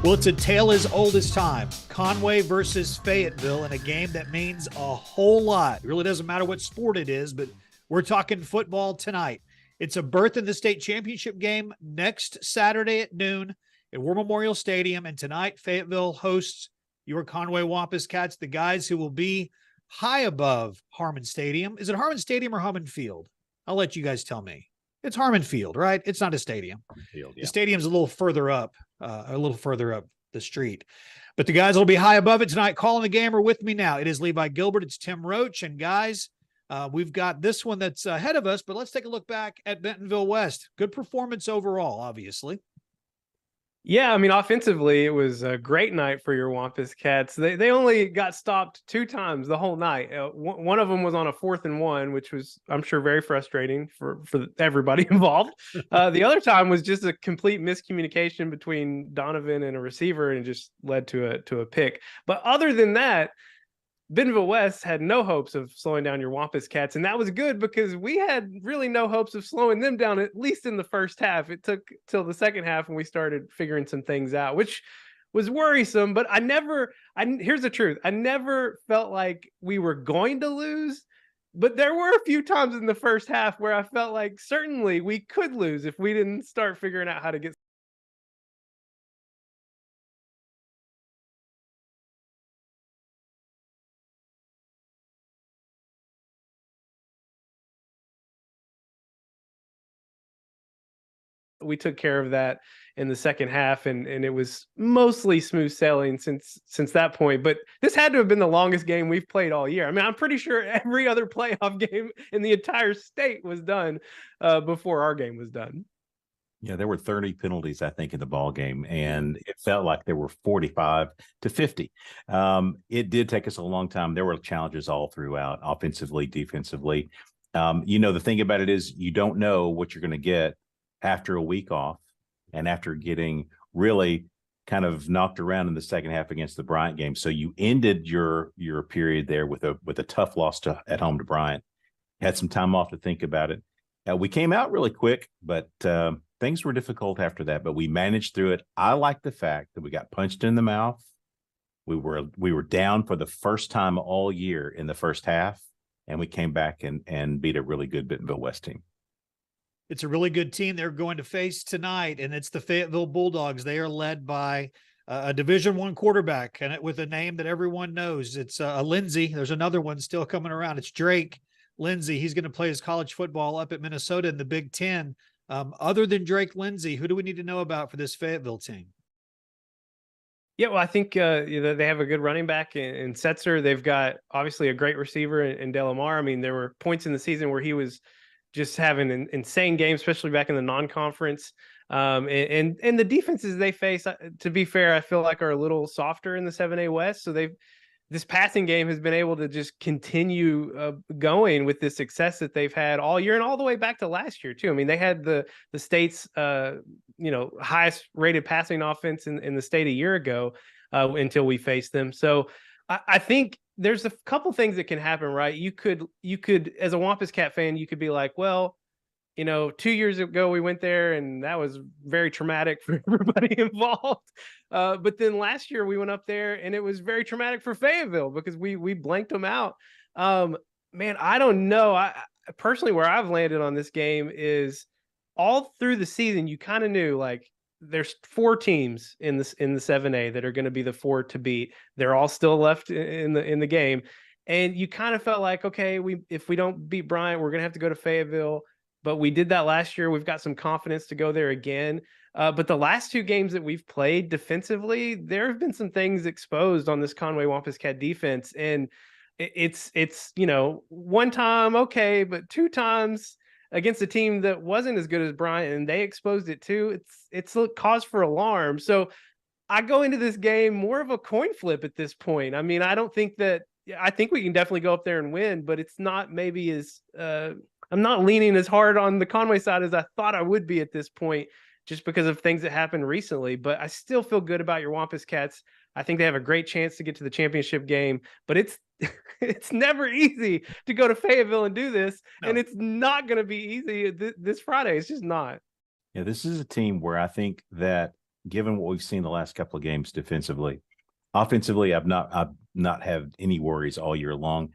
Well, it's a tale as old as time. Conway versus Fayetteville in a game that means a whole lot. It really doesn't matter what sport it is, but we're talking football tonight. It's a berth in the state championship game next Saturday at noon at War Memorial Stadium. And tonight, Fayetteville hosts your Conway Wampus Cats, the guys who will be high above Harmon Stadium. Is it Harmon Stadium or Harmon Field? I'll let you guys tell me. It's Harmon Field, right? It's not a stadium. Field, yeah. The stadium's a little further up the street. But the guys will be high above it tonight. Calling the game are with me now. It is Levi Gilbert. It's Tim Roach. And guys, we've got this one that's ahead of us, but let's take a look back at Bentonville West. Good performance overall, obviously. Yeah, I mean, offensively, it was a great night for your Wampus Cats. They only got stopped 2 times the whole night. One of them was on a 4th and 1, which was, I'm sure, very frustrating for everybody involved. The other time was just a complete miscommunication between Donovan and a receiver, and just led to a pick. But other than that, Bentonville West had no hopes of slowing down your Wampus Cats, and that was good because we had really no hopes of slowing them down, at least in the first half. It took till the second half when we started figuring some things out, which was worrisome. But here's the truth. I never felt like we were going to lose, but there were a few times in the first half where I felt like certainly we could lose if we didn't start figuring out how to get we took care of that in the second half, and it was mostly smooth sailing since that point. But this had to have been the longest game we've played all year. I mean, I'm pretty sure every other playoff game in the entire state was done before our game was done. Yeah, there were 30 penalties, I think, in the ball game, and it felt like there were 45 to 50. It did take us a long time. There were challenges all throughout, offensively, defensively. The thing about it is you don't know what you're going to get after a week off and after getting really kind of knocked around in the second half against the Bryant game. So you ended your period there with a tough loss at home to Bryant. Had some time off to think about it. We came out really quick, but things were difficult after that, but we managed through it. I like the fact that we got punched in the mouth. We were down for the first time all year in the first half, and we came back and beat a really good Bentonville West team. It's a really good team they're going to face tonight, and it's the Fayetteville Bulldogs. They are led by a Division I quarterback, and with a name that everyone knows. It's a Lindsay. There's another one still coming around. It's Drake Lindsay. He's going to play his college football up at Minnesota in the Big Ten. Other than Drake Lindsay, who do we need to know about for this Fayetteville team? Yeah, well, I think they have a good running back in Setzer. They've got obviously a great receiver in Delamar. I mean, there were points in the season where he was just having an insane game, especially back in the non-conference. And the defenses they face, to be fair, I feel like are a little softer in the 7A West. So this passing game has been able to just continue going with the success that they've had all year and all the way back to last year too. I mean, they had the state's highest rated passing offense in the state a year ago until we faced them. So I think there's a couple things that can happen, right? You could, as a Wampus Cat fan, you could be like, well, 2 years ago we went there and that was very traumatic for everybody involved. But then last year we went up there and it was very traumatic for Fayetteville because we blanked them out. Man, I don't know. I personally, where I've landed on this game is all through the season, you kind of knew like there's 4 teams in the 7A that are going to be the 4 to beat. They're all still left in the game. And you kind of felt like, okay, if we don't beat Bryant, we're going to have to go to Fayetteville. But we did that last year. We've got some confidence to go there again. But the last 2 games that we've played defensively, there have been some things exposed on this Conway Wampus Cat defense. And it's one time, okay, but 2 times against a team that wasn't as good as Bryant, and they exposed it too. It's a cause for alarm. So I go into this game more of a coin flip at this point. I mean, I think we can definitely go up there and win, but it's not maybe as I'm not leaning as hard on the Conway side as I thought I would be at this point, just because of things that happened recently. But I still feel good about your Wampus Cats. I think they have a great chance to get to the championship game, but it's never easy to go to Fayetteville and do this. No. And it's not going to be easy this Friday. It's just not. Yeah, this is a team where I think that given what we've seen the last couple of games defensively. Offensively, I've not had any worries all year long.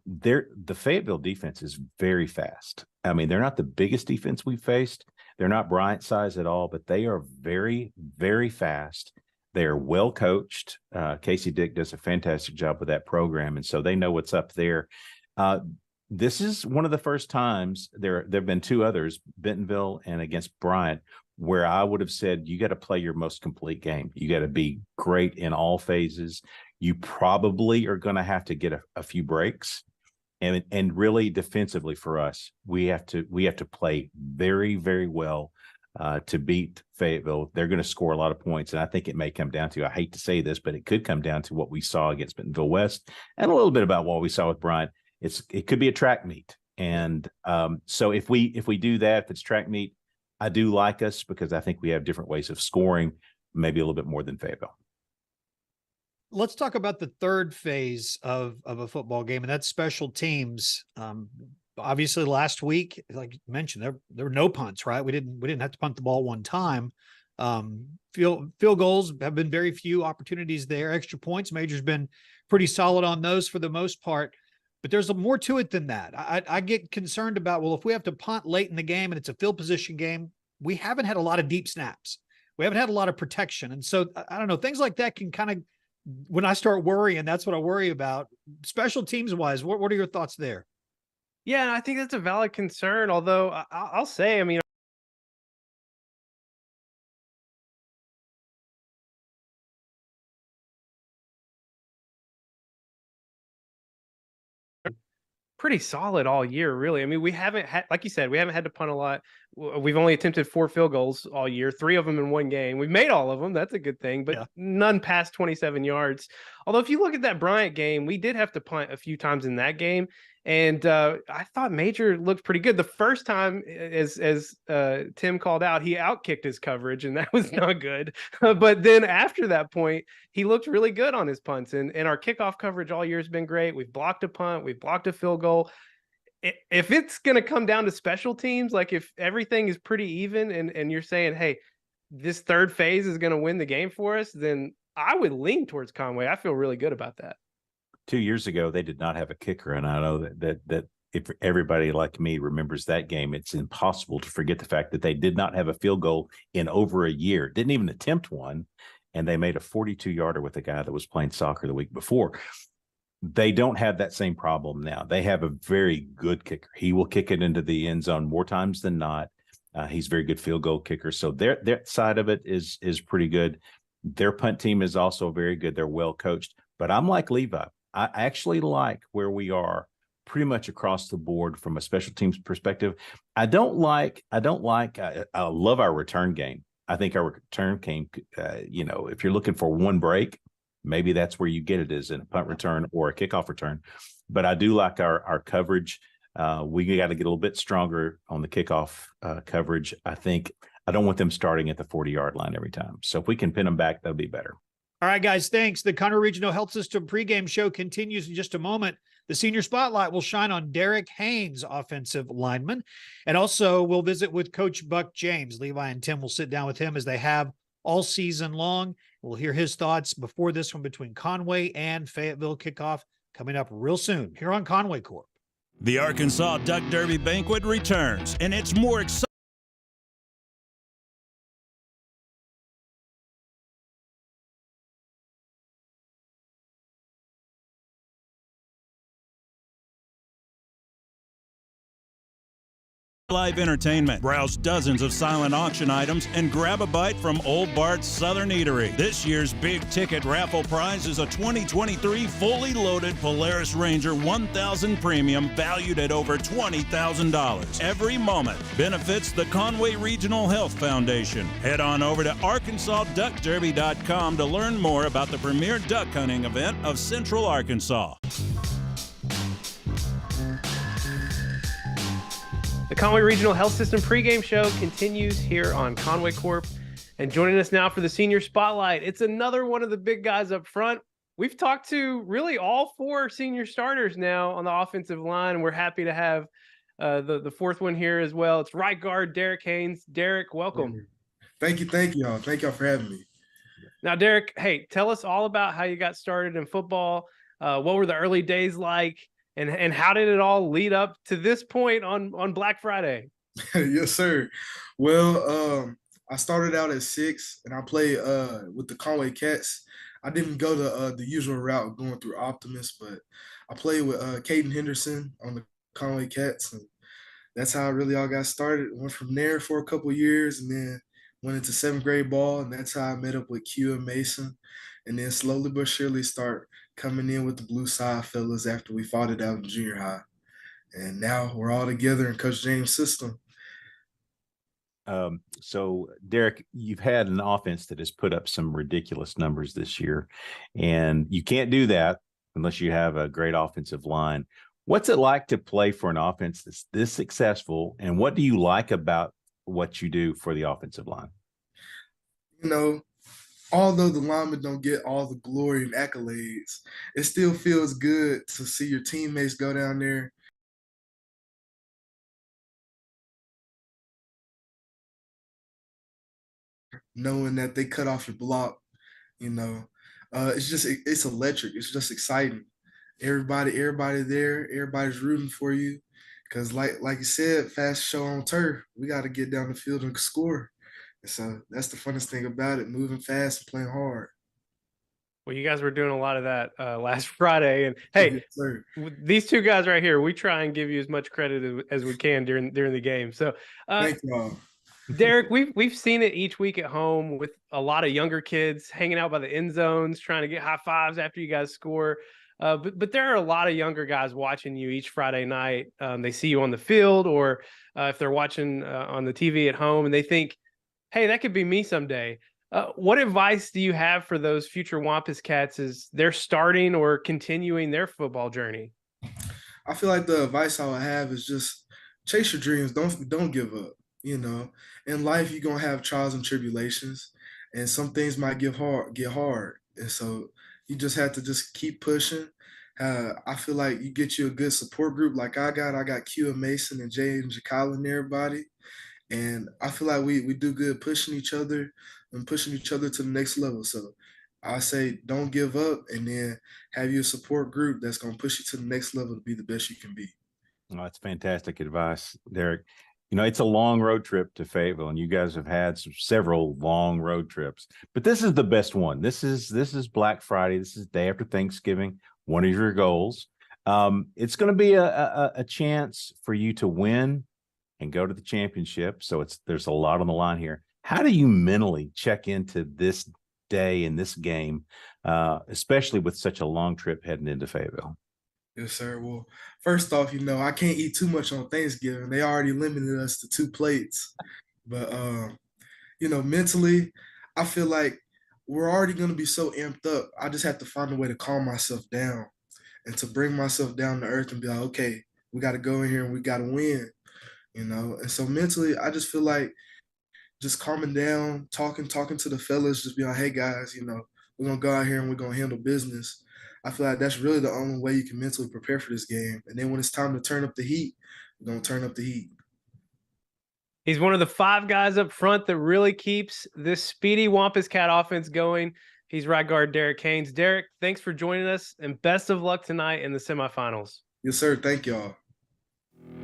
The Fayetteville defense is very fast. I mean, they're not the biggest defense we've faced. They're not Bryant size at all, but they are very, very fast. They are well coached. Casey Dick does a fantastic job with that program, and so they know what's up there. This is one of the first times there have been two others, Bentonville and against Bryant, where I would have said you got to play your most complete game. You got to be great in all phases. You probably are going to have to get a few breaks, and really defensively for us, we have to play very, very well to beat Fayetteville. They're going to score a lot of points, and I think it may come down to, I hate to say this, but it could come down to what we saw against Bentonville West and a little bit about what we saw with Bryant. It could be a track meet, and so if we do that, if it's track meet, I do like us because I think we have different ways of scoring, maybe a little bit more than Fayetteville. Let's talk about the third phase of a football game, and that's special teams. Obviously, last week, like you mentioned, there were no punts, right? We didn't have to punt the ball one time. Field goals have been very few opportunities there. Extra points, Major's been pretty solid on those for the most part. But there's more to it than that. I get concerned about, well, if we have to punt late in the game and it's a field position game, we haven't had a lot of deep snaps. We haven't had a lot of protection. And so, I don't know, things like that can kind of, when I start worrying, that's what I worry about. Special teams wise, what are your thoughts there? Yeah, and I think that's a valid concern. Although I'll say, I mean, pretty solid all year, really. I mean, we haven't had, like you said, we haven't had to punt a lot. We've only attempted 4 field goals all year, 3 of them in one game. We've made all of them. That's a good thing, but none past 27 yards. Although if you look at that Bryant game, we did have to punt a few times in that game. And I thought Major looked pretty good. The first time, as Tim called out, he outkicked his coverage, and that was not good. But then after that point, he looked really good on his punts. And our kickoff coverage all year has been great. We've blocked a punt. We've blocked a field goal. If it's going to come down to special teams, like if everything is pretty even and you're saying, hey, this third phase is going to win the game for us, then I would lean towards Conway. I feel really good about that. 2 years ago, they did not have a kicker, and I know that if everybody like me remembers that game, it's impossible to forget the fact that they did not have a field goal in over a year, didn't even attempt one, and they made a 42-yarder with a guy that was playing soccer the week before. They don't have that same problem now. They have a very good kicker. He will kick it into the end zone more times than not. He's a very good field goal kicker, so their side of it is pretty good. Their punt team is also very good. They're well coached, but I'm like Levi. I actually like where we are pretty much across the board from a special teams perspective. I love our return game. I think our return game, if you're looking for one break, maybe that's where you get it, is in a punt return or a kickoff return. But I do like our coverage. We got to get a little bit stronger on the kickoff coverage. I don't want them starting at the 40-yard line every time. So if we can pin them back, that'll be better. All right, guys, thanks. The Conway Regional Health System pregame show continues in just a moment. The senior spotlight will shine on Derek Haynes, offensive lineman. And also we'll visit with Coach Buck James. Levi and Tim will sit down with him as they have all season long. We'll hear his thoughts before this one between Conway and Fayetteville kickoff coming up real soon here on Conway Corp. The Arkansas Duck Derby Banquet returns, and it's more exciting. Live entertainment. Browse dozens of silent auction items and grab a bite from Old Bart's Southern Eatery. This year's big ticket raffle prize is a 2023 fully loaded Polaris Ranger 1000 Premium valued at over $20,000. Every moment benefits the Conway Regional Health Foundation. Head on over to ArkansasDuckDerby.com to learn more about the premier duck hunting event of Central Arkansas. The Conway Regional Health System pregame show continues here on Conway Corp. And joining us now for the senior spotlight, it's another one of the big guys up front. We've talked to really all 4 senior starters now on the offensive line. We're happy to have the fourth one here as well. It's right guard Derek Haynes. Derek, welcome. Thank y'all. Thank y'all for having me. Now, Derek, hey, tell us all about how you got started in football. What were the early days like, and how did it all lead up to this point on Black Friday? Yes, sir. Well, I started out at 6, and I played with the Conway Cats. I didn't go the usual route going through Optimus, but I played with Caden Henderson on the Conway Cats, and that's how I really all got started. Went from there for a couple years, and then went into 7th grade ball, and that's how I met up with Q and Mason, and then slowly but surely start coming in with the Blue Side fellas after we fought it out in junior high. And now we're all together in Coach James' system. So Derek, you've had an offense that has put up some ridiculous numbers this year, and you can't do that unless you have a great offensive line. What's it like to play for an offense that's this successful, and what do you like about what you do for the offensive line? You know, although the linemen don't get all the glory and accolades, it still feels good to see your teammates go down there knowing that they cut off your block. You know, it's electric. It's just exciting. Everybody there, everybody's rooting for you. Because like you said, fast show on turf, we got to get down the field and score. And so that's the funnest thing about it, moving fast and playing hard. Well, you guys were doing a lot of that last Friday, and hey, yes, these two guys right here, we try and give you as much credit as we can during the game. So, thank you. Derek, we've seen it each week at home with a lot of younger kids hanging out by the end zones, trying to get high fives after you guys score. But there are a lot of younger guys watching you each Friday night. They see you on the field, or if they're watching on the TV at home, and they think, hey, that could be me someday. What advice do you have for those future Wampus Cats as they're starting or continuing their football journey? I feel like the advice I would have is just chase your dreams. Don't give up. You know, in life you're gonna have trials and tribulations, and some things might get hard, and so you just have to just keep pushing. I feel like you get you a good support group like I got Q and Mason and Jay and Jakala and everybody. And I feel like we do good pushing each other and pushing each other to the next level. So I say don't give up, and then have your support group that's going to push you to the next level to be the best you can be. Oh, that's fantastic advice, Derek. You know, it's a long road trip to Fayetteville, and you guys have had several long road trips, but this is the best one. This is Black Friday. This is day after Thanksgiving, one of your goals. It's going to be a chance for you to win and go to the championship. So there's a lot on the line here. How do you mentally check into this day and this game, especially with such a long trip heading into Fayetteville? Yes, sir. Well, first off, I can't eat too much on Thanksgiving. They already limited us to 2 plates. But, mentally, I feel like we're already going to be so amped up. I just have to find a way to calm myself down and to bring myself down to earth and be like, okay, we got to go in here and we got to win. And so mentally, I just feel like just calming down, talking to the fellas, just be like, hey guys, we're gonna go out here and we're gonna handle business. I feel like that's really the only way you can mentally prepare for this game. And then when it's time to turn up the heat, we're gonna turn up the heat. He's one of the 5 guys up front that really keeps this speedy Wampus Cat offense going. He's right guard Derek Haynes. Derek, thanks for joining us, and best of luck tonight in the semifinals. Yes, sir. Thank y'all.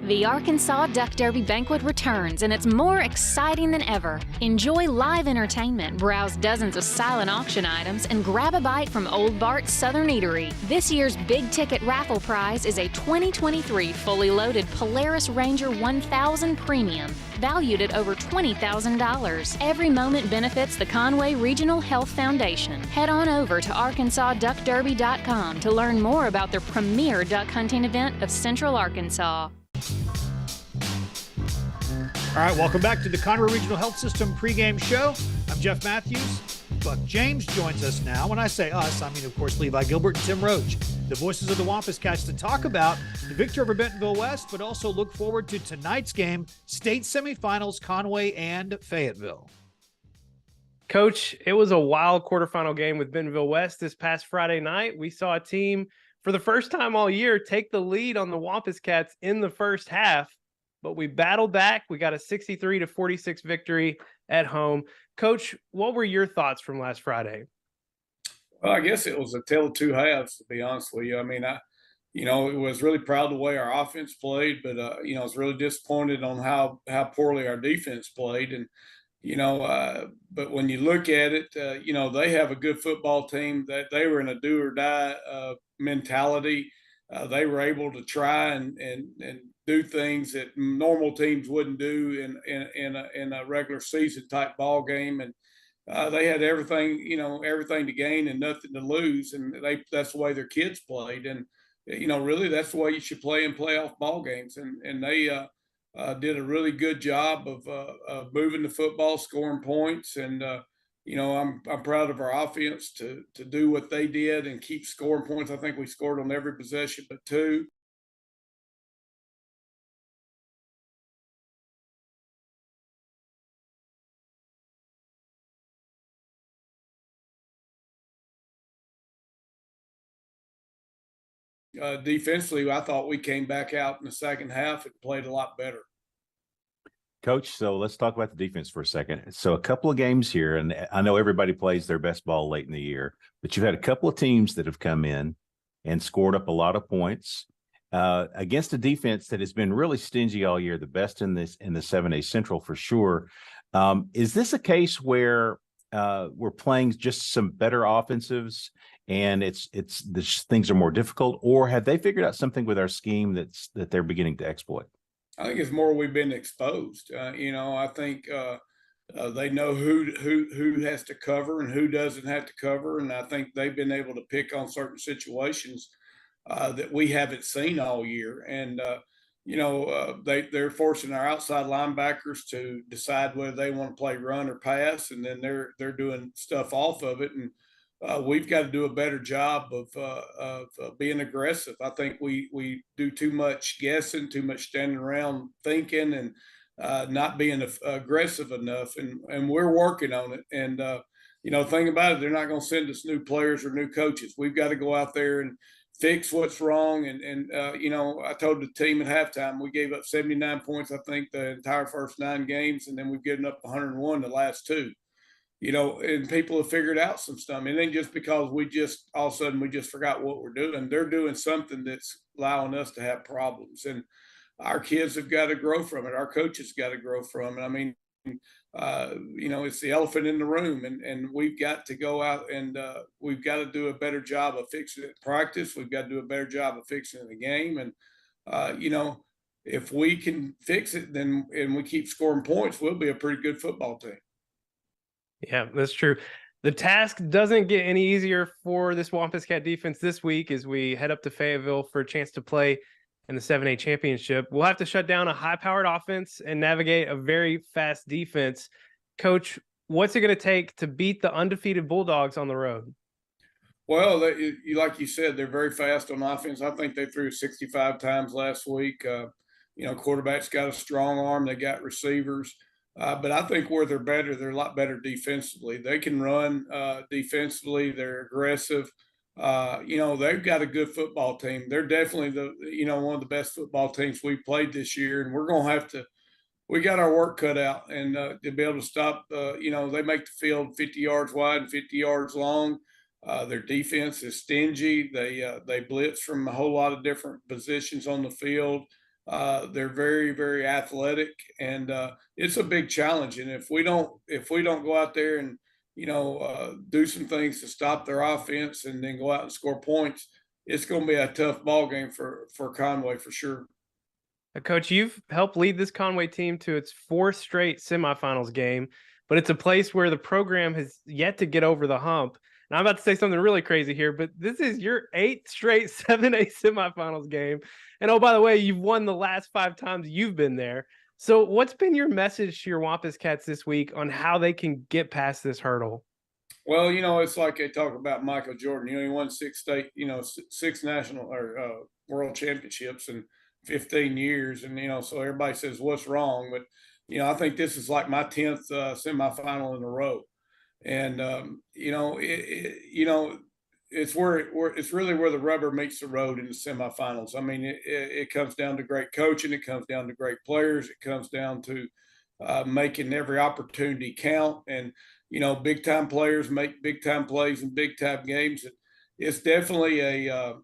The Arkansas Duck Derby Banquet returns, and it's more exciting than ever. Enjoy live entertainment, browse dozens of silent auction items, and grab a bite from Old Bart's Southern Eatery. This year's big ticket raffle prize is a 2023 fully loaded Polaris Ranger 1000 Premium, valued at over $20,000. Every moment benefits the Conway Regional Health Foundation. Head on over to ArkansasDuckDerby.com to learn more about their premier duck hunting event of Central Arkansas. All right, welcome back to the Conway Regional Health System pregame show. I'm Jeff Matthews. Buck James joins us now. When I say us, I mean, of course, Levi Gilbert and Tim Roach, the voices of the Wampus Cats, to talk about the victory over Bentonville West, but also look forward to tonight's game, state semifinals, Conway and Fayetteville. Coach, it was a wild quarterfinal game with Bentonville West this past Friday night. We saw a team, for the first time all year, take the lead on the Wampus Cats in the first half. but we battled back. We got a 63-46 victory at home. Coach, what were your thoughts from last Friday? Well, I guess it was a tale of two halves, to be honest with you. I mean, was really proud of the way our offense played, but I was really disappointed on how poorly our defense played. And but when you look at it, they have a good football team. That they were in a do or die mentality. They were able to try and do things that normal teams wouldn't do in a regular season type ball game. And they had everything to gain and nothing to lose. And that's the way their kids played. And really that's the way you should play in playoff ball games. And they did a really good job of moving the football, scoring points, and I'm proud of our offense to do what they did and keep scoring points. I think we scored on every possession but two. Defensively, I thought we came back out in the second half and played a lot better. Coach, so let's talk about the defense for a second. So a couple of games here, and I know everybody plays their best ball late in the year, but you've had a couple of teams that have come in and scored up a lot of points against a defense that has been really stingy all year, the best in the 7A Central for sure. Is this a case where we're playing just some better offensives and things are more difficult, or have they figured out something with our scheme that they're beginning to exploit? I think it's more we've been exposed. I think they know who has to cover and who doesn't have to cover, and I think they've been able to pick on certain situations that we haven't seen all year. And they're forcing our outside linebackers to decide whether they want to play run or pass, and then they're doing stuff off of it. And we've got to do a better job of being aggressive. I think we do too much guessing, too much standing around thinking, and not being aggressive enough. And we're working on it. And think about it, they're not going to send us new players or new coaches. We've got to go out there and fix what's wrong. And I told the team at halftime we gave up 79 points, I think, the entire first 9 games, and then we've given up 101 the last 2. And people have figured out some stuff. It ain't just because all of a sudden we just forgot what we're doing. They're doing something that's allowing us to have problems. And our kids have got to grow from it. Our coaches got to grow from it. I mean, it's the elephant in the room, and we've got to go out and we've got to do a better job of fixing it in practice. We've got to do a better job of fixing it in the game. And, if we can fix it, and we keep scoring points, we'll be a pretty good football team. Yeah, that's true. The task doesn't get any easier for this Wampus Cat defense this week as we head up to Fayetteville for a chance to play in the 7A championship. We'll have to shut down a high-powered offense and navigate a very fast defense. Coach, what's it going to take to beat the undefeated Bulldogs on the road? Well, like you said, they're very fast on offense. I think they threw 65 times last week. Quarterback's got a strong arm. They got receivers. But I think where they're a lot better defensively. They can run defensively. They're aggressive. They've got a good football team. They're definitely one of the best football teams we've played this year. And we're going to have we got our work cut out and to be able to stop, they make the field 50 yards wide and 50 yards long. Their defense is stingy. They blitz from a whole lot of different positions on the field. They're very, very athletic, and it's a big challenge. And if we don't go out there and do some things to stop their offense and then go out and score points, it's going to be a tough ball game for Conway for sure. Coach, you've helped lead this Conway team to its 4th straight semifinals game, but it's a place where the program has yet to get over the hump. And I'm about to say something really crazy here, but this is your 8th straight 7A semifinals game. And oh, by the way, you've won the last 5 times you've been there. So what's been your message to your Wampus Cats this week on how they can get past this hurdle? Well, it's like they talk about Michael Jordan. He won 6 national or world championships in 15 years. And, so everybody says, what's wrong? But, I think this is like my 10th semifinal in a row. And, it's really where the rubber meets the road in the semifinals. I mean, it comes down to great coaching. It comes down to great players. It comes down to making every opportunity count. And, big time players make big time plays in big time games. It's definitely a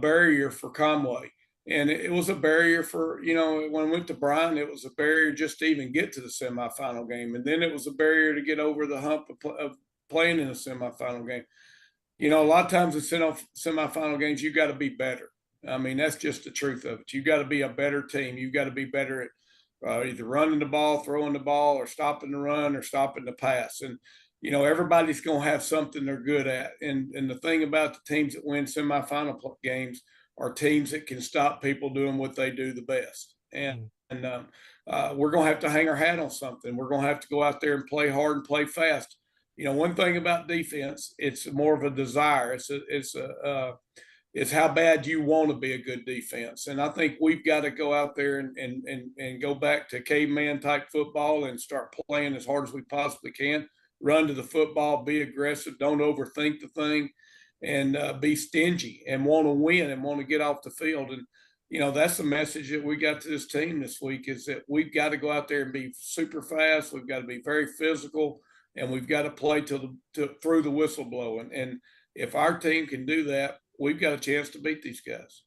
barrier for Conway. And it was a barrier for, when we went to Bryan, it was a barrier just to even get to the semifinal game. And then it was a barrier to get over the hump of playing in a semifinal game. A lot of times in semifinal games, you got to be better. I mean, that's just the truth of it. You got to be a better team. You got to be better at either running the ball, throwing the ball, or stopping the run or stopping the pass. And, everybody's going to have something they're good at. And the thing about the teams that win semifinal games are teams that can stop people doing what they do the best. And we're going to have to hang our hat on something. We're going to have to go out there and play hard and play fast. One thing about defense, it's more of a desire. It's how bad you want to be a good defense. And I think we've got to go out there and go back to caveman type football and start playing as hard as we possibly can. Run to the football, be aggressive, don't overthink the thing, and be stingy and want to win and want to get off the field. And, that's the message that we got to this team this week, is that we've got to go out there and be super fast. We've got to be very physical, and we've got to play through the whistle blowing. And if our team can do that, we've got a chance to beat these guys.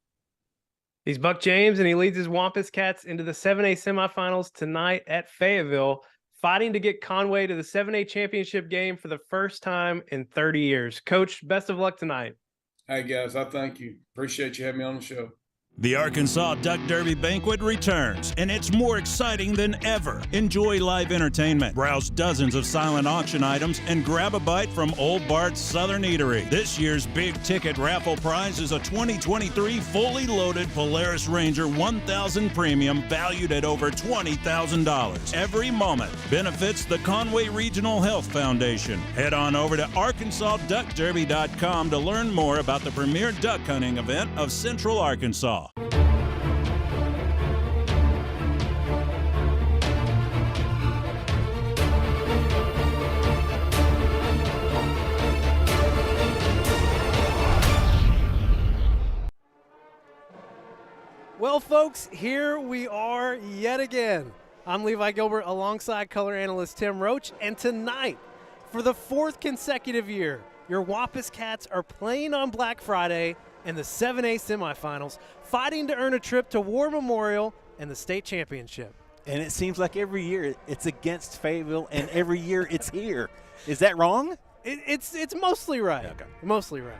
He's Buck James, and he leads his Wampus Cats into the 7A semifinals tonight at Fayetteville, fighting to get Conway to the 7A championship game for the first time in 30 years. Coach, best of luck tonight. Hey, guys, I thank you. Appreciate you having me on the show. The Arkansas Duck Derby Banquet returns, and it's more exciting than ever. Enjoy live entertainment, browse dozens of silent auction items, and grab a bite from Old Bart's Southern Eatery. This year's big ticket raffle prize is a 2023 fully loaded Polaris Ranger 1000 Premium valued at over $20,000. Every moment benefits the Conway Regional Health Foundation. Head on over to ArkansasDuckDerby.com to learn more about the premier duck hunting event of Central Arkansas. Well, folks, here we are yet again. I'm Levi Gilbert alongside color analyst Tim Roach, and tonight, for the fourth consecutive year, your Wampus Cats are playing on Black Friday in the 7A semifinals, fighting to earn a trip to War Memorial and the state championship. And it seems like every year it's against Fayetteville, and every year it's here. Is that wrong? It's mostly right. Okay. Mostly right.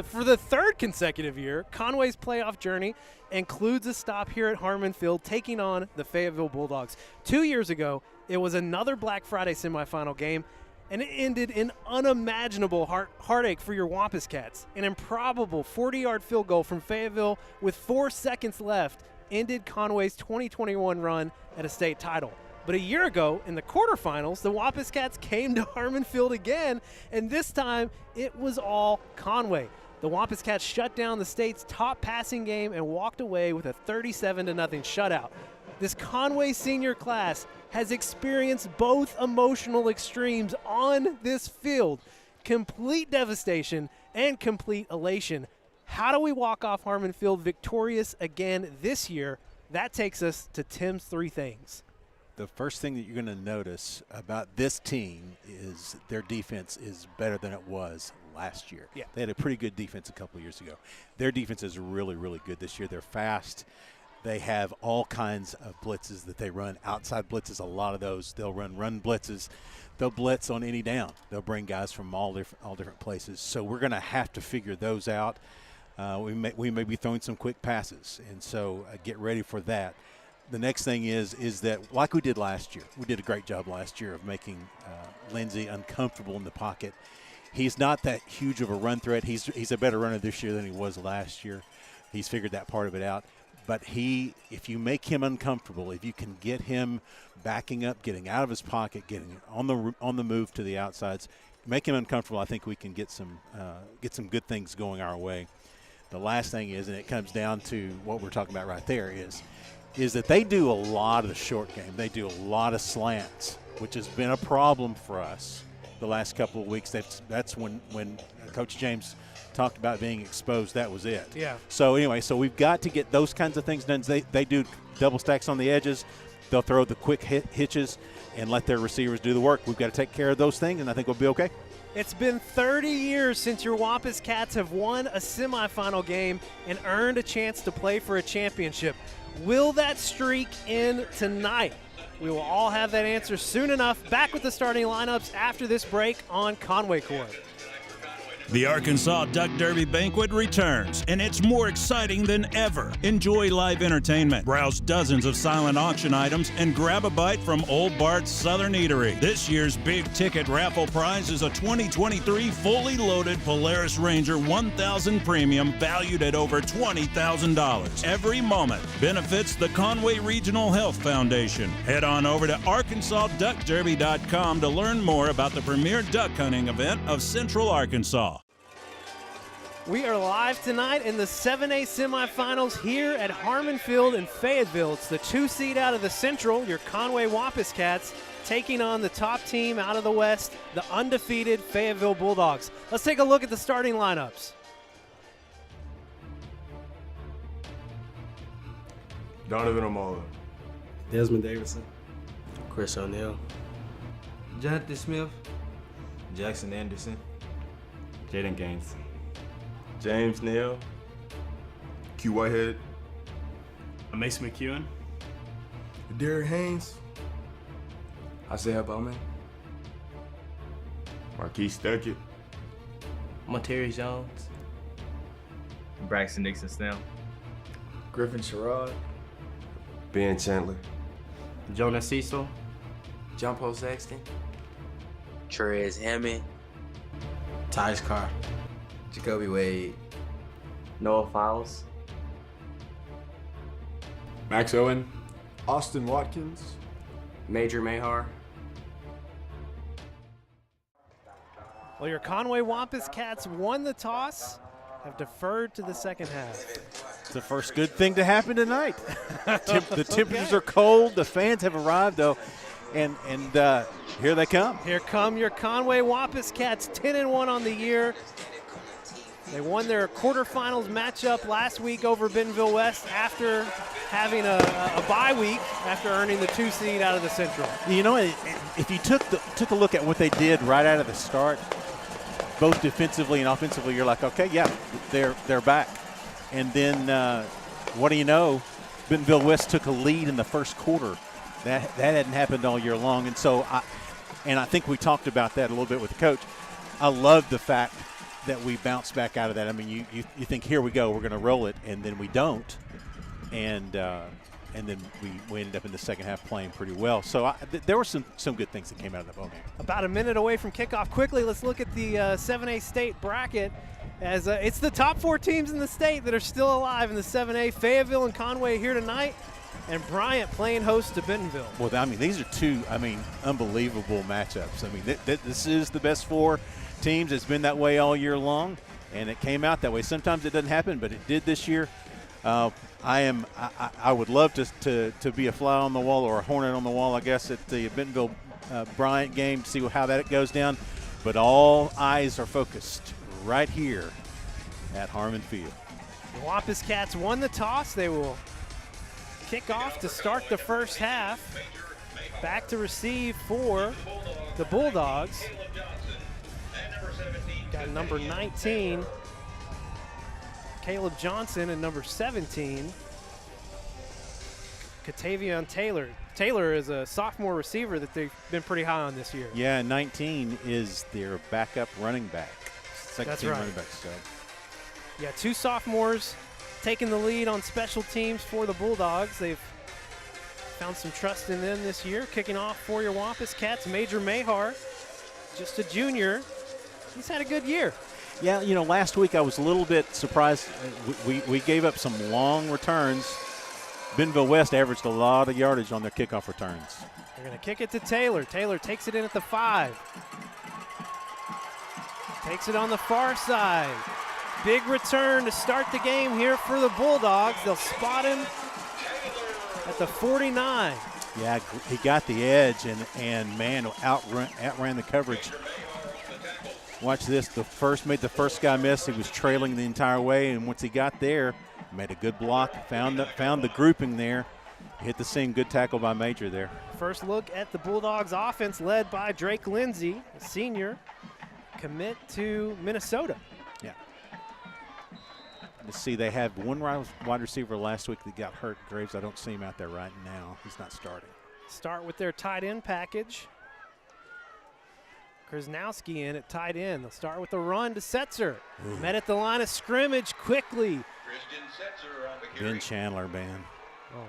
For the third consecutive year, Conway's playoff journey includes a stop here at Harmon Field, taking on the Fayetteville Bulldogs. 2 years ago, it was another Black Friday semifinal game, and it ended in unimaginable heartache for your Wampus Cats. An improbable 40-yard field goal from Fayetteville with 4 seconds left ended Conway's 2021 run at a state title. But a year ago, in the quarterfinals, the Wampus Cats came to Harmon Field again, and this time it was all Conway. The Wampus Cats shut down the state's top passing game and walked away with a 37-0 shutout. This Conway senior class has experienced both emotional extremes on this field. Complete devastation and complete elation. How do we walk off Harmon Field victorious again this year? That takes us to Tim's three things. The first thing that you're going to notice about this team is their defense is better than it was last year. Yeah. They had a pretty good defense a couple of years ago. Their defense is really, really good this year. They're fast. They have all kinds of blitzes that they run, outside blitzes, a lot of those. They'll run blitzes. They'll blitz on any down. They'll bring guys from all different places. So we're going to have to figure those out. We may be throwing some quick passes, and so get ready for that. The next thing is that, like we did last year, we did a great job last year of making Lindsey uncomfortable in the pocket. He's not that huge of a run threat. He's a better runner this year than he was last year. He's figured that part of it out. But if you make him uncomfortable, if you can get him backing up, getting out of his pocket, getting on the move to the outsides, make him uncomfortable, I think we can get some good things going our way. The last thing is, and it comes down to what we're talking about right there, is that they do a lot of the short game. They do a lot of slants, which has been a problem for us. the last couple of weeks. That's when Coach James talked about being exposed. That was it. Yeah. So anyway, so we've got to get those kinds of things done. They do double stacks on the edges. They'll throw the quick hitches and let their receivers do the work. We've got to take care of those things, and I think we'll be okay. It's been 30 years since your Wampus Cats have won a semifinal game and earned a chance to play for a championship. Will that streak end tonight? We will all have that answer soon enough. Back with the starting lineups after this break on Conway Corp. The Arkansas Duck Derby Banquet returns, and it's more exciting than ever. Enjoy live entertainment, browse dozens of silent auction items, and grab a bite from Old Bart's Southern Eatery. This year's big ticket raffle prize is a 2023 fully loaded Polaris Ranger 1000 Premium valued at over $20,000. Every moment benefits the Conway Regional Health Foundation. Head on over to ArkansasDuckDerby.com to learn more about the premier duck hunting event of Central Arkansas. We are live tonight in the 7A semifinals here at Harmon Field in Fayetteville. It's the 2 seed out of the Central, your Conway Wampus Cats, taking on the top team out of the West, the undefeated Fayetteville Bulldogs. Let's take a look at the starting lineups. Donovan Amala, Desmond Davidson, Chris O'Neal, Jonathan Smith, Jackson Anderson, Jaden Gaines, James Neal, Q Whitehead, Mason McEwen, Derek Haynes, Isaiah Bowman, Marquise Stuckett, Monterey Jones, Braxton Nixon Snell, Griffin Sherrod, Ben Chandler, Jonah Cecil, John Paul Saxton, Trez Hammond, Tyus Carr, Jacoby Wade, Noah Files, Max Owen, Austin Watkins, Major Mahar. Well, your Conway Wampus Cats won the toss, have deferred to the second half. It's the first good thing to happen tonight. The temperatures are cold. The fans have arrived, though, and here they come. Here come your Conway Wampus Cats, 10-1 on the year. They won their quarterfinals matchup last week over Bentonville West after having a bye week after earning the 2 seed out of the Central. You know, if you took a look at what they did right out of the start, both defensively and offensively, you're like, okay, yeah, they're back. And then what do you know? Bentonville West took a lead in the first quarter. That hadn't happened all year long, and so I think we talked about that a little bit with the coach. I love the fact that we bounce back out of that. I mean, you think, here we go, we're going to roll it, and then we don't, and then we ended up in the second half playing pretty well. So there were some good things that came out of that ball game. About a minute away from kickoff. Quickly, let's look at the 7A state bracket, as it's the top 4 teams in the state that are still alive in the 7A. Fayetteville and Conway here tonight, and Bryant playing host to Bentonville. Well, I mean, these are two, unbelievable matchups. I mean, this is the best 4 teams. It's been that way all year long, and it came out that way. Sometimes it doesn't happen, but it did this year. I would love to be a fly on the wall, or a hornet on the wall, I guess, at the Bentonville Bryant game to see how that goes down. But all eyes are focused right here at Harmon Field. The Wampus Cats won the toss. They will kick off to start the first half. Back to receive for the Bulldogs. Got number 19, Caleb Johnson, and number 17, Katavion Taylor. Taylor is a sophomore receiver that they've been pretty high on this year. Yeah, 19 is their backup running back. That's Second-team right. running back. So. Yeah, 2 sophomores taking the lead on special teams for the Bulldogs. They've found some trust in them this year. Kicking off for your Wampus Cats, Major Mahar, just a junior. He's had a good year. Yeah, last week I was a little bit surprised. We gave up some long returns. Bentonville West averaged a lot of yardage on their kickoff returns. They're going to kick it to Taylor. Taylor takes it in at the 5. Takes it on the far side. Big return to start the game here for the Bulldogs. They'll spot him at the 49. Yeah, he got the edge and man, outran the coverage Watch this. Made the first guy miss. He was trailing the entire way, and once he got there, made a good block. Found the grouping there. Hit the seam. Good tackle by Major there. First look at the Bulldogs offense led by Drake Lindsay, a senior, commit to Minnesota. Yeah. Let's see, they had one wide receiver last week that got hurt. Graves, I don't see him out there right now. He's not starting. Start with their tight end package. Krasnowski in at tight end. They'll start with the run to Setzer. Met at the line of scrimmage quickly. Ben Chandler, man. Oh,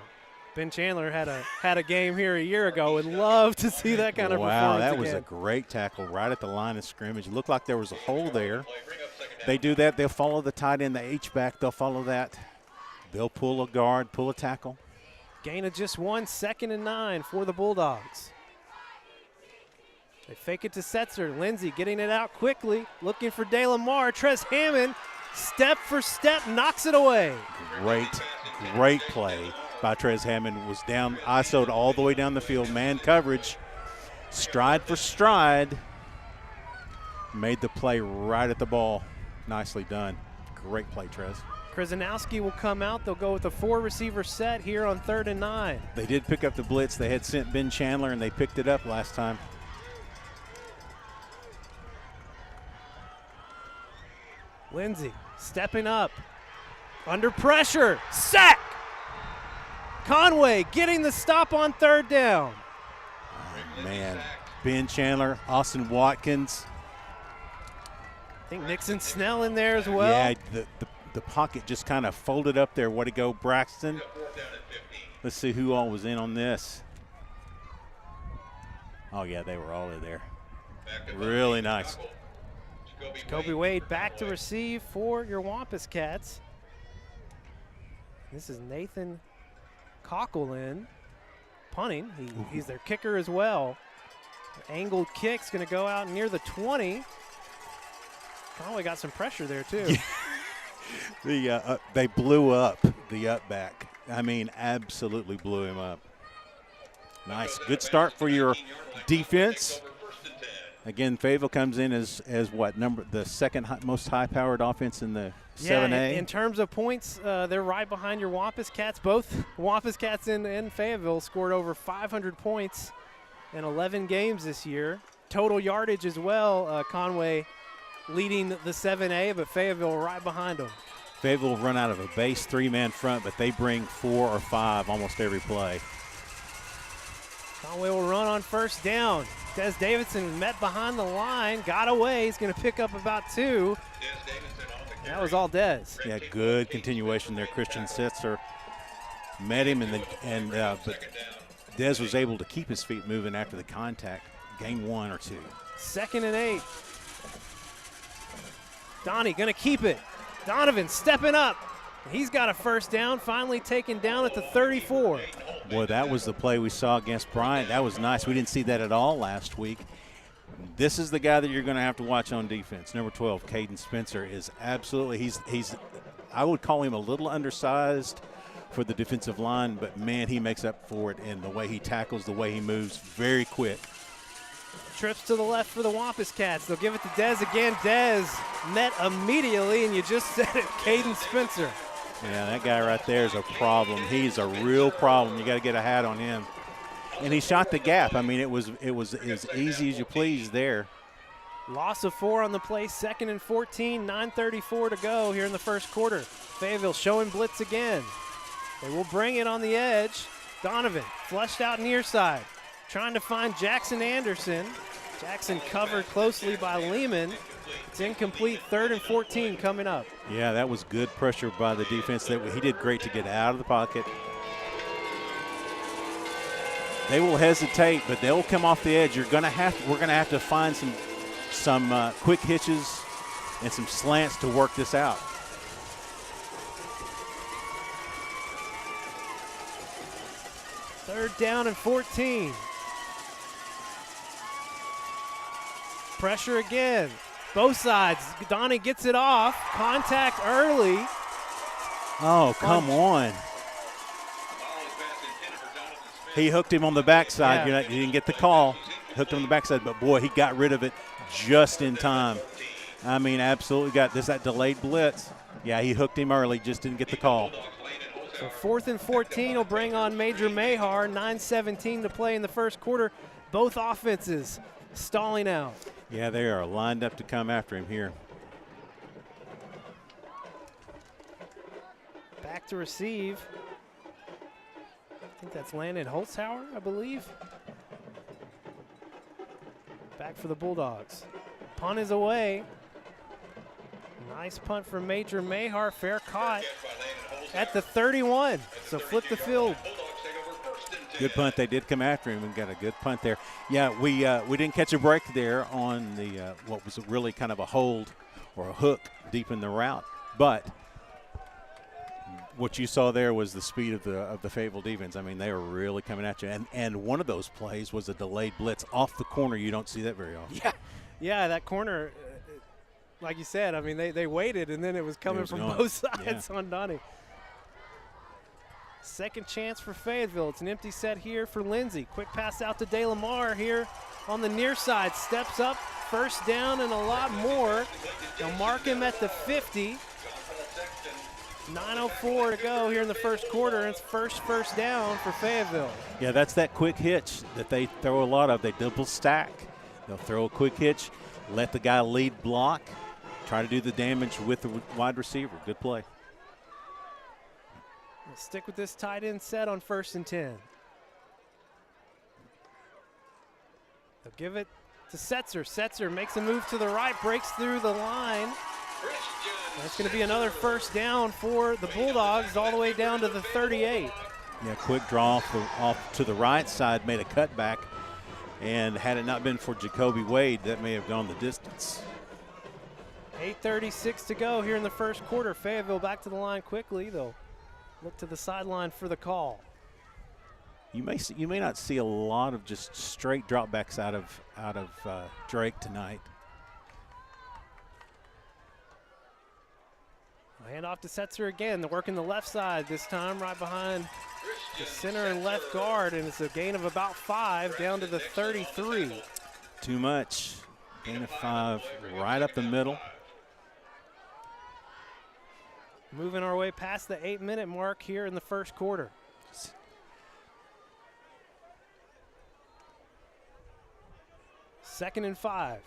Ben Chandler had a game here a year ago. Would love to see that kind of performance Wow, that again. was a great tackle right at the line of scrimmage. It looked like there was a hole there. They do that. They'll follow the tight end, the H-back. They'll follow that. They'll pull a guard, pull a tackle. Gain of just 1, 2nd and 9 for the Bulldogs. They fake it to Setzer. Lindsay getting it out quickly, looking for DeLamar. Trez Hammond, step for step, knocks it away. Great play by Trez Hammond. Was down, ISO'd all the way down the field. Man coverage, stride for stride. Made the play right at the ball. Nicely done. Great play, Trez. Krasnowski will come out. They'll go with a 4-receiver set here on 3rd and 9. They did pick up the blitz. They had sent Ben Chandler, and they picked it up last time. Lindsay stepping up. Under pressure. Sack! Conway getting the stop on 3rd down. Oh, man. Ben Chandler, Austin Watkins. I think Nixon Snell in there as well. Yeah, the pocket just kind of folded up there. Way to go, Braxton. Let's see who all was in on this. Oh, yeah, they were all in there. Really nice. Jacoby Wade back to receive for your Wampus Cats. This is Nathan Coughlin punting. He's their kicker as well. The angled kick's going to go out near the 20. Conway got some pressure there, too. They blew up the up back. I mean, absolutely blew him up. Nice. Good start for your defense. Again, Fayetteville comes in as what number? The second most high-powered offense in the 7A. Yeah, in terms of points, they're right behind your Wampus Cats. Both Wampus Cats and Fayetteville scored over 500 points in 11 games this year. Total yardage as well. Conway leading the 7A, but Fayetteville right behind them. Fayetteville run out of a base 3-man front, but they bring 4 or 5 almost every play. Conway will run on 1st down. Des Davidson met behind the line, got away. He's going to pick up about 2. That was all Des. Yeah, good continuation there. Christian Setzer met him, but Des was able to keep his feet moving after the contact. Gain 1 or 2. 2nd and 8. Donnie going to keep it. Donovan stepping up. He's got a 1st down, finally taken down at the 34. Boy, that was the play we saw against Bryant. That was nice. We didn't see that at all last week. This is the guy that you're going to have to watch on defense. Number 12, Caden Spencer, is absolutely, he's I would call him a little undersized for the defensive line, but man, he makes up for it in the way he tackles, the way he moves, very quick. Trips to the left for the Wampus Cats. They'll give it to Dez again. Dez met immediately, and you just said it, Caden Spencer. Yeah, that guy right there is a problem. He's a real problem. You got to get a hat on him. And he shot the gap. I mean, it was as easy as you please there. Loss of 4 on the play, 2nd and 14, 9:34 to go here in the 1st quarter. Fayetteville showing blitz again. They will bring it on the edge. Donovan flushed out near side, trying to find Jackson Anderson. Jackson covered closely by Lehman. It's incomplete. 3rd and 14 coming up. Yeah, that was good pressure by the defense. He did great to get out of the pocket. They will hesitate, but they'll come off the edge. We're going to have to find some quick hitches and some slants to work this out. Third down and 14. Pressure again. Both sides. Donnie gets it off. Contact early. Oh, come on. He hooked him on the backside. Yeah. You didn't get the call. hooked on the backside, but boy, he got rid of it just in time. I mean, absolutely got this, that delayed blitz. Yeah, he hooked him early, just didn't get the call. So 4th and 14 will bring on Major Mahar. 9:17 to play in the first quarter. Both offenses stalling out. Yeah, they are lined up to come after him here. Back to receive. I think that's Landon Holzhauer, I believe. Back for the Bulldogs. Punt is away. Nice punt from Major Mahar. Fair caught at the 31. So flip the field. Good punt. They did come after him and got a good punt there. Yeah, we didn't catch a break there on the what was really kind of a hold or a hook deep in the route. But what you saw there was the speed of the Fayetteville defense. I mean, they were really coming at you. And one of those plays was a delayed blitz off the corner. You don't see that very often. Yeah, that corner, like you said, I mean, they waited, and then it was coming from both sides on Donnie. Second chance for Fayetteville. It's an empty set here for Lindsey. Quick pass out to De Lamar here on the near side. Steps up, first down and a lot more. They'll mark him at the 50. 9:04 to go here in the first quarter. It's first down for Fayetteville. Yeah, that's that quick hitch that they throw a lot of. They double stack. They'll throw a quick hitch, let the guy lead block, try to do the damage with the wide receiver. Good play. We'll stick with this tight end set on 1st and 10. They'll give it to Setzer. Setzer makes a move to the right, breaks through the line. And it's going to be another first down for the Bulldogs all the way down to the 38. Yeah, quick draw off to the right side, made a cutback. And had it not been for Jacoby Wade, that may have gone the distance. 8:36 to go here in the first quarter. Fayetteville back to the line quickly. They'll look to the sideline for the call. You may not see a lot of just straight dropbacks out of Drake tonight. Hand off to Setzer again. They're working the left side this time, right behind the center and left guard, and it's a gain of about 5 down to the 33. Too much. Gain of 5 right up the middle. Moving our way past the 8-minute mark here in the first quarter. Second and 5.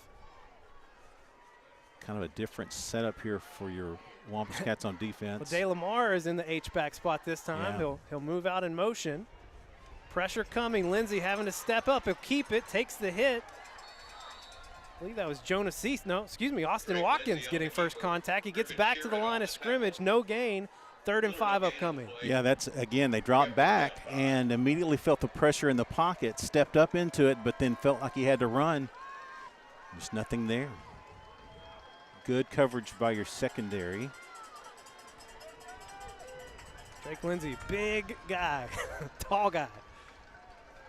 Kind of a different setup here for your Wampus Cats on defense. Well, De Lamar is in the H-back spot this time. Yeah. He'll move out in motion. Pressure coming. Lindsey having to step up. He'll keep it. Takes the hit. I believe that was Austin Watkins getting first contact. He gets back to the line of scrimmage. No gain. 3rd and 5 upcoming. Yeah, that's, again, they dropped back and immediately felt the pressure in the pocket, stepped up into it, but then felt like he had to run. There's nothing there. Good coverage by your secondary. Drake Lindsey, big guy, tall guy.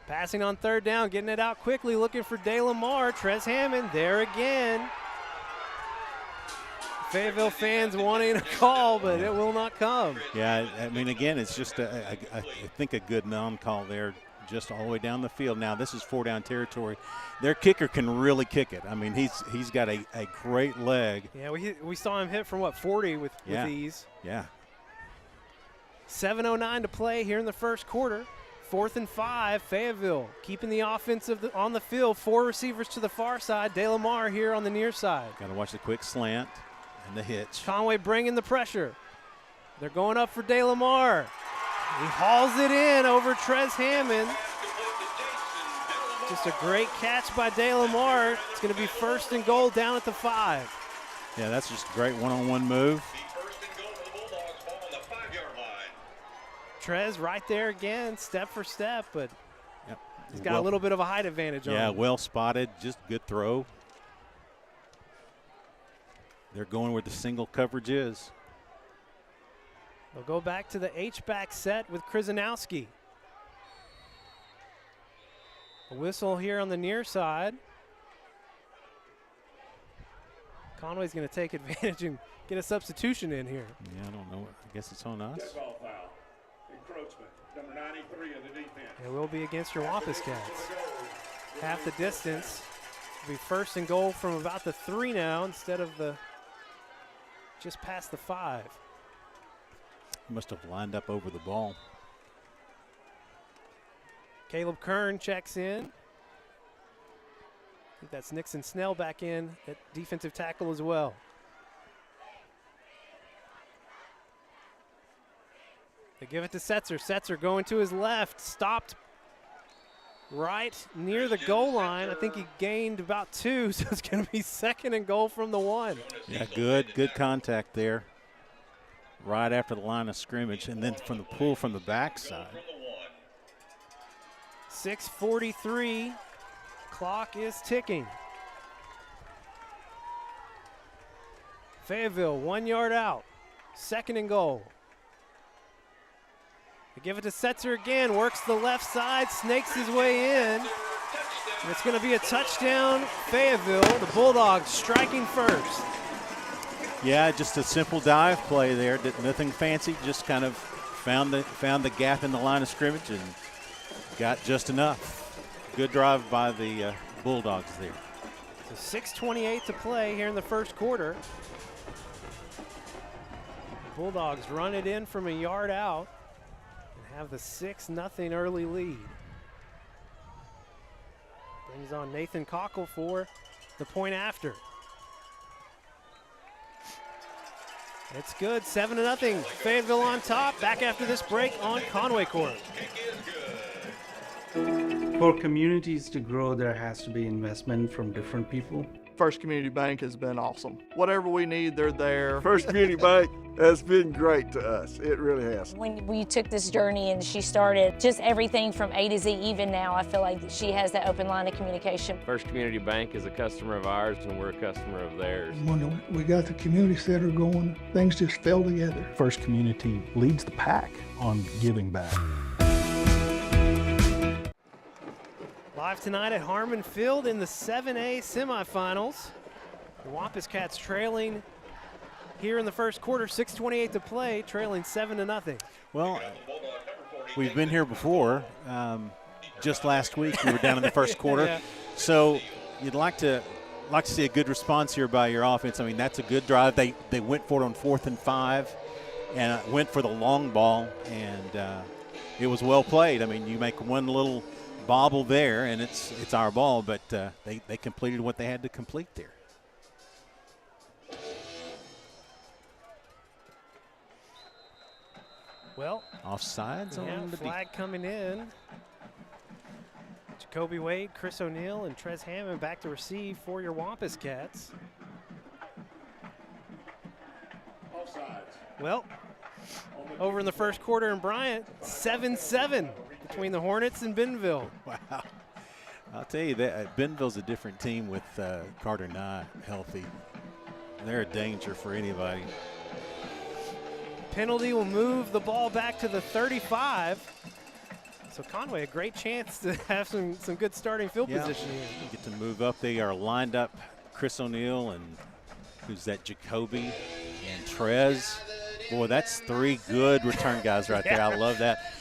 Passing on 3rd down, getting it out quickly, looking for De Lamar. Trez Hammond there again. Fayetteville fans wanting a call, but it will not come. Yeah, I mean, again, it's just, I think, a good non-call there, just all the way down the field. Now, this is 4-down territory. Their kicker can really kick it. I mean, he's got a great leg. Yeah, we saw him hit from, 40 with ease. Yeah. 7:09 to play here in the first quarter. 4th and 5, Fayetteville keeping the offense on the field. 4 receivers to the far side. De Lamar here on the near side. Got to watch the quick slant and the hitch. Conway bringing the pressure. They're going up for De Lamar. He hauls it in over Trez Hammond. Just a great catch by De Lamar. It's going to be 1st and goal down at the 5. Yeah, that's just a great one-on-one move. Trez right there again, step for step, but yep. He's got a little bit of a height advantage on him. Yeah, well spotted, just good throw. They're going where the single coverage is. They'll go back to the H-back set with Krzyzanowski. A whistle here on the near side. Conway's going to take advantage and get a substitution in here. Yeah, I don't know. I guess it's on us. Encroachment, number 93 of the defense. It will be against your Wampus Cats. half the distance. It'll be first and goal from about the 3 now instead of the just past the 5. He must have lined up over the ball. Caleb Kern checks in. I think that's Nixon Snell back in at defensive tackle as well. They give it to Setzer. Setzer going to his left, stopped right near the goal line. I think he gained about 2, so it's going to be second and goal from the 1. Yeah, good contact there. Right after the line of scrimmage, and then from the pull from the backside. 6:43. Clock is ticking. Fayetteville 1 yard out. Second and goal. They give it to Setzer again. Works the left side. Snakes his way in. And it's going to be a touchdown, Fayetteville. The Bulldogs striking first. Yeah, just a simple dive play there. Did nothing fancy. Just kind of found the gap in the line of scrimmage and got just enough. Good drive by the Bulldogs there. So 6:28 to play here in the first quarter. Bulldogs run it in from a yard out and have the 6-0 early lead. Brings on Nathan Cockle for the point after. It's good, 7-0. Fayetteville on top. Back after this break on Conway Corp. For communities to grow, there has to be investment from different people. First Community Bank has been awesome. Whatever we need, they're there. First Community Bank has been great to us. It really has. When we took this journey and she started just everything from A to Z, even now, I feel like she has that open line of communication. First Community Bank is a customer of ours and we're a customer of theirs. When we got the community center going, things just fell together. First Community leads the pack on giving back. Live tonight at Harmon Field in the 7A semifinals. The Wampus Cats trailing here in the first quarter, 6:28 to play, trailing 7-0. Well, we've been here before. Just last week we were down in the first quarter. Yeah. So you'd like to see a good response here by your offense. I mean, that's a good drive. They went for it on 4th and 5 and went for the long ball, and it was well played. I mean, you make one little bobble there, and it's our ball, but they completed what they had to complete there. Well, offsides on the flag coming in. Jacoby Wade, Chris O'Neill, and Trez Hammond back to receive for your Wampus Cats. Offsides. Well, over in the first quarter in Bryant, 7-7 between the Hornets and Bentonville. Wow. I'll tell you that Bentonville's a different team with Carter Nye healthy. They're a danger for anybody. Penalty will move the ball back to the 35. So Conway, a great chance to have some good starting field position here. You get to move up. They are lined up. Chris O'Neill and who's that? Jacoby and Trez. Boy, that's 3 good return guys right there. I love that.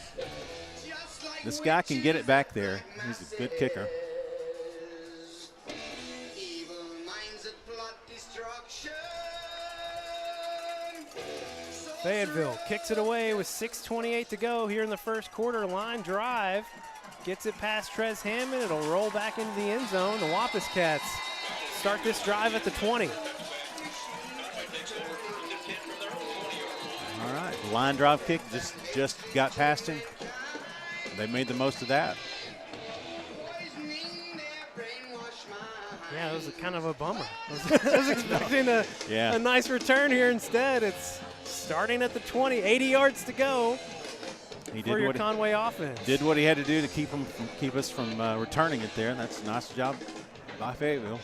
This guy can get it back there. He's a good kicker. Fayetteville kicks it away with 6:28 to go here in the first quarter. Line drive. Gets it past Trez Hammond. It'll roll back into the end zone. The Wampus Cats start this drive at the 20. All right, line drive kick just got past him. They made the most of that. Yeah, it was kind of a bummer. I was expecting a nice return here. Instead, it's starting at the 20, 80 yards to go for your Conway offense. Did what he had to do to keep us from returning it there, and that's a nice job by Fayetteville.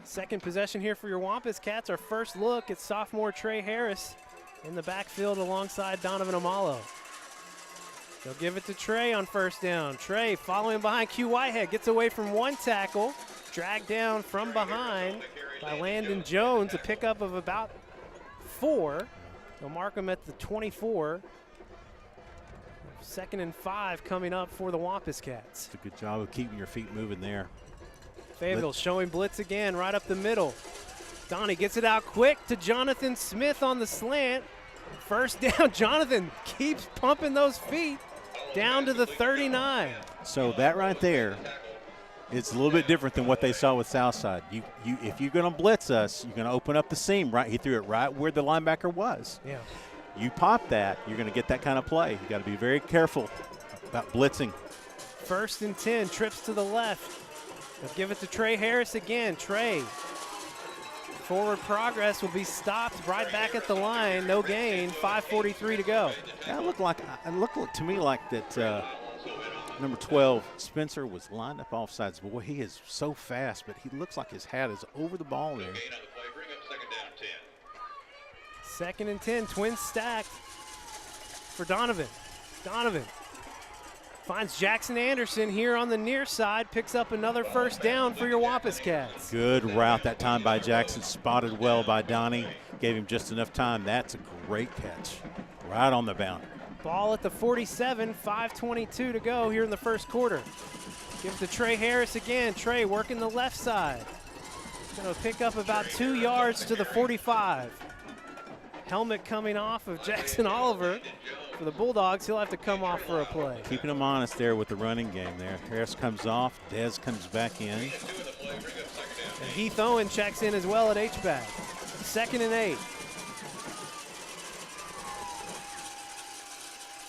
Second possession here for your Wampus Cats. Our first look at sophomore Trey Harris in the backfield alongside Donovan Amalo. They'll give it to Trey on first down. Trey following behind Q Whitehead, gets away from one tackle, dragged down from behind by Landon Jones, a pickup of about 4. They'll mark him at the 24. 2nd and 5 coming up for the Wampus Cats. It's a good job of keeping your feet moving there. Fayetteville showing blitz again right up the middle. Donnie gets it out quick to Jonathan Smith on the slant. First down, Jonathan keeps pumping those feet down to the 39. So that right there, it's a little bit different than what they saw with Southside. If you're going to blitz us, you're going to open up the seam, right? He threw it right where the linebacker was. Yeah. You pop that, you're going to get that kind of play. You got to be very careful about blitzing. 1st and 10, trips to the left. They'll give it to Trey Harris again. Trey, forward progress will be stopped right back at the line. No gain, 5:43 to go. That looked to me like that number 12, Spencer, was lined up offsides. Boy, he is so fast, but he looks like his hat is over the ball there. 2nd and 10, twins stacked for Donovan. Donovan finds Jackson Anderson here on the near side, picks up another first down for your Wampus Cats. Good route that time by Jackson, spotted well by Donnie, gave him just enough time. That's a great catch, right on the boundary. Ball at the 47, 5:22 to go here in the first quarter. Give it to Trey Harris again. Trey working the left side. Going to pick up about 2 yards to the 45. Helmet coming off of Jackson Oliver for the Bulldogs. He'll have to come off for a play. Keeping them honest there with the running game there. Harris comes off, Dez comes back in. And Heath Owen checks in as well at H-back. 2nd and 8.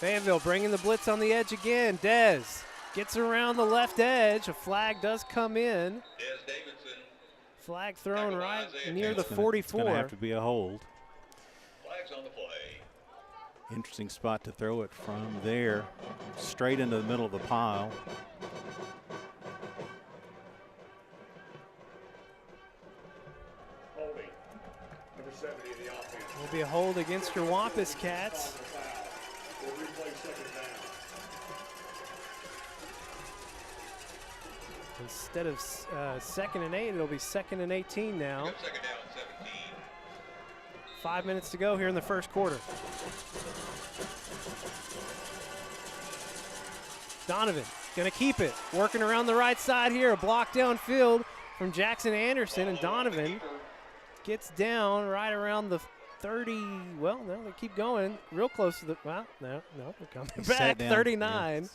Fayetteville bringing the blitz on the edge again. Dez gets around the left edge. A flag does come in. Flag thrown right near the 44. It's going to have to be a hold. Interesting spot to throw it from there, straight into the middle of the pile. Will be a hold against your Wampus Cats. Instead of 2nd and 8, it'll be 2nd and 18 now. 5 minutes to go here in the first quarter. Donovan gonna keep it, working around the right side here, a block downfield from Jackson Anderson, and Donovan gets down right around the 30, well, no, they keep going real close to the, well, no, they're coming back, 39.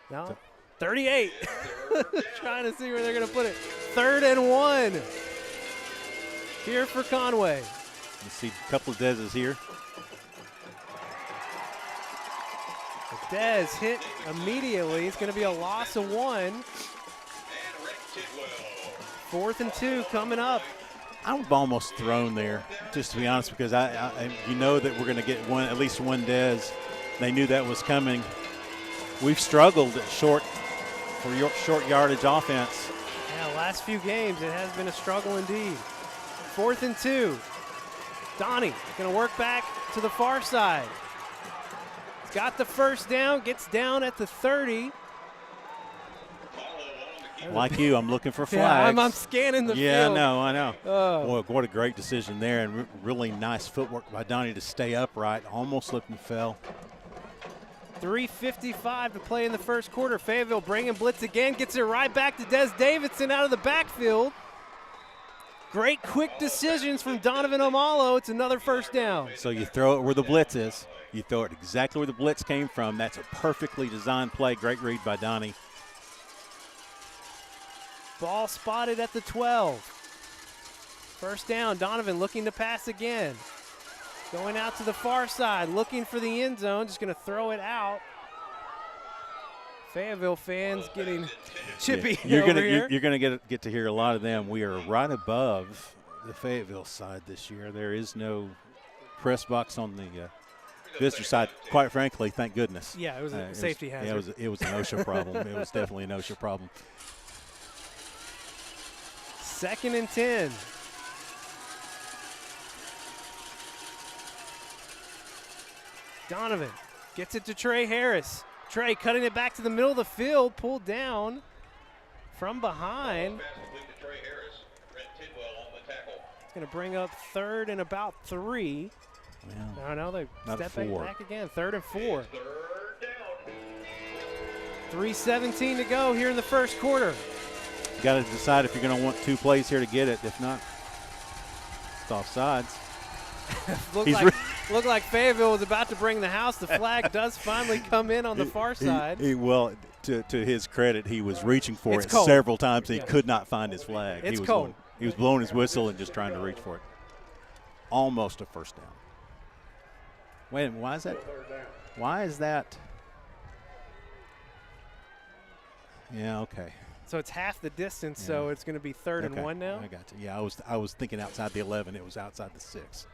Yeah. No, 38. Trying to see where they're gonna put it. 3rd and 1 here for Conway. You see a couple of Dez's here. Dez hit immediately. It's going to be a loss of 1. 4th and 2 coming up. I've almost thrown there, just to be honest, because you know that we're going to get at least one Dez. They knew that was coming. We've struggled at short yardage offense. Yeah, last few games it has been a struggle indeed. 4th and 2. Donnie going to work back to the far side. He's got the first down, gets down at the 30. Like you, I'm looking for flags. Yeah, I'm scanning the field. Yeah, I know. Boy, what a great decision there, and really nice footwork by Donnie to stay upright. Almost slipped and fell. 3:55 to play in the first quarter. Fayetteville bringing blitz again, gets it right back to Des Davidson out of the backfield. Great quick decisions from Donovan Omalo. It's another first down. So you throw it where the blitz is. You throw it exactly where the blitz came from. That's a perfectly designed play. Great read by Donnie. Ball spotted at the 12. First down, Donovan looking to pass again. Going out to the far side, looking for the end zone. Just going to throw it out. Fayetteville fans getting chippy over here. You're going to get to hear a lot of them. We are right above the Fayetteville side this year. There is no press box on the visitor side. Quite frankly, thank goodness. Yeah, it was a safety hazard. Yeah, it was an OSHA problem. It was definitely an OSHA problem. 2nd and 10. Donovan gets it to Trey Harris. Trey cutting it back to the middle of the field, pulled down from behind. It's going to bring up 3rd and about 3. Well, no, they step back again. 3rd and 4. 3:17 to go here in the first quarter. You got to decide if you're going to want 2 plays here to get it. If not, it's offsides. Looked like Fayetteville was about to bring the house. The flag does finally come in on the far side. Well, to his credit, he was reaching for It's it cold. Several times. He could not find his flag. It's He was cold. He was blowing his whistle and just trying to reach for it. Almost a first down. Wait a minute, why is that? Why is that? Yeah, okay. So it's half the distance, so it's going to be 3rd and 1 now. I got you. Yeah, I was thinking outside the 11. It was outside the 6.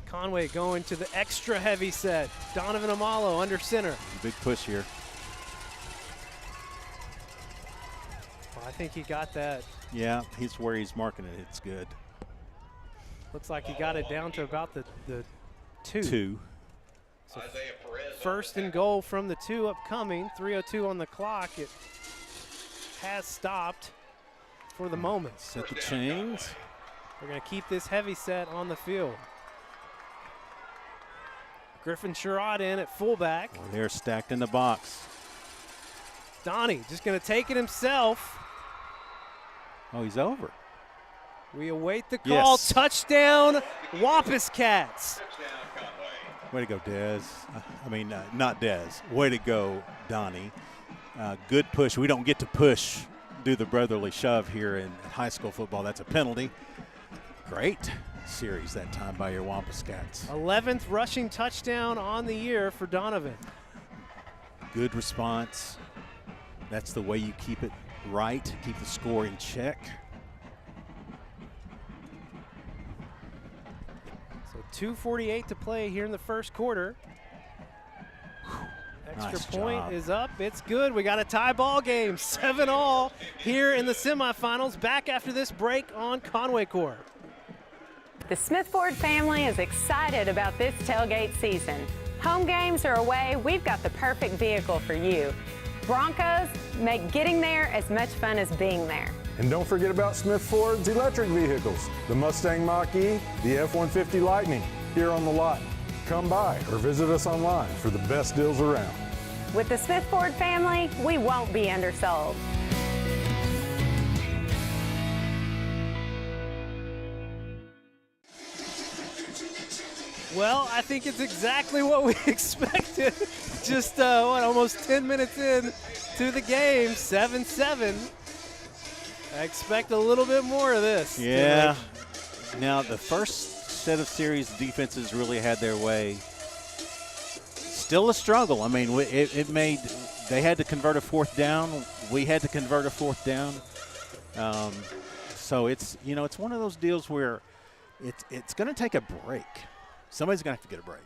Conway going to the extra heavy set. Donovan Amalo under center. Big push here. Well, I think he got that. Yeah, he's where he's marking it. It's good. Looks like he got it down to about the 2. 2. So 1st and goal from the 2 upcoming. 3:02 on the clock. It has stopped for the moment. Set the chains. We're going to keep this heavy set on the field. Griffin Sherrod in at fullback. Well, they're stacked in the box. Donnie just going to take it himself. Oh, he's over. We await the call. Yes. Touchdown, Wampus Cats. Way to go, Dez. Not Dez. Way to go, Donnie. Good push. We don't get to do the brotherly shove here in high school football. That's a penalty. Great series that time by your Wampus Cats. 11th rushing touchdown on the year for Donovan. Good response. That's the way you keep it right, keep the score in check. So 2:48 to play here in the first quarter. Extra Nice point job. is up. It's good. We got a tie ball game, 7-all here in the semifinals. Back after this break on Conway Corp. The Smith Ford family is excited about this tailgate season. Home games are away, we've got the perfect vehicle for you. Broncos make getting there as much fun as being there. And don't forget about Smith Ford's electric vehicles, the Mustang Mach-E, the F-150 Lightning, here on the lot. Come by or visit us online for the best deals around. With the Smith Ford family, we won't be undersold. Well, I think it's exactly what we expected. Just, almost 10 minutes in to the game, 7-7. I expect a little bit more of this. Yeah. Now, the first set of series defenses really had their way. Still a struggle. I mean, they had to convert a 4th down. We had to convert a 4th down. So it's one of those deals where it's going to take a break. Somebody's going to have to get a break.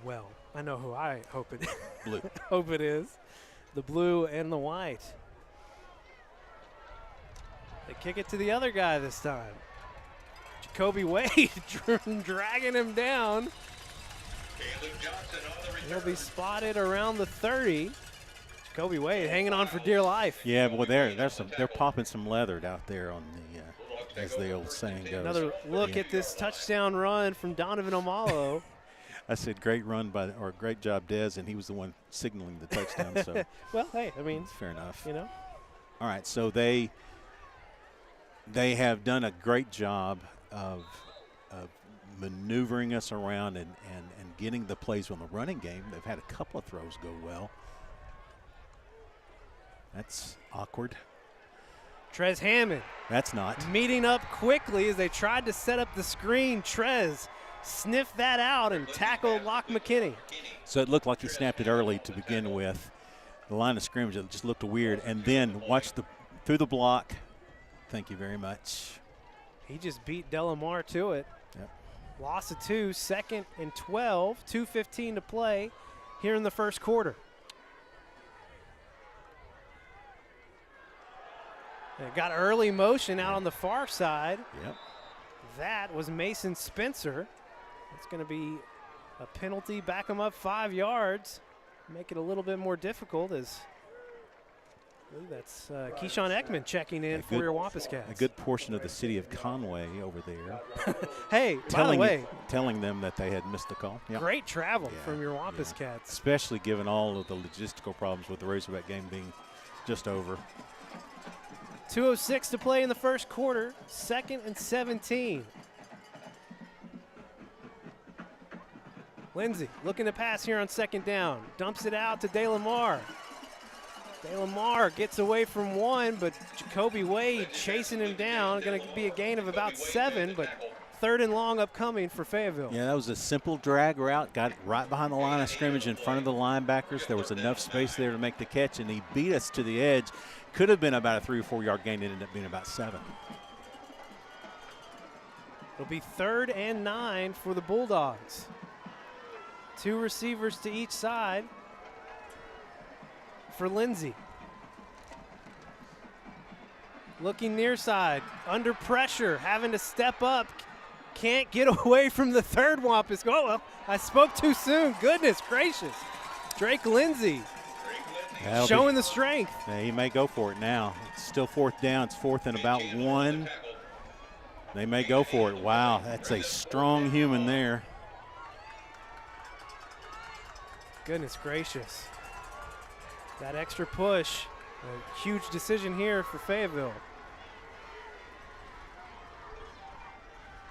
Well, I know who I hope it Blue. hope it is. The blue and the white. They kick it to the other guy this time. Jacoby Wade dragging him down. He'll be spotted around the 30. Jacoby Wade hanging on for dear life. Yeah, boy, they're popping some leather out there on the as the old saying goes. Another look at this touchdown run from Donovan Amalo. I said great run great job, Dez, and he was the one signaling the touchdown. So well, hey, I mean, fair enough. All right, so they have done a great job of maneuvering us around and getting the plays on the running game. They've had a couple of throws go well. That's awkward. Trez Hammond. That's not. Meeting up quickly as they tried to set up the screen. Trez sniffed that out and tackled Locke McKinney. So it looked like he snapped it early to begin with. The line of scrimmage, it just looked weird. And then watch through the block. Thank you very much. He just beat Delamar to it. Yep. Loss of 2, 2nd and 12, 2:15 to play here in the first quarter. It got early motion out on the far side. Yep. That was Mason Spencer. It's going to be a penalty, back him up 5 yards. Make it a little bit more difficult as That's Keyshawn Ekman checking in for your Wampus Cats. A good portion of the city of Conway over there. Hey, by the way, telling them that they had missed the call. Yep. Great travel from your Wampus Cats. Especially given all of the logistical problems with the Razorback game being just over. 2:06 to play in the first quarter, 2nd and 17. Lindsey looking to pass here on 2nd down. Dumps it out to DeLamar. DeLamar gets away from 1, but Jacoby Wade chasing him down. Going to be a gain of about 7, but 3rd and long upcoming for Fayetteville. Yeah, that was a simple drag route. Got right behind the line of scrimmage in front of the linebackers. There was enough space there to make the catch, and he beat us to the edge. Could have been about a 3 or 4 yard gain. It ended up being about 7. It'll be 3rd and 9 for the Bulldogs. 2 receivers to each side for Lindsey. Looking near side, under pressure, having to step up. Can't get away from the 3rd Wampus. Oh, well, I spoke too soon. Goodness gracious. Drake Lindsey showing the strength. Yeah, he may go for it now. It's still 4th down. It's 4th and about 1. They may go for it. Wow, that's a strong human there. Goodness gracious. That extra push. A huge decision here for Fayetteville.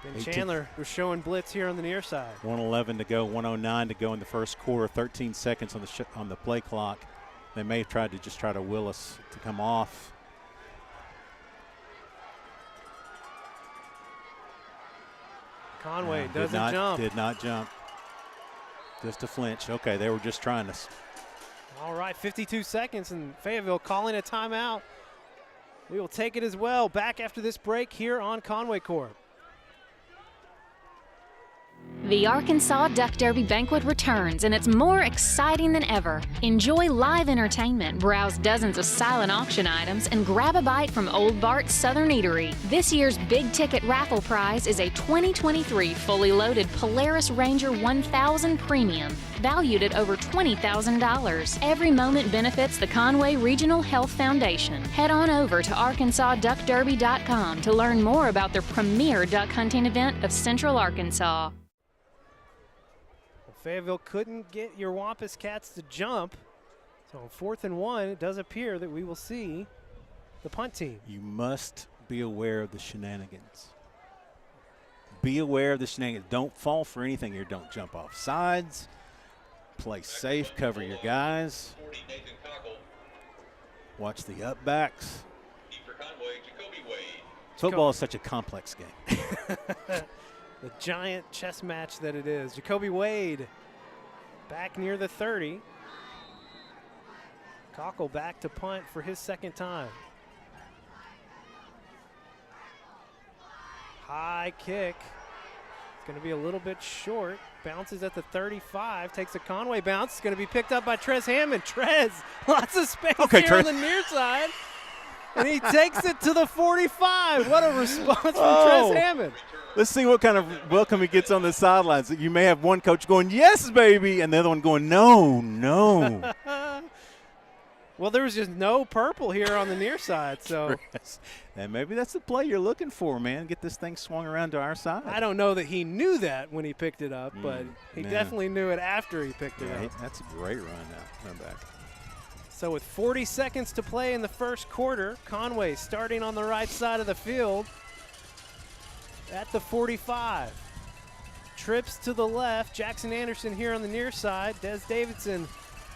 And Chandler was showing blitz here on the near side. 1:11 to go, 1:09 to go in the first quarter, 13 seconds on the play clock. They may have tried to will us to come off. Conway doesn't jump. Did not jump. Just a flinch. Okay, they were just trying to. All right, 52 seconds, and Fayetteville calling a timeout. We will take it as well. Back after this break here on Conway Corp. The Arkansas Duck Derby Banquet returns, and it's more exciting than ever. Enjoy live entertainment, browse dozens of silent auction items, and grab a bite from Old Bart's Southern Eatery. This year's big ticket raffle prize is a 2023 fully loaded Polaris Ranger 1000 Premium, valued at over $20,000. Every moment benefits the Conway Regional Health Foundation. Head on over to ArkansasDuckDerby.com to learn more about their premier duck hunting event of Central Arkansas. Fayetteville couldn't get your Wampus Cats to jump. So on 4th and 1, it does appear that we will see the punt team. You must be aware of the shenanigans. Be aware of the shenanigans. Don't fall for anything here. Don't jump off sides. Play safe. Cover your guys. Watch the upbacks. Football is such a complex game. The giant chess match that it is. Jacoby Wade back near the 30. Cockle back to punt for his 2nd time. High kick. It's going to be a little bit short. Bounces at the 35. Takes a Conway bounce. It's going to be picked up by Trez Hammond. Trez, lots of space here on the near side. And he takes it to the 45. What a response from Trez Hammond. Let's see what kind of welcome he gets on the sidelines. You may have one coach going, yes, baby, and the other one going, no, no. Well, there was just no purple here on the near side. So, and maybe that's the play you're looking for, man. Get this thing swung around to our side. I don't know that he knew that when he picked it up, but he definitely knew it after he picked it up. That's a great run now. Run back. So with 40 seconds to play in the first quarter, Conway starting on the right side of the field at the 45. Trips to the left. Jackson Anderson here on the near side. Des Davidson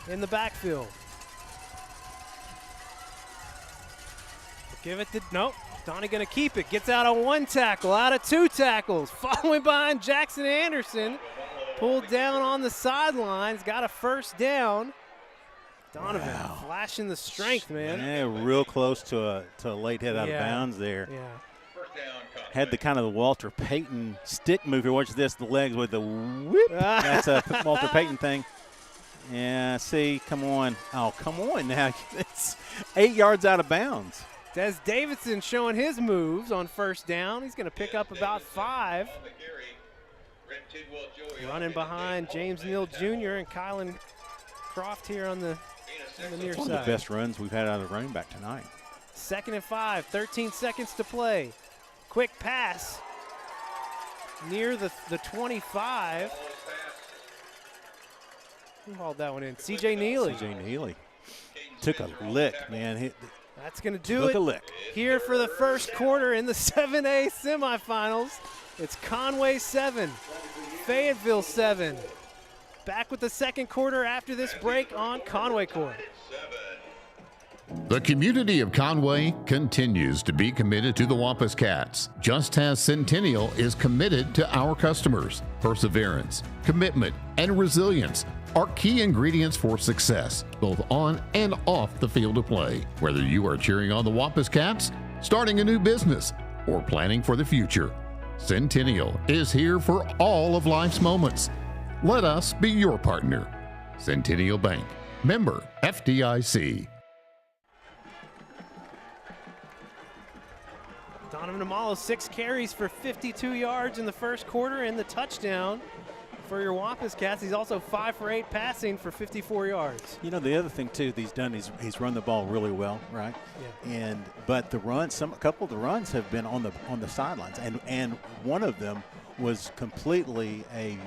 in the backfield. Give it to, nope. Donnie going to keep it. Gets out of 1 tackle, out of 2 tackles. Following behind Jackson Anderson. Pulled down on the sidelines. Got a 1st down. Donovan flashing the strength, man. Yeah, real close to a late hit out of bounds there. Yeah. Had the kind of the Walter Payton stick move here. Watch this, the legs with the whip. That's a Walter Payton thing. Yeah, see, come on. Oh, come on now. It's 8 yards out of bounds. Des Davidson showing his moves on 1st down. He's going to pick up about 5. Running behind James Neal Jr. and Kylan Croft here on the on the near It's one side. of the best runs we've had out of the running back tonight. 2nd and 5, 13 seconds to play. Quick pass near the 25. Who hauled that one in? C.J. Neely. C.J. Neely took a lick, man. That's going to do took it a lick. here for the first quarter in the 7A semifinals. It's Conway 7, Fayetteville 7. Back with the second quarter after this break on Conway Corp. The community of Conway continues to be committed to the Wampus Cats, just as Centennial is committed to our customers. Perseverance, commitment, and resilience are key ingredients for success, both on and off the field of play. Whether you are cheering on the Wampus Cats, starting a new business, or planning for the future, Centennial is here for all of life's moments. Let us be your partner. Centennial Bank, member FDIC. Donovan Amalo, 6 carries for 52 yards in the first quarter and the touchdown for your Wampus Cats. He's also 5 for 8 passing for 54 yards. You know, the other thing too he's done is he's run the ball really well, right? Yeah. But the runs, a couple of the runs have been on the sidelines, and one of them was completely a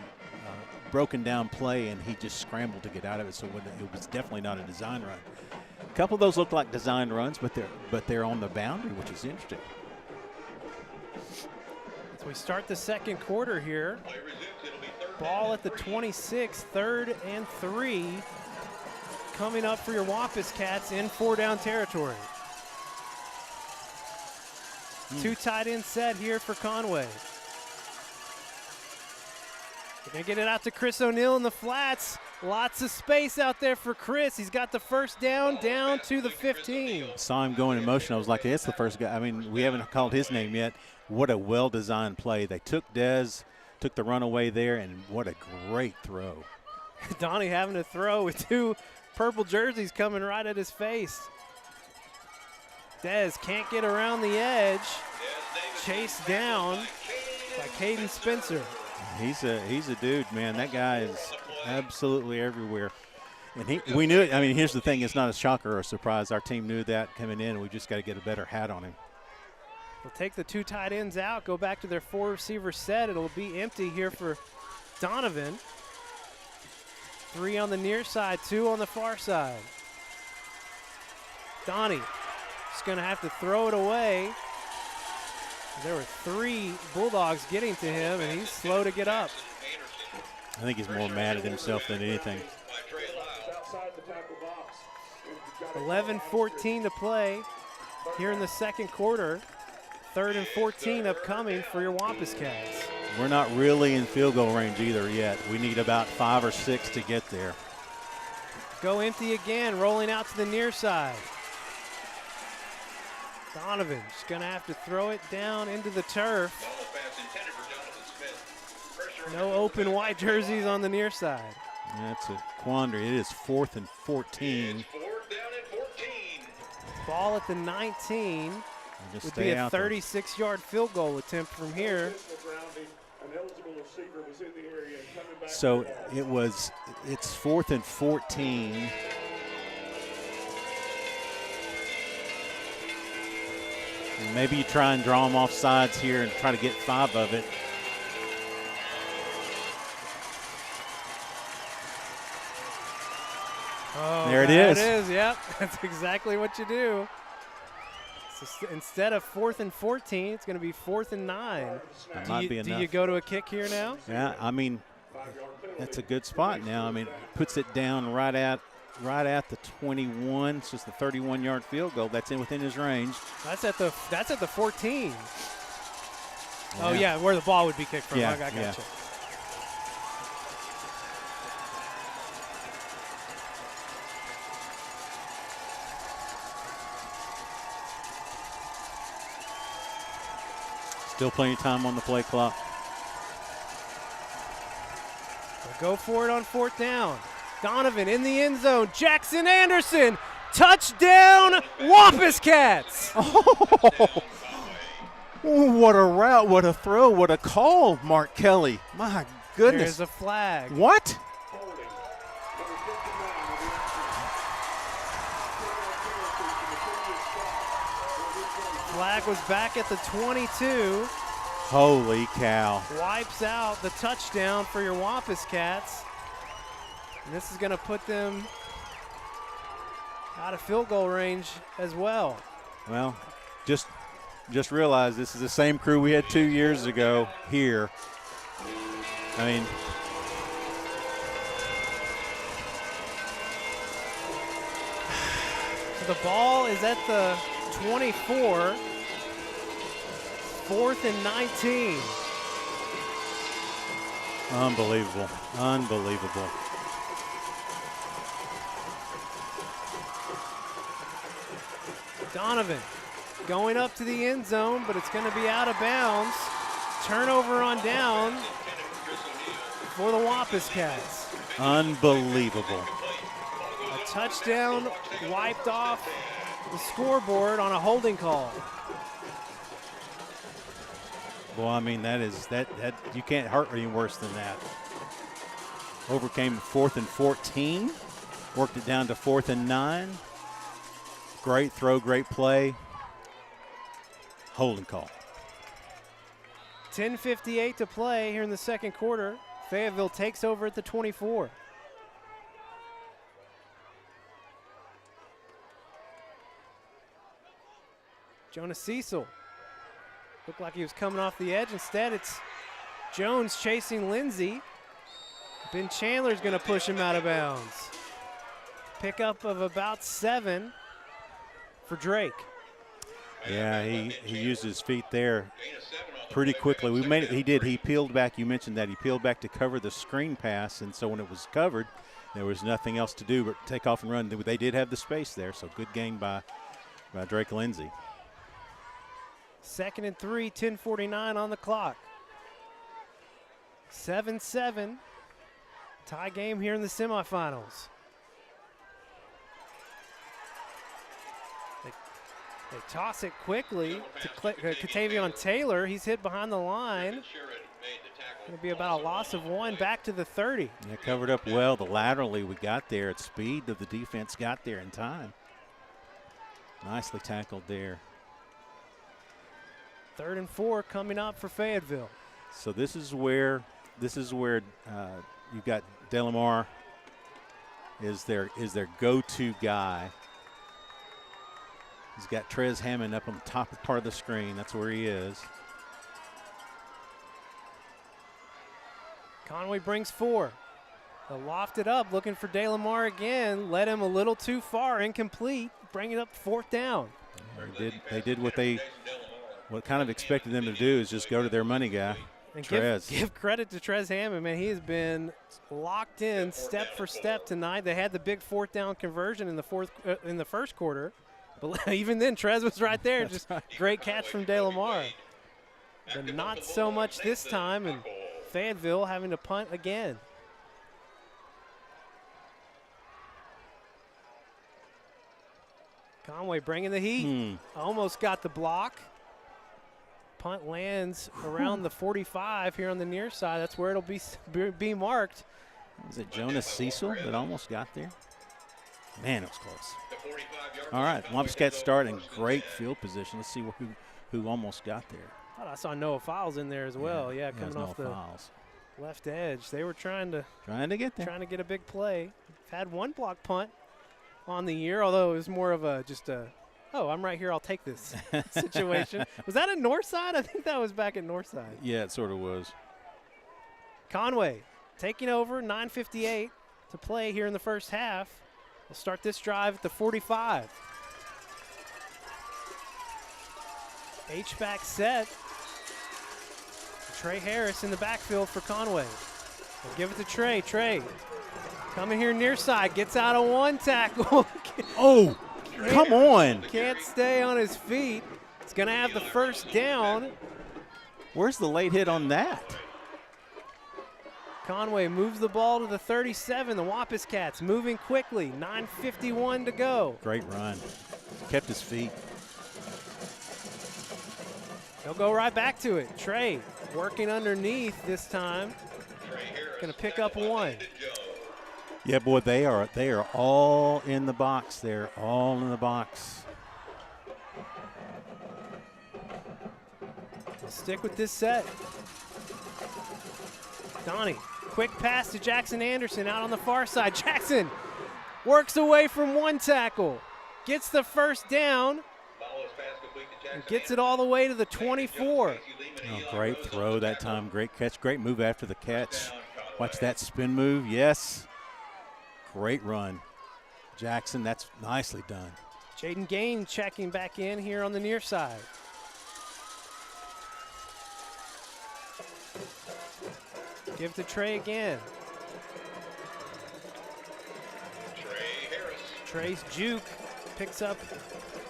broken down play, and he just scrambled to get out of it. So it was definitely not a design run. A couple of those look like design runs, but they're on the boundary, which is interesting. So we start the second quarter here. Ball at the 26, 3rd and 3. Coming up for your Wampus Cats in 4-down territory. 2 tight end set here for Conway. They're going to get it out to Chris O'Neill in the flats. Lots of space out there for Chris. He's got the first down to the 15. Saw him going in motion. I was like, hey, it's the first guy. I mean, we haven't called his name yet. What a well-designed play. They took the runaway there, and what a great throw. Donnie having to throw with 2 purple jerseys coming right at his face. Dez can't get around the edge. Chased down by Caden Spencer. He's a dude, man. That guy is absolutely everywhere. And we knew it. I mean, here's the thing. It's not a shocker or a surprise. Our team knew that coming in, and we just got to get a better hat on him. They'll take the 2 tight ends out, go back to their 4 receiver set. It'll be empty here for Donovan. 3 on the near side, 2 on the far side. Donnie just going to have to throw it away. There were 3 Bulldogs getting to him, and he's slow to get up. I think he's more mad at himself than anything. 11:14 to play here in the second quarter. 3rd and 14 upcoming for your Wampus Cats. We're not really in field goal range either yet. We need about 5 or 6 to get there. Go empty again, rolling out to the near side. Donovan just going to have to throw it down into the turf. No open white jerseys on the near side. That's a quandary. It is 4th and 14. Ball at the 19. Would be a 36-yard field goal attempt from here. So it's 4th and 14. And maybe you try and draw them off sides here and try to get 5 of it. Oh, there it is. It is, yep. That's exactly what you do. So instead of 4th and 14, it's going to be 4th and 9. That might be enough. Do you go to a kick here now? Yeah, I mean, that's a good spot now. I mean, puts it down right at the 21. It's just a 31-yard field goal. That's within his range. That's at the 14. Yeah. Oh yeah, where the ball would be kicked from. Yeah, I gotcha. yeah. Still plenty of time on the play clock. They'll go for it on 4th down. Donovan in the end zone. Jackson Anderson. Touchdown, Wampus Cats. Oh, what a route, what a throw, what a call, Mark Kelly. My goodness. There's a flag. What? Flag was back at the 22. Holy cow. Wipes out the touchdown for your Wampus Cats. And this is going to put them out of field goal range as well. Well, just realize this is the same crew we had 2 years ago here. I mean, so the ball is at the 24. 4th and 19. Unbelievable. Unbelievable. Donovan going up to the end zone, but it's going to be out of bounds. Turnover on down for the Wampus Cats. Unbelievable. A touchdown wiped off the scoreboard on a holding call. Well, I mean, that you can't hurt any worse than that. Overcame 4th and 14, worked it down to 4th and 9. Great throw, great play. Holding call. 10:58 to play here in the second quarter. Fayetteville takes over at the 24. Jonas Cecil looked like he was coming off the edge. Instead, it's Jones chasing Lindsey. Ben Chandler's going to push him out of bounds. Pickup of about 7 for Drake. Yeah, he used his feet there pretty quickly. He peeled back. You mentioned that. He peeled back to cover the screen pass, and so when it was covered, there was nothing else to do but take off and run. They did have the space there, so good game by Drake Lindsey. 2nd and 3, 10:49 on the clock. 7-7. Tie game here in the semifinals. They toss it quickly to Katavion Taylor. He's hit behind the line. Going to be about a loss of 1 back to the 30. Yeah, covered up well. The laterally we got there at speed of the defense got there in time. Nicely tackled there. 3rd and 4 coming up for Fayetteville. So this is where you've got Delamar is their go-to guy. He's got Trez Hammond up on the top part of the screen. That's where he is. Conway brings 4. They'll loft it up, looking for Delamar again. Led him a little too far, incomplete. Bring it up 4th down. They did what kind of expected them to do is just go to their money guy, and Trez. Give credit to Trez Hammond, man. He has been locked in step for step tonight. They had the big 4th down conversion in the first quarter. But even then, Trez was right there. Just great catch from Delamar. But not so much this time, and Fayetteville having to punt again. Conway bringing the heat. Almost got the block. Punt lands around the 45 here on the near side. That's where it'll be marked. Is it Jonas Cecil that almost got there? Man, it was close. All right, Wampus Cats start in great field position. Let's see who almost got there. Oh, I saw Noah Files in there as well. Yeah, coming off the left edge. They were trying to get there. Trying to get a big play. Had one block punt on the year, although it was more of oh, I'm right here, I'll take this situation. Was that at Northside? I think that was back at Northside. Yeah, it sort of was. Conway taking over, 9:58 to play here in the first half. We'll start this drive at the 45. H-back set. Trey Harris in the backfield for Conway. We'll give it to Trey. Trey coming here near side, gets out of one tackle. Oh, come on. Can't stay on his feet. It's going to have the first down. Where's the late hit on that? Conway moves the ball to the 37. The Wampus Cats moving quickly. 9:51 to go. Great run. Kept his feet. They'll go right back to it. Trey working underneath this time. Going to pick up 1. Yeah, boy, they are all in the box. They're all in the box. stick with this set. Donnie, quick pass to Jackson Anderson out on the far side. Jackson works away from one tackle, gets the first down, and gets it all the way to the 24. Oh, great throw that time. Great catch. Great move after the catch. Watch that spin move. Yes. Great run. Jackson, that's nicely done. Jaden Gaines checking back in here on the near side. Give to Trey again. Trey's juke picks up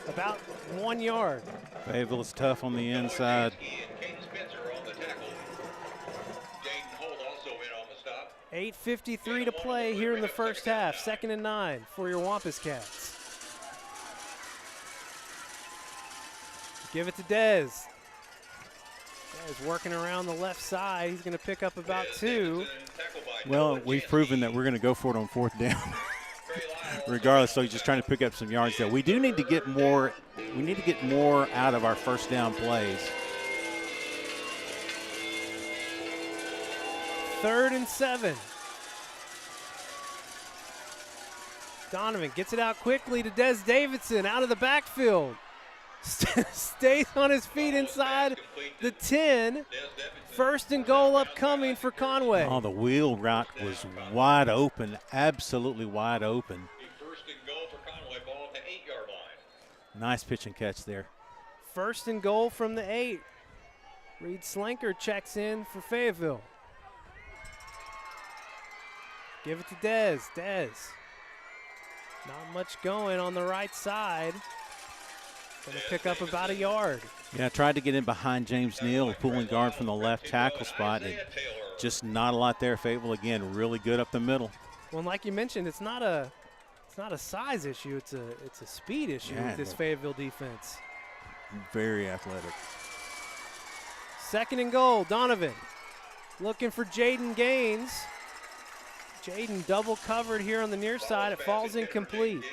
about 1 yard. Fayetteville is tough on the inside. 8:53 to play here in the first half. 2nd and 9 for your Wampus Cats. Give it to Dez. Dez working around the left side. He's going to pick up about 2. Well, we've proven that we're going to go for it on 4th down. Regardless, so he's just trying to pick up some yards there. We do need to get more. We need to get more out of our first down plays. 3rd and 7. Donovan gets it out quickly to Des Davidson out of the backfield. Stays on his feet inside the 10. 1st and goal upcoming for Conway. Oh, the wheel route was wide open, absolutely wide open. Nice pitch and catch there. 1st and goal from the 8. Reed Slinker checks in for Fayetteville. Give it to Dez. Dez. Not much going on the right side. Going to pick up about 1 yard. Yeah, tried to get in behind James Neal, pulling guard from the left tackle spot. And just not a lot there. Fayetteville again, really good up the middle. Well, like you mentioned, it's not a size issue. It's a speed issue with this Fayetteville defense. Very athletic. 2nd and goal. Donovan looking for Jaden Gaines. Jaden double covered here on the near side. It falls incomplete.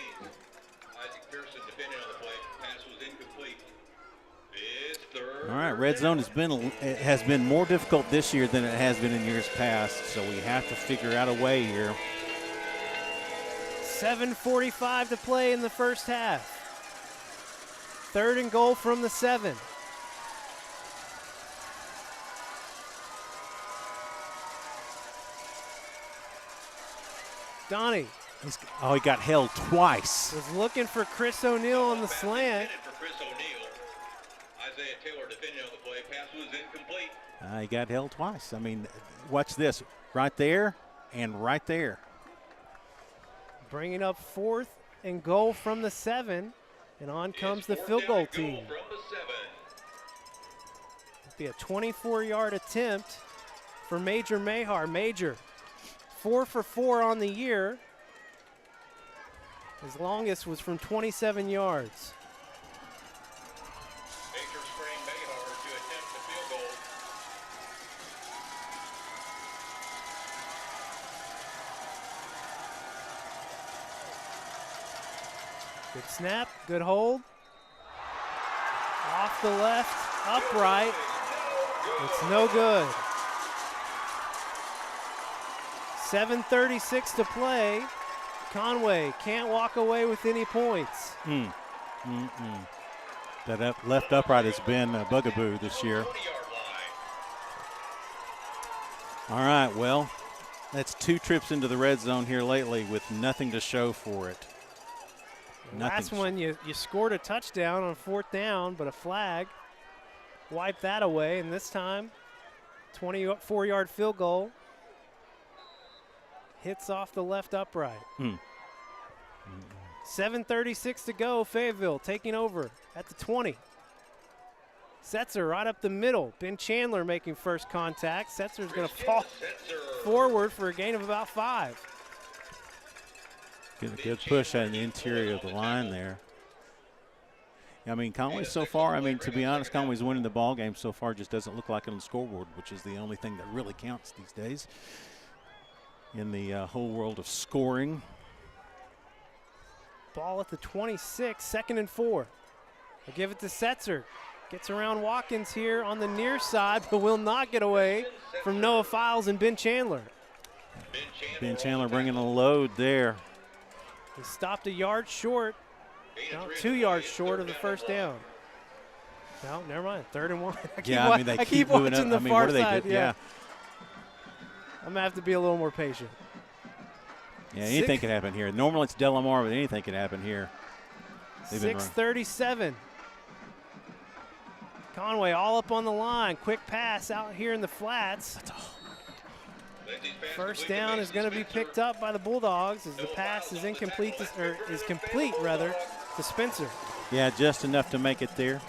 All right, red zone has been more difficult this year than it has been in years past, so we have to figure out a way here. 7:45 to play in the first half. 3rd and goal from the 7. Donnie. He got held twice. Was looking for Chris O'Neal on the slant. He got held twice. I mean, watch this. Right there and right there. Bringing up 4th and goal from the 7. And on comes the field goal team. It'll be a 24-yard attempt for Major Mahar. Major, 4 for 4 on the year. His longest was from 27 yards. Good snap, good hold. Off the left, upright. It's no good. 7:36 to play. Conway can't walk away with any points. That left upright has been a bugaboo this year. All right, well, that's 2 trips into the red zone here lately with nothing to show for it. Last one, you scored a touchdown on 4th down, but a flag wiped that away. And this time, 24-yard field goal. Hits off the left upright. 7:36 to go. Fayetteville taking over at the 20. Setzer right up the middle. Ben Chandler making first contact. Setzer's going to fall forward for a gain of about 5. Get a good push on the interior of the line there. I mean, Conway so far, I mean, to be honest, Conway's winning the ball game so far. Just doesn't look like it on the scoreboard, which is the only thing that really counts these days in the whole world of scoring. Ball at the 26, 2nd and 4. They'll give it to Setzer. Gets around Watkins here on the near side, but will not get away from Noah Files and Ben Chandler. Ben Chandler bringing a load there. He stopped a yard short, no, 2 yards short of the first down. No, never mind, 3rd and 1. They keep moving watching up. the far what do they side. do? Yeah. I'm going to have to be a little more patient. Yeah, anything could happen here. Normally it's Delamar, but anything could happen here. 6:37. Conway all up on the line. Quick pass out here in the flats. First down is going to be picked up by the Bulldogs as the pass is incomplete, is complete rather, to Spencer. Yeah, just enough to make it there.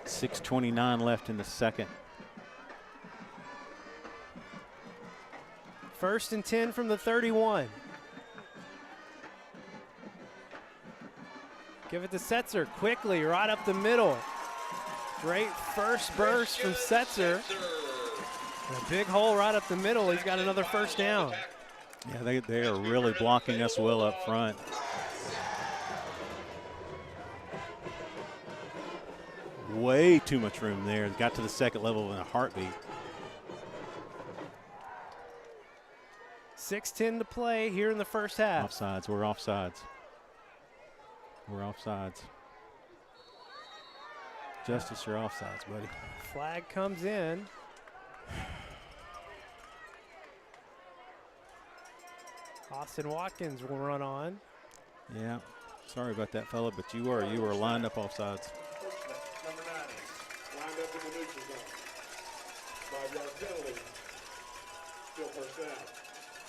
.629 left in the second. 1st and 10 from the 31. Give it to Setzer quickly, right up the middle. Great first burst from Setzer. A big hole right up the middle. He's got another first down. Yeah, they are really blocking us well up front. Way too much room there. Got to the second level in a heartbeat. 6:10 to play here in the first half. Offsides. We're offsides. We're offsides. Justice, you're offsides, buddy. Flag comes in. Austin Watkins will run on. Yeah, sorry about that, fella, but you were lined up offsides. Number 90, lined up in the neutral zone. 5-yard penalty. Still first down.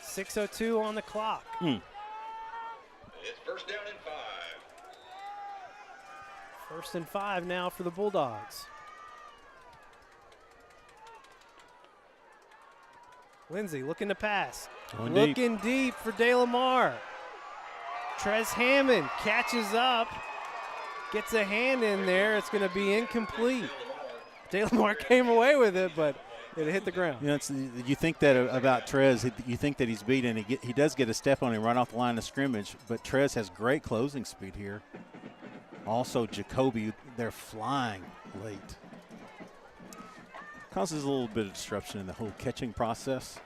6:02 on the clock. It's first down and 5. 1st and 5 now for the Bulldogs. Lindsey looking to pass. Looking deep for DeLamar. Trez Hammond catches up. Gets a hand in there. It's going to be incomplete. DeLamar came away with it, but it hit the ground. You know, you think that about Trez. You think that he's beat, and he does get a step on him right off the line of scrimmage, but Trez has great closing speed here. Also, Jacoby, they're flying late. Causes a little bit of disruption in the whole catching process.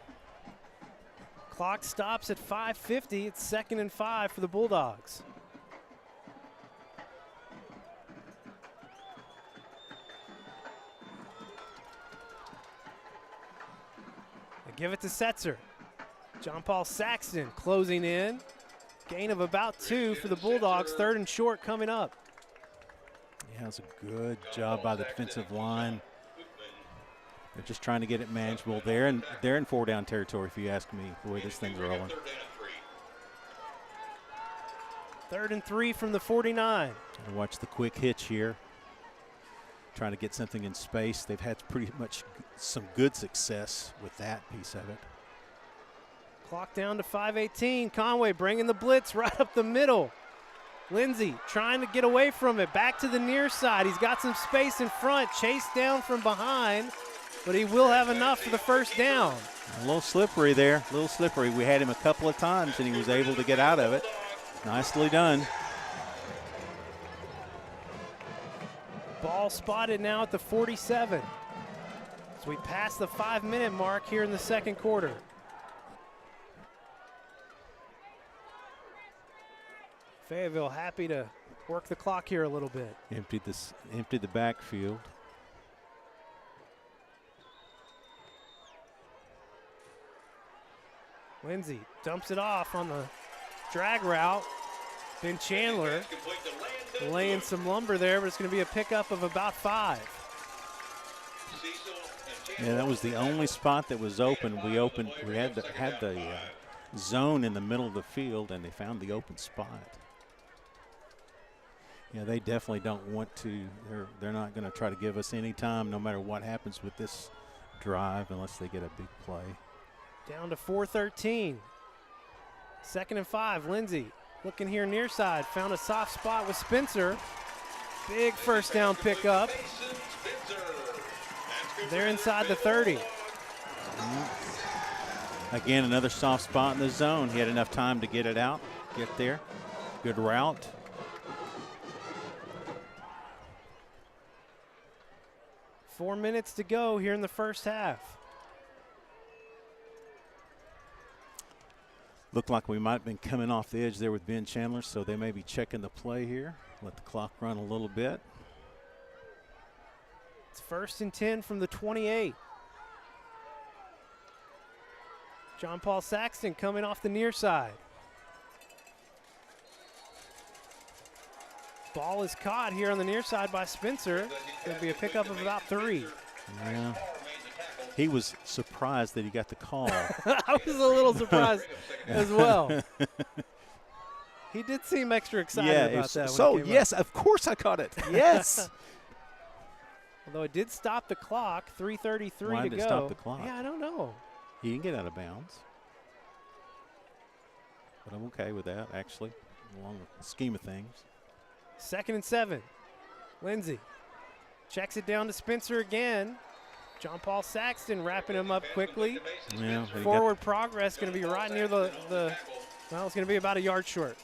Clock stops at 5:50. It's 2nd and 5 for the Bulldogs. They give it to Setzer. John Paul Saxton closing in. Gain of about 2 for the Bulldogs. 3rd and short coming up. Yeah, it's a good job by the defensive line. They're just trying to get it manageable. They're in 4-down territory, if you ask me, the way this thing's rolling. 3rd and 3 from the 49. Watch the quick hitch here. Trying to get something in space. They've had pretty much some good success with that piece of it. Clock down to 5:18. Conway bringing the blitz right up the middle. Lindsey trying to get away from it. Back to the near side. He's got some space in front. Chased down from behind, but he will have enough for the first down. A little slippery there. A little slippery. We had him a couple of times, and he was able to get out of it. Nicely done. Ball spotted now at the 47. So we pass the 5-minute mark here in the second quarter. Fayetteville happy to work the clock here a little bit. Emptied the backfield. Lindsey dumps it off on the drag route. Ben Chandler laying some lumber there, but it's going to be a pickup of about 5. Yeah, that was the only spot that was open. We had the zone in the middle of the field, and they found the open spot. Yeah, they definitely don't want to. They're not going to try to give us any time, no matter what happens with this drive, unless they get a big play. Down to 4:13. 2nd and 5. Lindsey looking here near side. Found a soft spot with Spencer. Big first down pickup. They're inside the 30. Again, another soft spot in the zone. He had enough time to get it out, get there. Good route. Four minutes to go here in the first half. Looked like we might have been coming off the edge there with Ben Chandler, so they may be checking the play here. Let the clock run a little bit. It's 1st and 10 from the 28. John Paul Saxton coming off the near side. Ball is caught here on the near side by Spencer. It'll be a pickup of about 3. Yeah. He was surprised that he got the call. I was a little surprised as well. He did seem extra excited about that. So, yes, of course I caught it. Yes. Although it did stop the clock, 3:33 to go. Why did it stop the clock? Yeah, I don't know. He didn't get out of bounds. But I'm okay with that, actually, along with the scheme of things. 2nd and 7. Lindsey checks it down to Spencer again. John Paul Saxton wrapping him up quickly. Yeah, forward progress going to be right near the well, it's going to be about a yard short.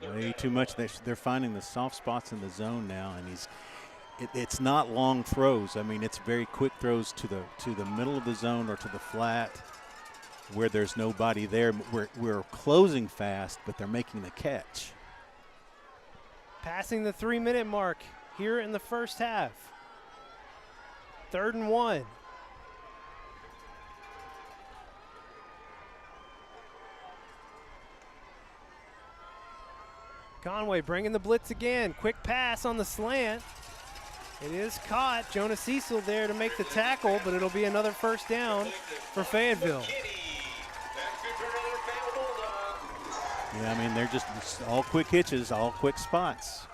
Way too much. They're finding the soft spots in the zone now, and it's not long throws. I mean, it's very quick throws to the middle of the zone or to the flat where there's nobody there. We're closing fast, but they're making the catch. Passing the 3-minute mark here in the first half. 3rd and 1. Conway bringing the blitz again. Quick pass on the slant. It is caught. Jonah Cecil there to make the tackle, but it'll be another first down for Fayetteville. Yeah, I mean, they're just all quick hitches, all quick spots.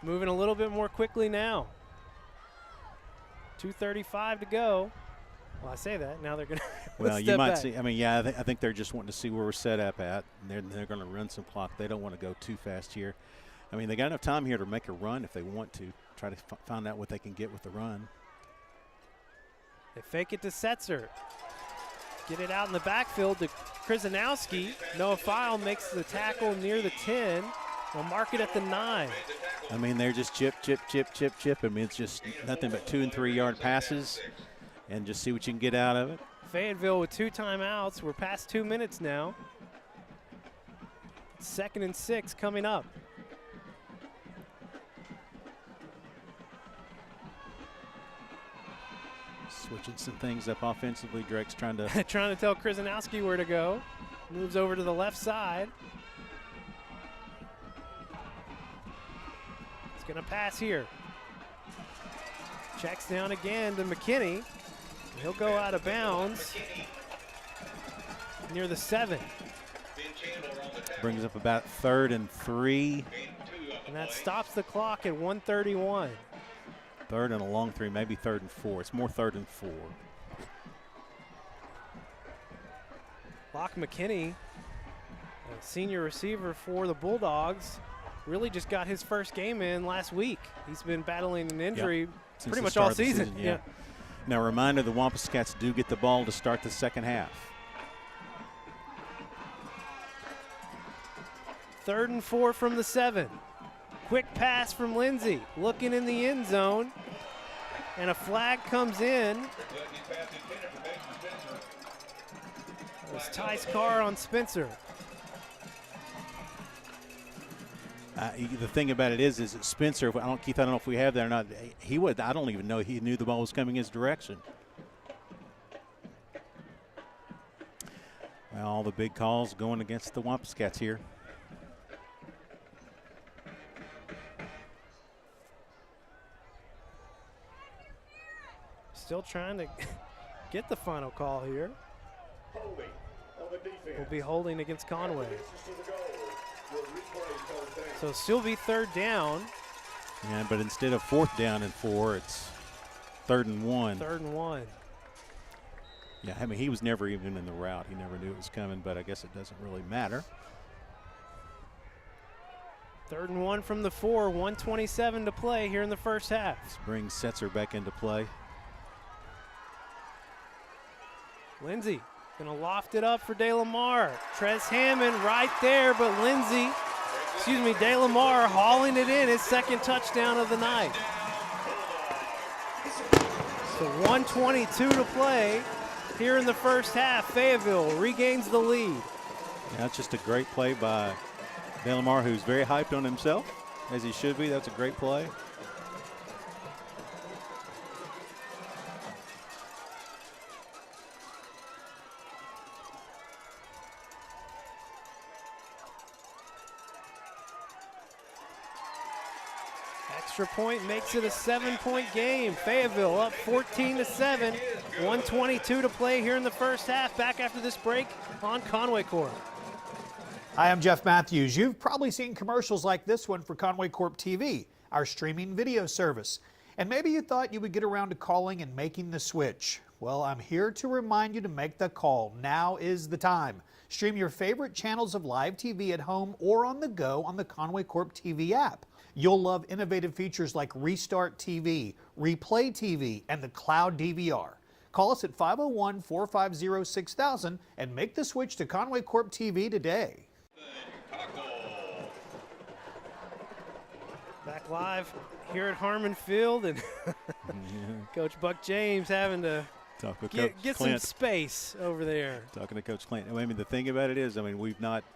Moving a little bit more quickly now. 2:35 to go. Well, I say that. Now they're going to Well, you might see. I mean, yeah, I think they're just wanting to see where we're set up at. And they're going to run some clock. They don't want to go too fast here. I mean, they got enough time here to make a run if they want to. Try to find out what they can get with the run. They fake it to Setzer. Get it out in the backfield to Krzyzanowski. Noah File makes the tackle near the 10. They'll mark it at the 9. I mean, they're just chip. I mean, it's just nothing but 2- and 3-yard passes, and just see what you can get out of it. Fayetteville with 2 timeouts. We're past 2 minutes now. 2nd and 6 coming up. Switching some things up offensively. Drake's trying to trying to tell Krzyzanowski where to go. Moves over to the left side. He's going to pass here. Checks down again to McKinney. He'll go out of bounds near the 7. Brings up about 3rd and 3. And that stops the clock at 1:31. 3rd and a long 3, maybe 3rd and 4. It's more 3rd and 4. Locke McKinney, a senior receiver for the Bulldogs, really just got his first game in last week. He's been battling an injury pretty much all season. Yeah. Now, a reminder, the Wampus Cats do get the ball to start the second half. 3rd and 4 from the 7. Quick pass from Lindsey, looking in the end zone, and a flag comes in. It was Tice Carr on Spencer. The thing about it is that Spencer, Keith, I don't know if we have that or not. I don't even know he knew the ball was coming his direction. Well, all the big calls going against the Wampus Cats here. Still trying to get the final call here. Will be holding against Conway. So still be 3rd down. Yeah, but instead of 4th down and 4, it's 3rd and 1. 3rd and 1. Yeah, I mean, he was never even in the route. He never knew it was coming, but I guess it doesn't really matter. 3rd and 1 from the 4, 1:27 to play here in the first half. Let's bring Setzer back into play. Lindsey gonna loft it up for DeLamar. Trez Hammond right there, but DeLamar hauling it in, his second touchdown of the night. So 1:22 to play here in the first half. Fayetteville regains the lead. That's just a great play by DeLamar, who's very hyped on himself, as he should be. That's a great play. Extra point makes it a 7-point game. Fayetteville up 14-7. 1:22 to play here in the first half. Back after this break on Conway Corp. Hi, I'm Jeff Matthews. You've probably seen commercials like this one for Conway Corp TV, our streaming video service. And maybe you thought you would get around to calling and making the switch. Well, I'm here to remind you to make the call. Now is the time. Stream your favorite channels of live TV at home or on the go on the Conway Corp TV app. You'll love innovative features like Restart TV, Replay TV, and the Cloud DVR. Call us at 501-450-6000 and make the switch to Conway Corp TV today. Back live here at Harmon Field, and Coach Buck James having to get some space over there. Talking to Coach Clint. I mean, the thing about it is, we've not –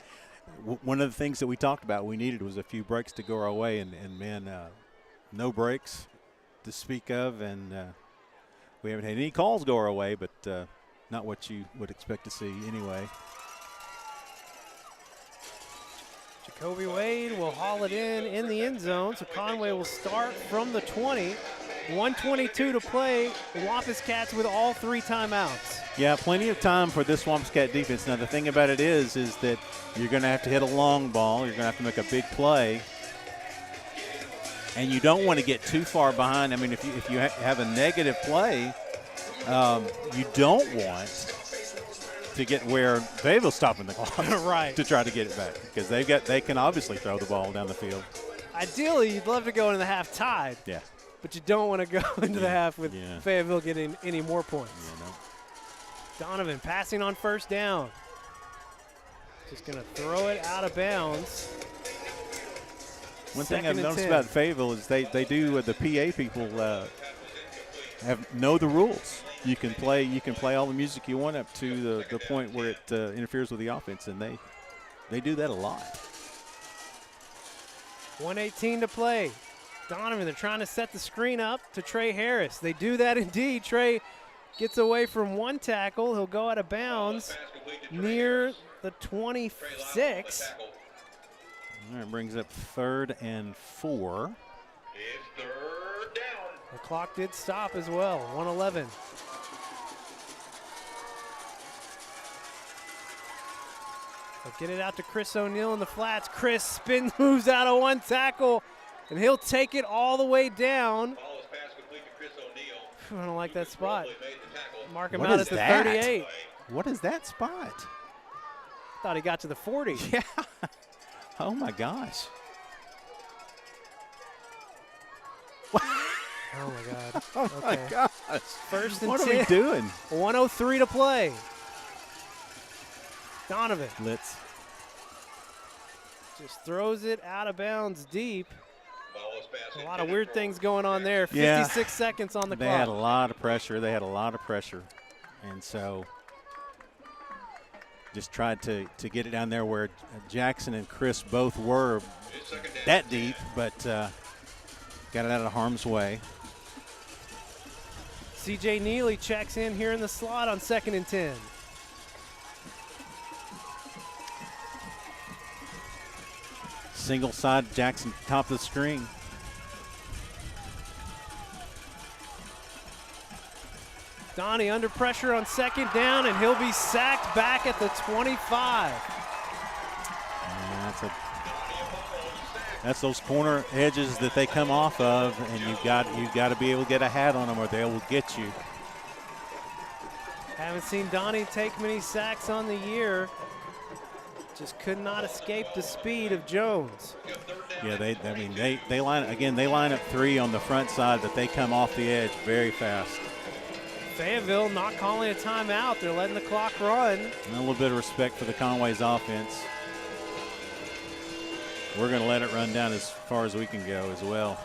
one of the things that we talked about we needed was a few breaks to go our way, and man, no breaks to speak of, and we haven't had any calls go our way, but not what you would expect to see anyway. Jacoby Wade will haul it in the end zone, so Conway will start from the 20. 1:22 to play. The Wampus Cats with all 3 timeouts. Yeah, plenty of time for this Wampus Cat defense. Now, the thing about it is that you're going to have to hit a long ball. You're going to have to make a big play. And you don't want to get too far behind. I mean, if you have a negative play, you don't want to get where Fayetteville's stopping the clock right, to try to get it back, because they can obviously throw the ball down the field. Ideally, you'd love to go into the half tied. Yeah. But you don't want to go into the half with Fayetteville getting any more points. Yeah, no. Donovan passing on first down. Just going to throw it out of bounds. One thing I've noticed about Fayetteville is they do, the PA people know the rules. You can play all the music you want up to the point where it interferes with the offense, and they do that a lot. 1:18 to play. Donovan, they're trying to set the screen up to Trey Harris. They do that indeed. Trey gets away from one tackle. He'll go out of bounds near the 26. All right, brings up 3rd and 4. It's 3rd down. The clock did stop as well, 1:11. They'll get it out to Chris O'Neal in the flats. Chris spin moves out of one tackle, and he'll take it all the way down. I don't like that spot. Mark him out at the 38. What is that spot? Thought he got to the 40. Yeah. Oh, my gosh. Oh, my God. Oh, my gosh. 1st and 10. What are we doing? 1:03 to play. Donovan. Blitz. Just throws it out of bounds deep. A lot of weird things going on there. 56 seconds on the clock. They had a lot of pressure. And so just tried to get it down there where Jackson and Chris both were that deep, but got it out of harm's way. C.J. Neely checks in here in the slot on 2nd and 10. Single side, Jackson top of the string. Donnie under pressure on 2nd down, and he'll be sacked back at the 25. Yeah, that's those corner edges that they come off of, and you've got to be able to get a hat on them, or they will get you. Haven't seen Donnie take many sacks on the year. Just could not escape the speed of Jones. Yeah, they line up 3 on the front side, but they come off the edge very fast. Fayetteville not calling a timeout. They're letting the clock run. And a little bit of respect for the Conway's offense. We're going to let it run down as far as we can go as well.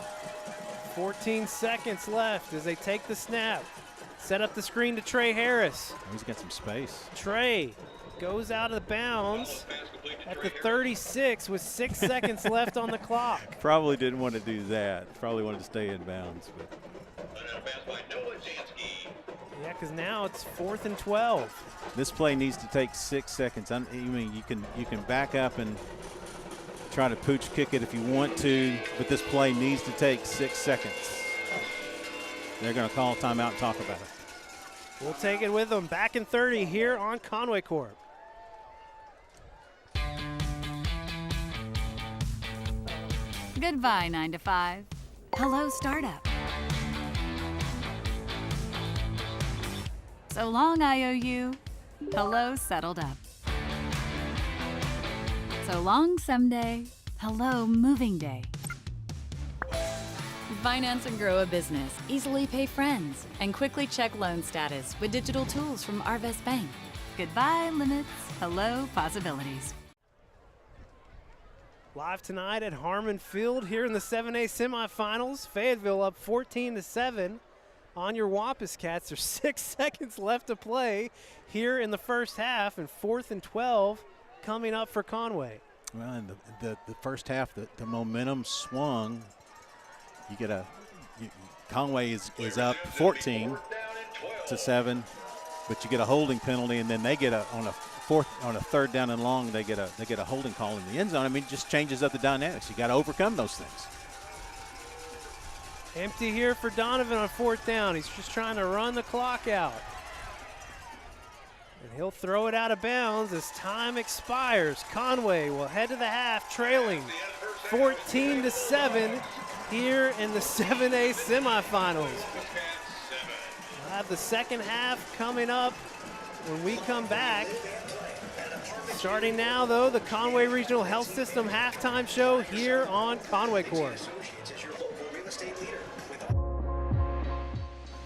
14 seconds left as they take the snap. Set up the screen to Trey Harris. He's got some space. Trey goes out of bounds at the 36 with 6 seconds left on the clock. Probably didn't want to do that. Probably wanted to stay in bounds. But. Yeah, because now it's 4th and 12. This play needs to take 6 seconds. I mean, you can back up and try to pooch kick it if you want to, but this play needs to take 6 seconds. They're going to call timeout and talk about it. We'll take it with them. Back in 30 here on Conway Corp. Goodbye, 9 to 5. Hello, startup. So long, IOU. Hello, settled up. So long, someday. Hello, moving day. Finance and grow a business, easily pay friends, and quickly check loan status with digital tools from Arvest Bank. Goodbye, limits. Hello, possibilities. Live tonight at Harmon Field here in the 7A semifinals. Fayetteville up 14-7 on your Wampus Cats. There's 6 seconds left to play here in the first half, and 4th and 12 coming up for Conway. Well, in the first half, the momentum swung. You get Conway is up 14-7, but you get a holding penalty, and then they get on a third down and long, they get a holding call in the end zone. I mean, it just changes up the dynamics. You got to overcome those things. Empty here for Donovan on 4th down. He's just trying to run the clock out. And he'll throw it out of bounds as time expires. Conway will head to the half, trailing 14-7 here in the 7A semifinals. We'll have the second half coming up when we come back. Starting now, though, the Conway Regional Health System halftime show here on Conway Corp.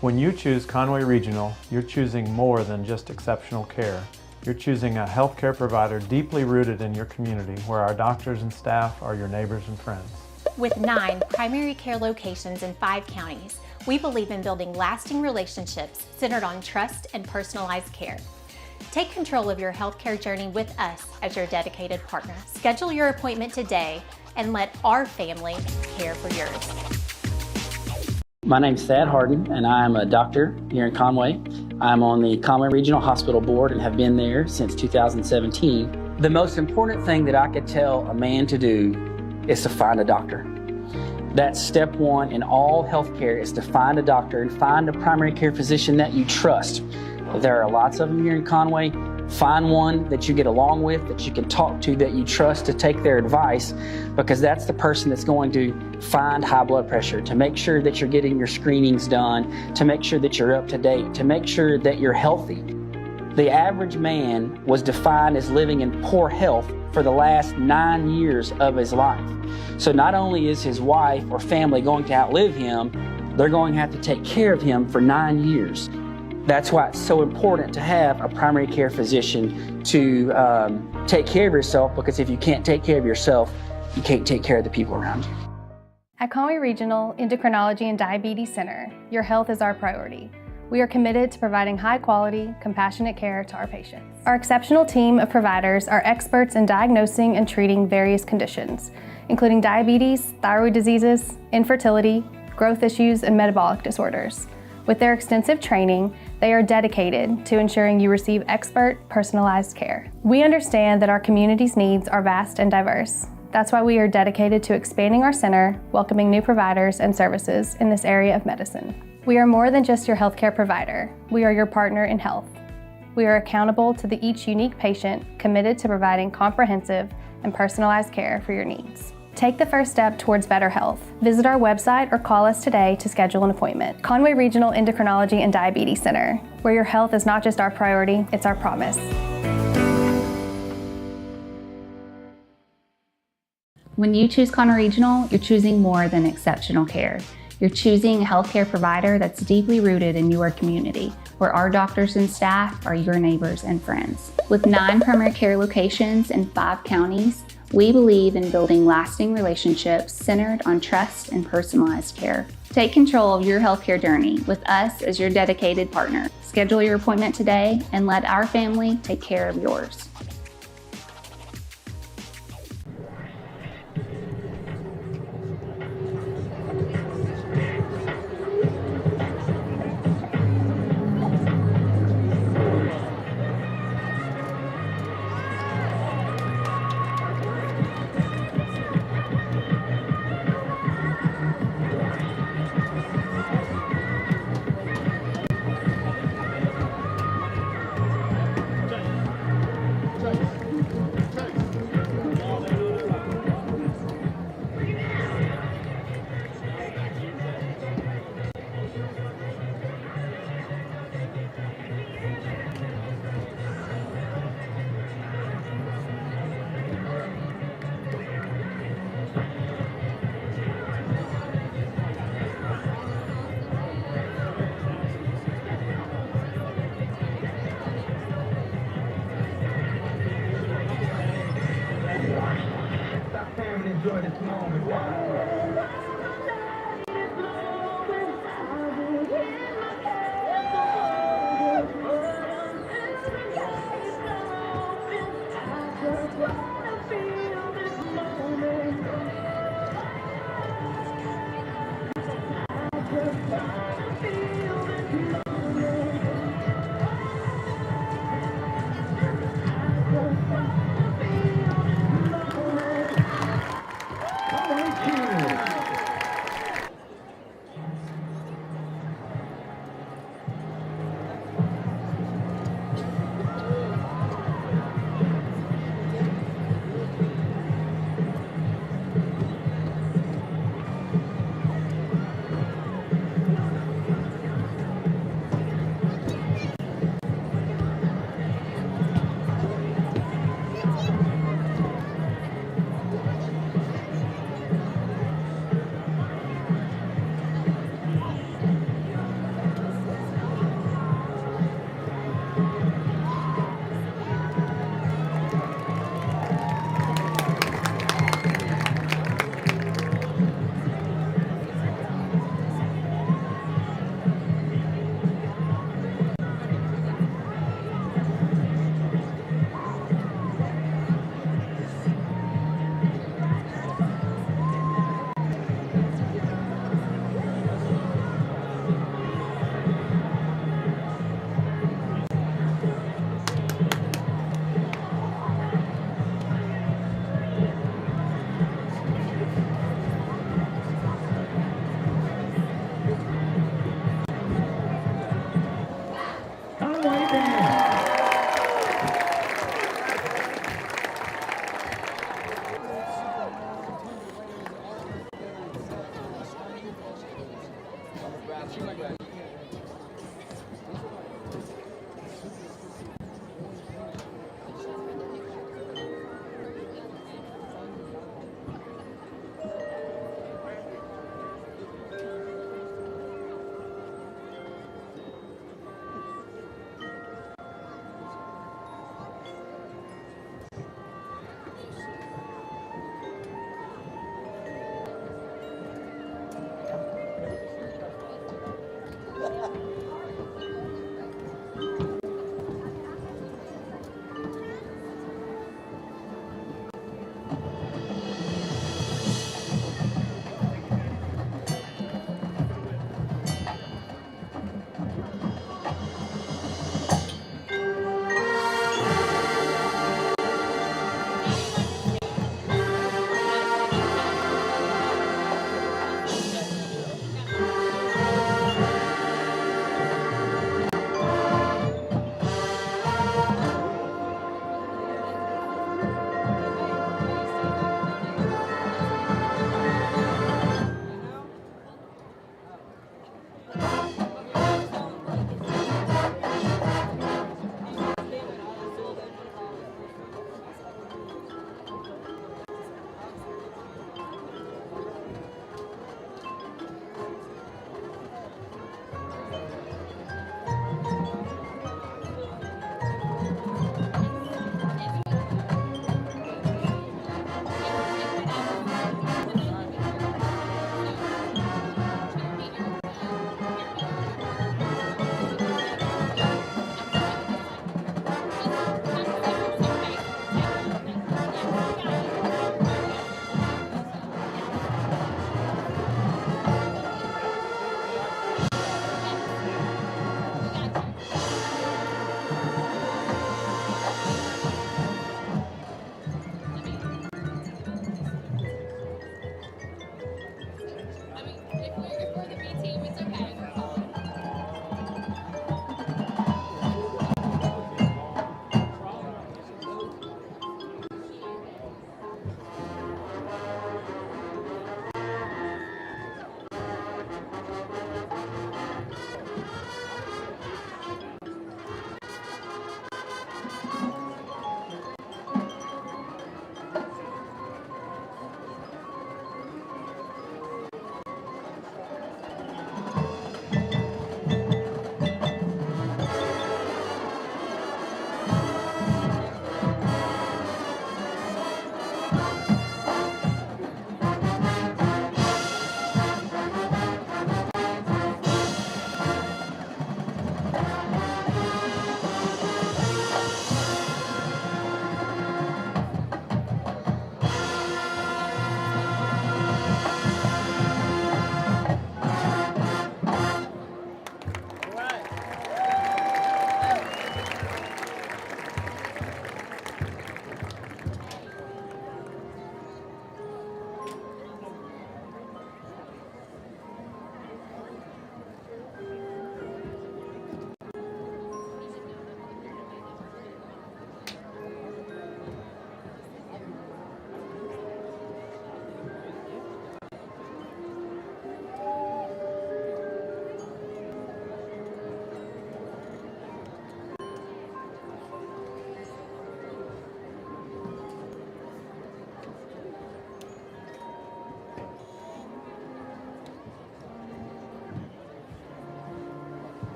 When you choose Conway Regional, you're choosing more than just exceptional care. You're choosing a healthcare provider deeply rooted in your community, where our doctors and staff are your neighbors and friends. With 9 primary care locations in 5 counties, we believe in building lasting relationships centered on trust and personalized care. Take control of your healthcare journey with us as your dedicated partner. Schedule your appointment today and let our family care for yours. My name's Thad Harden, and I'm a doctor here in Conway. I'm on the Conway Regional Hospital Board and have been there since 2017. The most important thing that I could tell a man to do is to find a doctor. That's step one in all healthcare, is to find a doctor and find a primary care physician that you trust. There are lots of them here in Conway. Find one that you get along with, that you can talk to, that you trust, to take their advice, because that's the person that's going to find high blood pressure, to make sure that you're getting your screenings done, to make sure that you're up to date, to make sure that you're healthy. The average man was defined as living in poor health for the last 9 years of his life. So not only is his wife or family going to outlive him, they're going to have to take care of him for 9 years. That's why it's so important to have a primary care physician to take care of yourself, because if you can't take care of yourself, you can't take care of the people around you. At Conway Regional Endocrinology and Diabetes Center, your health is our priority. We are committed to providing high-quality, compassionate care to our patients. Our exceptional team of providers are experts in diagnosing and treating various conditions, including diabetes, thyroid diseases, infertility, growth issues, and metabolic disorders. With their extensive training, they are dedicated to ensuring you receive expert, personalized care. We understand that our community's needs are vast and diverse. That's why we are dedicated to expanding our center, welcoming new providers and services in this area of medicine. We are more than just your healthcare provider. We are your partner in health. We are accountable to each unique patient, committed to providing comprehensive and personalized care for your needs. Take the first step towards better health. Visit our website or call us today to schedule an appointment. Conway Regional Endocrinology and Diabetes Center, where your health is not just our priority, it's our promise. When you choose Conway Regional, you're choosing more than exceptional care. You're choosing a healthcare provider that's deeply rooted in your community, where our doctors and staff are your neighbors and friends. With 9 primary care locations in 5 counties, we believe in building lasting relationships centered on trust and personalized care. Take control of your healthcare journey with us as your dedicated partner. Schedule your appointment today and let our family take care of yours. Enjoy this moment.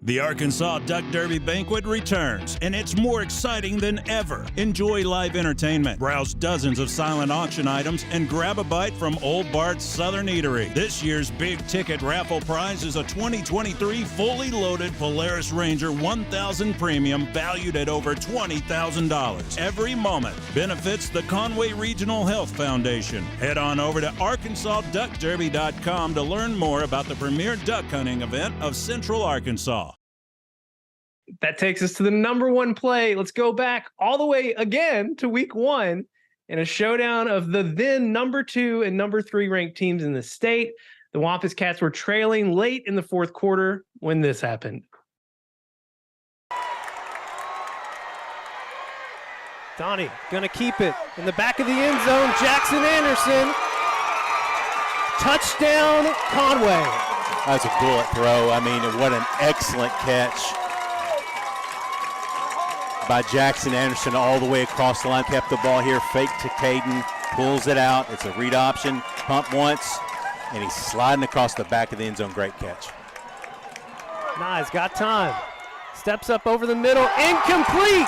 The Arkansas Duck Derby Banquet returns, and it's more exciting than ever. Enjoy live entertainment, browse dozens of silent auction items, and grab a bite from Old Bart's Southern Eatery. This year's big ticket raffle prize is a 2023 fully loaded Polaris Ranger 1000 Premium valued at over $20,000. Every moment benefits the Conway Regional Health Foundation. Head on over to ArkansasDuckDerby.com to learn more about the premier duck hunting event of Central Arkansas. That takes us to the number one play. Let's go back all the way again to week one in a showdown of the then number 2 and number 3 ranked teams in the state. The Wampus Cats were trailing late in the fourth quarter when this happened. Donnie gonna keep it in the back of the end zone. Jackson Anderson. Touchdown, Conway. That's a bullet throw. I mean, what an excellent catch by Jackson Anderson all the way across the line. Kept the ball here, fake to Caden, pulls it out. It's a read option, pump once, and he's sliding across the back of the end zone. Great catch. Nice, got time. Steps up over the middle, incomplete.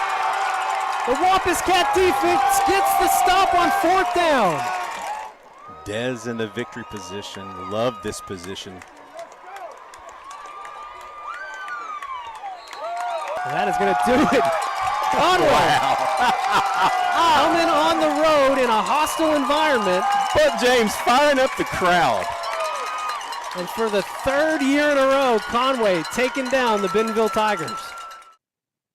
The Wampus Cat defense gets the stop on fourth down. Dez in the victory position. Love this position. And that is going to do it. Conway. Wow. Coming on the road in a hostile environment. But James firing up the crowd. And for the third year in a row, Conway taking down the Bentonville Tigers.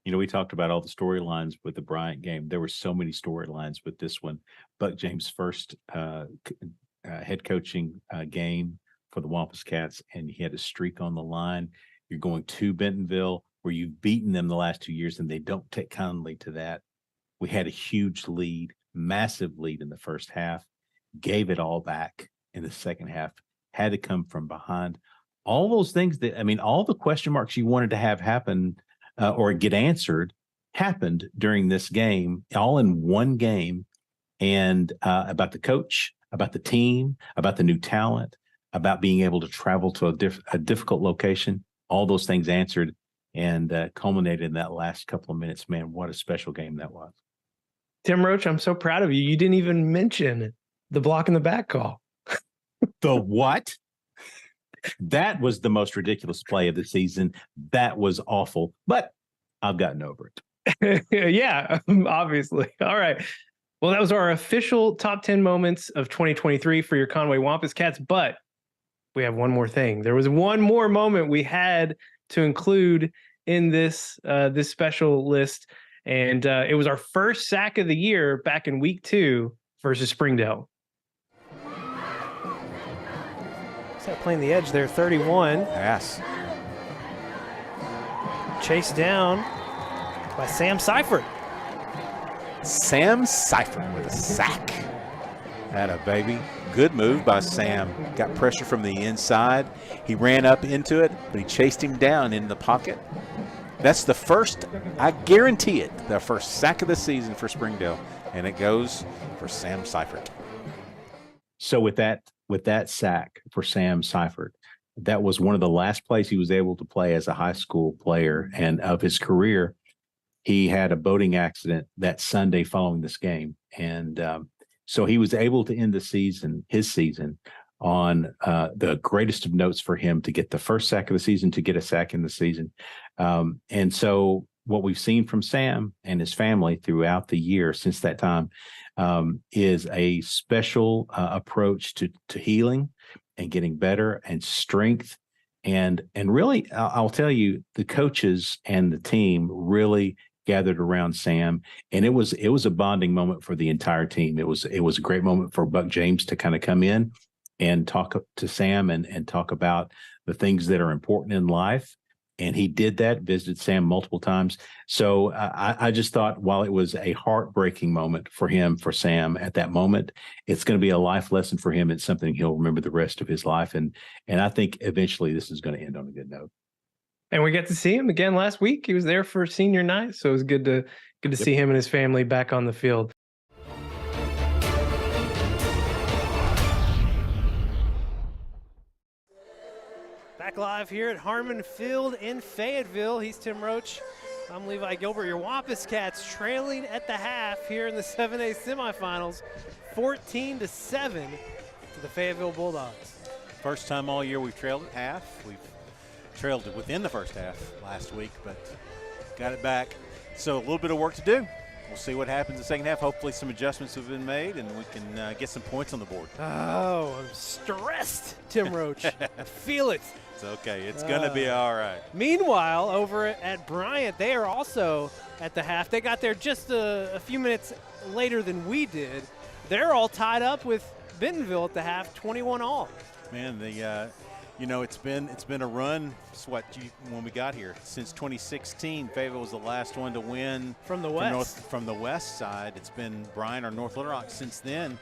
You know, we talked about all the storylines with the Bryant game. There were so many storylines with this one. Buck James' first head coaching game for the Wampus Cats, and he had a streak on the line. You're going to Bentonville, where you've beaten them the last 2 years, and they don't take kindly to that. We had a huge lead, massive lead in the first half, gave it all back in the second half, had to come from behind. all those things all the question marks you wanted to have happen or get answered happened during this game, all in one game. And about the coach, about the team, about the new talent, about being able to travel to a difficult location, all those things answered and culminated in that last couple of minutes. Man, what a special game that was. Tim Roach, I'm so proud of you. You didn't even mention the block in the back call. The what? That was the most ridiculous play of the season. That was awful, but I've gotten over it. Yeah, obviously. All right. Well, that was our official top 10 moments of 2023 for your Conway Wampus Cats, but we have one more thing. There was one more moment we had to include in this this special list, and it was our first sack of the year back in week 2 versus Springdale. Playing the edge there, 31. Yes. Chased down by Sam Seifert. Sam Seifert with a sack. Atta baby. Good move by Sam. Got pressure from the inside. He ran up into it, but he chased him down in the pocket. That's the first, I guarantee it, the first sack of the season for Springdale, and it goes for Sam Seifert. So with that sack for Sam Seifert, that was one of the last plays he was able to play as a high school player. And of his career, he had a boating accident that Sunday following this game. And so he was able to end his season, on the greatest of notes for him, to get the first sack of the season, to get a sack in the season. And so what we've seen from Sam and his family throughout the year since that time is a special approach to healing and getting better and strength. And really, I'll tell you, the coaches and the team really gathered around Sam, and it was a bonding moment for the entire team. It was a great moment for Buck James to kind of come in and talk to Sam and talk about the things that are important in life. And he did that, visited Sam multiple times. So I just thought, while it was a heartbreaking moment for Sam at that moment, it's going to be a life lesson for him. It's something he'll remember the rest of his life. And I think eventually this is going to end on a good note. And we got to see him again last week. He was there for senior night. So it was good to see him and his family back on the field. Back live here at Harmon Field in Fayetteville. He's Tim Roach. I'm Levi Gilbert. Your Wampus Cats trailing at the half here in the 7A semifinals, 14-7 to the Fayetteville Bulldogs. First time all year we've trailed at half. We've trailed it within the first half last week, but got it back. So a little bit of work to do. We'll see what happens in the second half. Hopefully some adjustments have been made and we can get some points on the board. Oh, I'm stressed, Tim Roach. I feel it. It's okay. It's going to be all right. Meanwhile, over at Bryant, they are also at the half. They got there just a few minutes later than we did. They're all tied up with Bentonville at the half, 21-all. Man, it's been a run. When we got here, since 2016, Fayetteville was the last one to win from the west. From the west side, it's been Bryant or North Little Rock since then.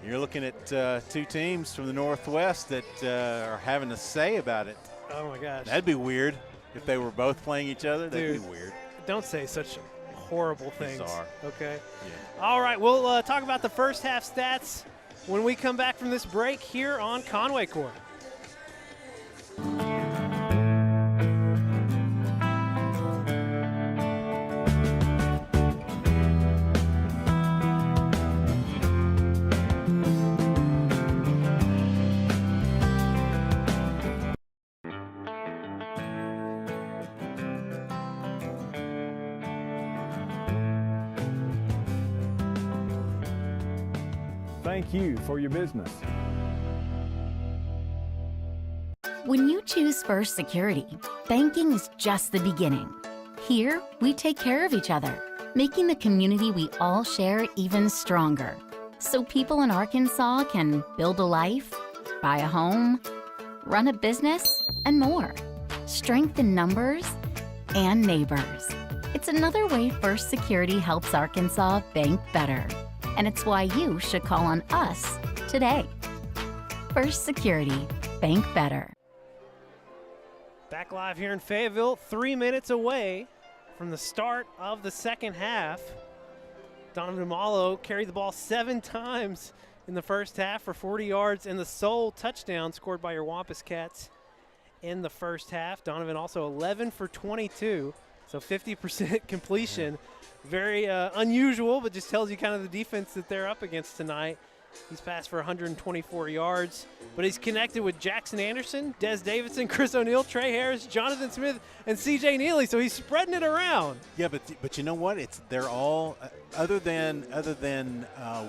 You're looking at two teams from the Northwest that are having a say about it. Oh my gosh, that'd be weird if they were both playing each other. That'd Dude, be weird. Don't say such horrible things. Bizarre. Okay. Yeah. All right, we'll talk about the first half stats when we come back from this break here on Conway Corp. Thank you for your business. When you choose First Security, banking is just the beginning. Here, we take care of each other, making the community we all share even stronger. So people in Arkansas can build a life, buy a home, run a business, and more. Strength in numbers and neighbors. It's another way First Security helps Arkansas bank better. And it's why you should call on us today. First Security, bank better. Back live here in Fayetteville, 3 minutes away from the start of the second half. Donovan Malo carried the ball 7 times in the first half for 40 yards, and the sole touchdown scored by your Wampus Cats in the first half. Donovan also 11 for 22, so 50% completion. Very unusual, but just tells you kind of the defense that they're up against tonight. He's passed for 124 yards, but he's connected with Jackson Anderson, Des Davidson, Chris O'Neill, Trey Harris, Jonathan Smith, and C.J. Neely. So he's spreading it around. Yeah, but you know what? They're all other than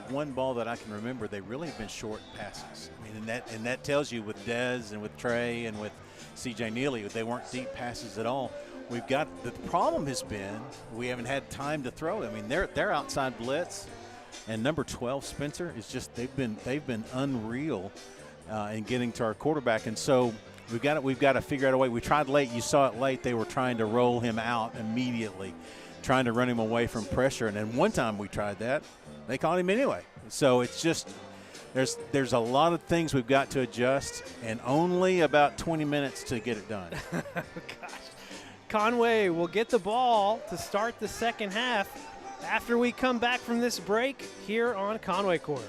one ball that I can remember. They really have been short passes. I mean, and that tells you with Des and with Trey and with C.J. Neely, they weren't deep passes at all. We've got the problem has been we haven't had time to throw. I mean, they're outside blitz. And number 12, Spencer, is just they've been unreal in getting to our quarterback, and so we've got to figure out a way. We tried late. You saw it late. They were trying to roll him out immediately, trying to run him away from pressure. And then one time we tried that, they caught him anyway. So it's just there's a lot of things we've got to adjust, and only about 20 minutes to get it done. Gosh, Conway will get the ball to start the second half after we come back from this break here on Conway Corp.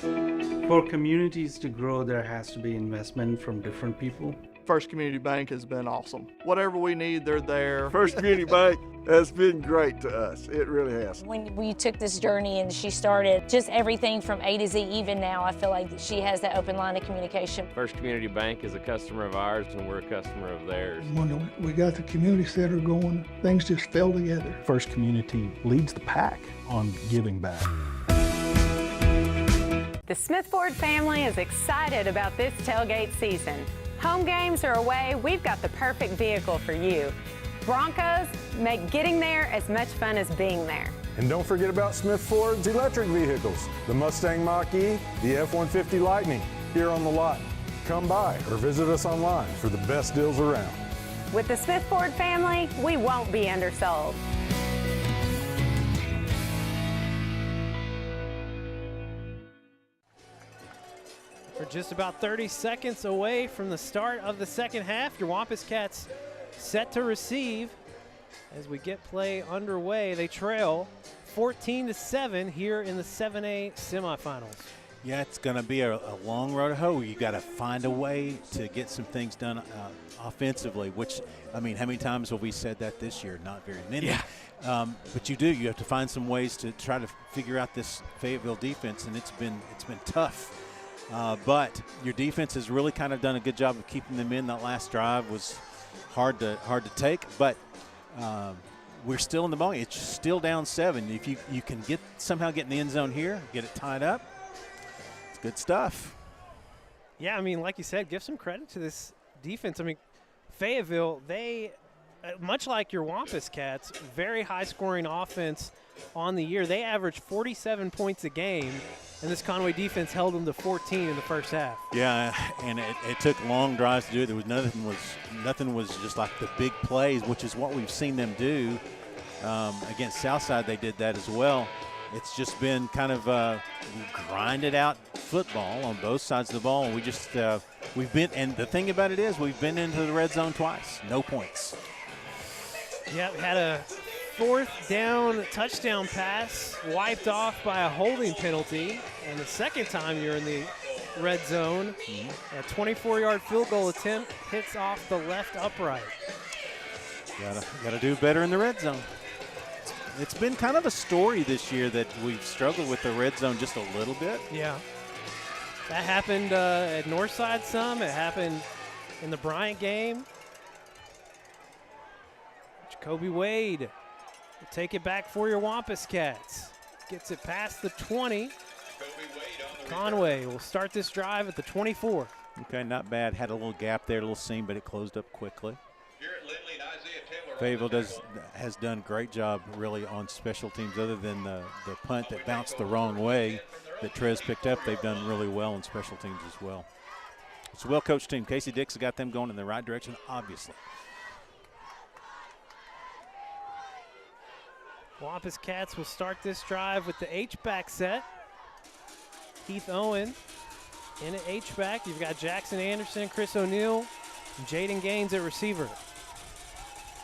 For communities to grow, there has to be investment from different people. First Community Bank has been awesome. Whatever we need, they're there. First Community Bank has been great to us. It really has. When we took this journey and she started just everything from A to Z, even now, I feel like she has that open line of communication. First Community Bank is a customer of ours, and we're a customer of theirs. When we got the community center going, things just fell together. First Community leads the pack on giving back. The Smith Ford family is excited about this tailgate season. Home games are away, we've got the perfect vehicle for you. Broncos make getting there as much fun as being there. And don't forget about Smith Ford's electric vehicles, the Mustang Mach-E, the F-150 Lightning, here on the lot. Come by or visit us online for the best deals around. With the Smith Ford family, we won't be undersold. We're just about 30 seconds away from the start of the second half. Your Wampus Cats set to receive as we get play underway. They trail 14-7 here in the 7A semifinals. Yeah, it's going to be a long road to hoe. You got to find a way to get some things done offensively, which, I mean, how many times have we said that this year? Not very many. Yeah. But you do. You have to find some ways to try to figure out this Fayetteville defense, and it's been tough. But your defense has really kind of done a good job of keeping them in. That last drive was hard to take, but we're still in the ball. It's still down 7. If you can somehow get in the end zone here, get it tied up, it's good stuff. Yeah, I mean, like you said, give some credit to this defense. I mean, Fayetteville, they, much like your Wampus Cats, very high-scoring offense on the year. They averaged 47 points a game, and this Conway defense held them to 14 in the first half. Yeah, and it took long drives to do it. There was nothing was just like the big plays, which is what we've seen them do. Against Southside, they did that as well. It's just been kind of grinded out football on both sides of the ball, and we just we've been. And the thing about it is, we've been into the red zone twice, no points. Yeah, had a 4th down touchdown pass wiped off by a holding penalty, and the second time you're in the red zone, a 24-yard field goal attempt hits off the left upright. Gotta do better in the red zone. It's been kind of a story this year that we've struggled with the red zone just a little bit. Yeah. That happened at Northside some. It happened in the Bryant game. Jacoby Wade will take it back for your Wampus Cats. Gets it past the 20. Conway will start this drive at the 24. Okay, not bad. Had a little gap there, a little seam, but it closed up quickly. Fayetteville has done a great job really on special teams. Other than the punt that bounced the wrong way that Trez picked up, they've done really well on special teams as well. It's a well-coached team. Casey Dix has got them going in the right direction, obviously. Wampus Cats will start this drive with the H-back set. Heath Owen in an H-back. You've got Jackson Anderson, Chris O'Neill, Jaden Gaines at receiver.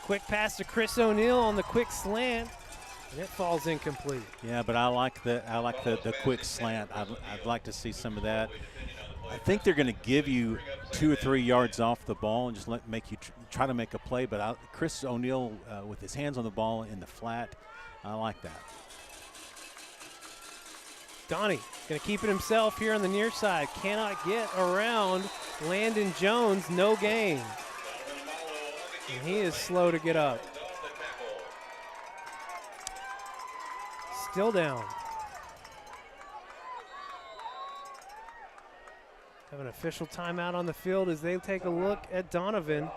Quick pass to Chris O'Neal on the quick slant, and it falls incomplete. Yeah, but I like the quick slant. I'd like to see some of that. I think they're going to give you 2 or 3 yards off the ball and just make you try to make a play. But Chris O'Neal with his hands on the ball in the flat, I like that. Donnie going to keep it himself here on the near side. Cannot get around Landon Jones. No gain. And he is slow to get up. Still down. Have an official timeout on the field as they take a look at Donovan.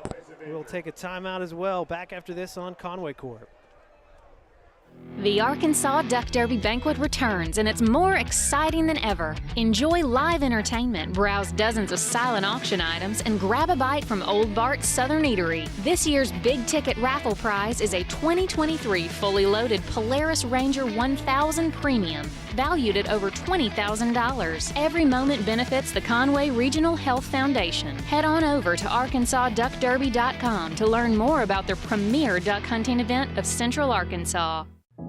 We'll take a timeout as well. Back after this on Conway Corp. The Arkansas Duck Derby Banquet returns, and it's more exciting than ever. Enjoy live entertainment, browse dozens of silent auction items, and grab a bite from Old Bart's Southern Eatery. This year's big ticket raffle prize is a 2023 fully loaded Polaris Ranger 1000 Premium, valued at over $20,000. Every moment benefits the Conway Regional Health Foundation. Head on over to ArkansasDuckDerby.com to learn more about their premier duck hunting event of Central Arkansas.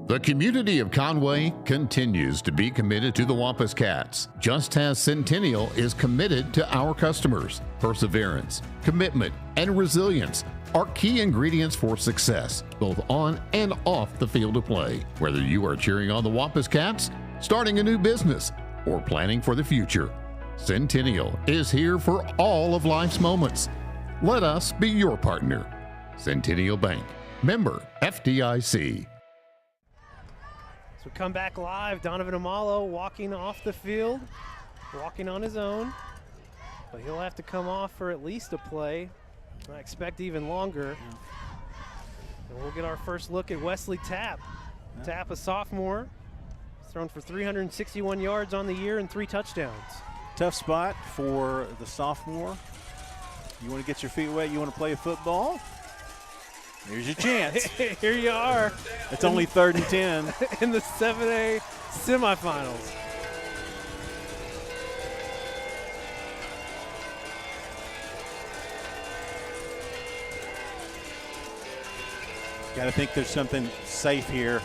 The community of Conway continues to be committed to the Wampus Cats, just as Centennial is committed to our customers. Perseverance, commitment, and resilience are key ingredients for success, both on and off the field of play. Whether you are cheering on the Wampus Cats, starting a new business, or planning for the future, Centennial is here for all of life's moments. Let us be your partner. Centennial Bank, member FDIC. So come back live. Donovan Amalo walking off the field, walking on his own, but he'll have to come off for at least a play. I expect even longer. And we'll get our first look at Wesley Tapp. Tapp, a sophomore, thrown for 361 yards on the year and 3 touchdowns. Tough spot for the sophomore. You want to get your feet wet, you want to play football? Here's your chance. Here you are. It's only 3rd and 10. In the 7A semifinals. Got to think there's something safe here.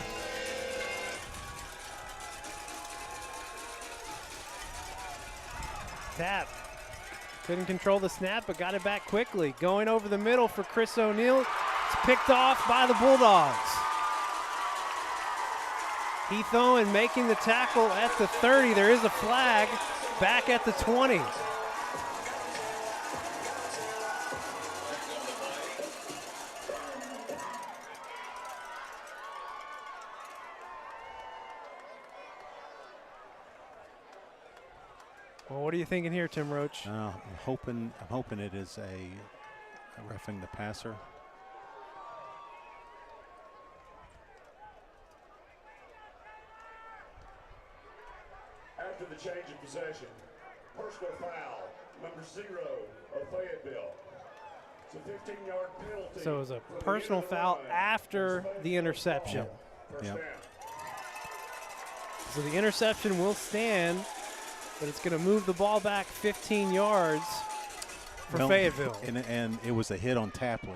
Tapp couldn't control the snap, but got it back quickly. Going over the middle for Chris O'Neal. It's picked off by the Bulldogs. Heath Owen making the tackle at the 30. There is a flag back at the 20. Well, what are you thinking here, Tim Roach? I'm hoping it is a roughing the passer. After the change of possession, personal foul, number 0 of Fayetteville. It's a 15-yard penalty. So it was a personal foul after the interception. Yep. So the interception will stand, but it's going to move the ball back 15 yards for Fayetteville. And it was a hit on Tapp.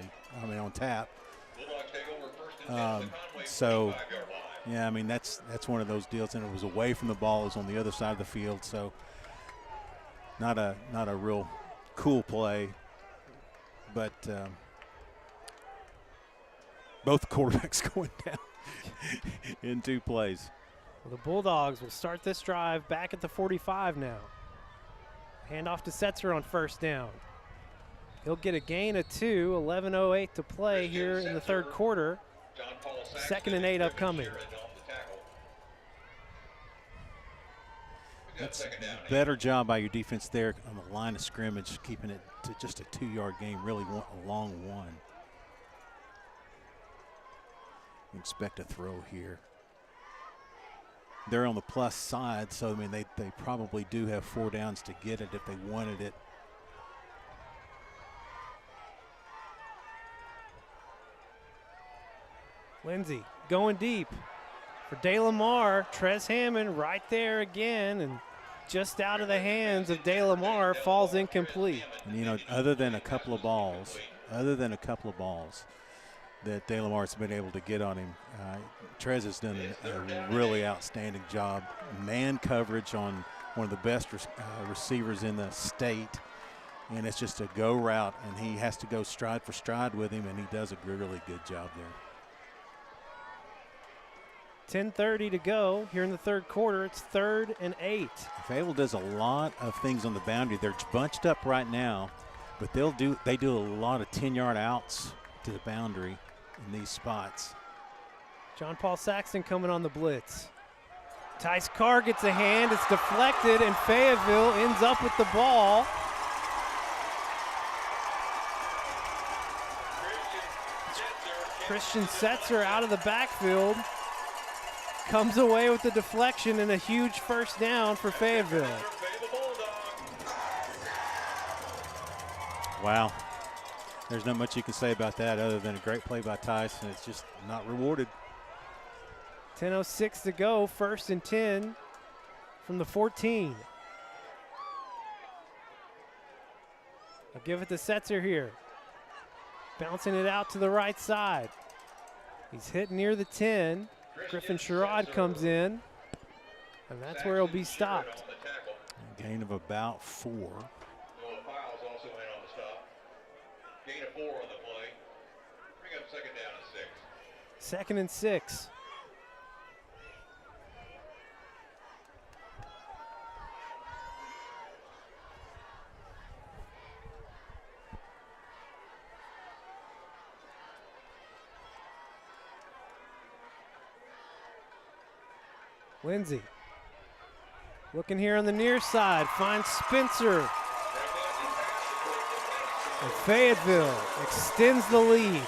So, yeah, I mean, that's one of those deals, and it was away from the ball. It was on the other side of the field, so not a real cool play. But both quarterbacks going down in 2 plays. Well, the Bulldogs will start this drive back at the 45 now. Handoff to Setzer on 1st down. He'll get a gain of 2, 11:08 to play here in the 3rd quarter. 2nd and 8 upcoming. That's a better job by your defense there on the line of scrimmage, keeping it to just a 2-yard gain, really a long one. You expect a throw here. They're on the plus side, so I mean they probably do have 4 downs to get it if they wanted it. Lindsey going deep for De Lamar. Trez Hammond right there again, and just out of the hands of De Lamar, falls incomplete. And, you know, other than a couple of balls that De Lamar's been able to get on him, Trez has done a really outstanding job. Man coverage on one of the best receivers in the state. And it's just a go route, and he has to go stride for stride with him, and he does a really good job there. 10:30 to go here in the third quarter. It's 3rd and 8. Fayetteville does a lot of things on the boundary. They're bunched up right now, but they do a lot of 10-yard outs to the boundary in these spots. John Paul Saxton coming on the blitz. Tice Carr gets a hand. It's deflected, and Fayetteville ends up with the ball. Christian Setzer out of the backfield. Comes away with the deflection and a huge first down for Fayetteville. Wow. There's not much you can say about that other than a great play by Tice, and it's just not rewarded. 10:06 to go, 1st and 10 from the 14. I'll give it to Setzer here. Bouncing it out to the right side. He's hit near the 10. Griffin Sherrod comes in, and that's where he'll be stopped. A gain of about 4. Gain of 4 on the play. Bring up 2nd down and 6. 2nd and 6. Lindsay looking here on the near side, finds Spencer. And Fayetteville extends the lead.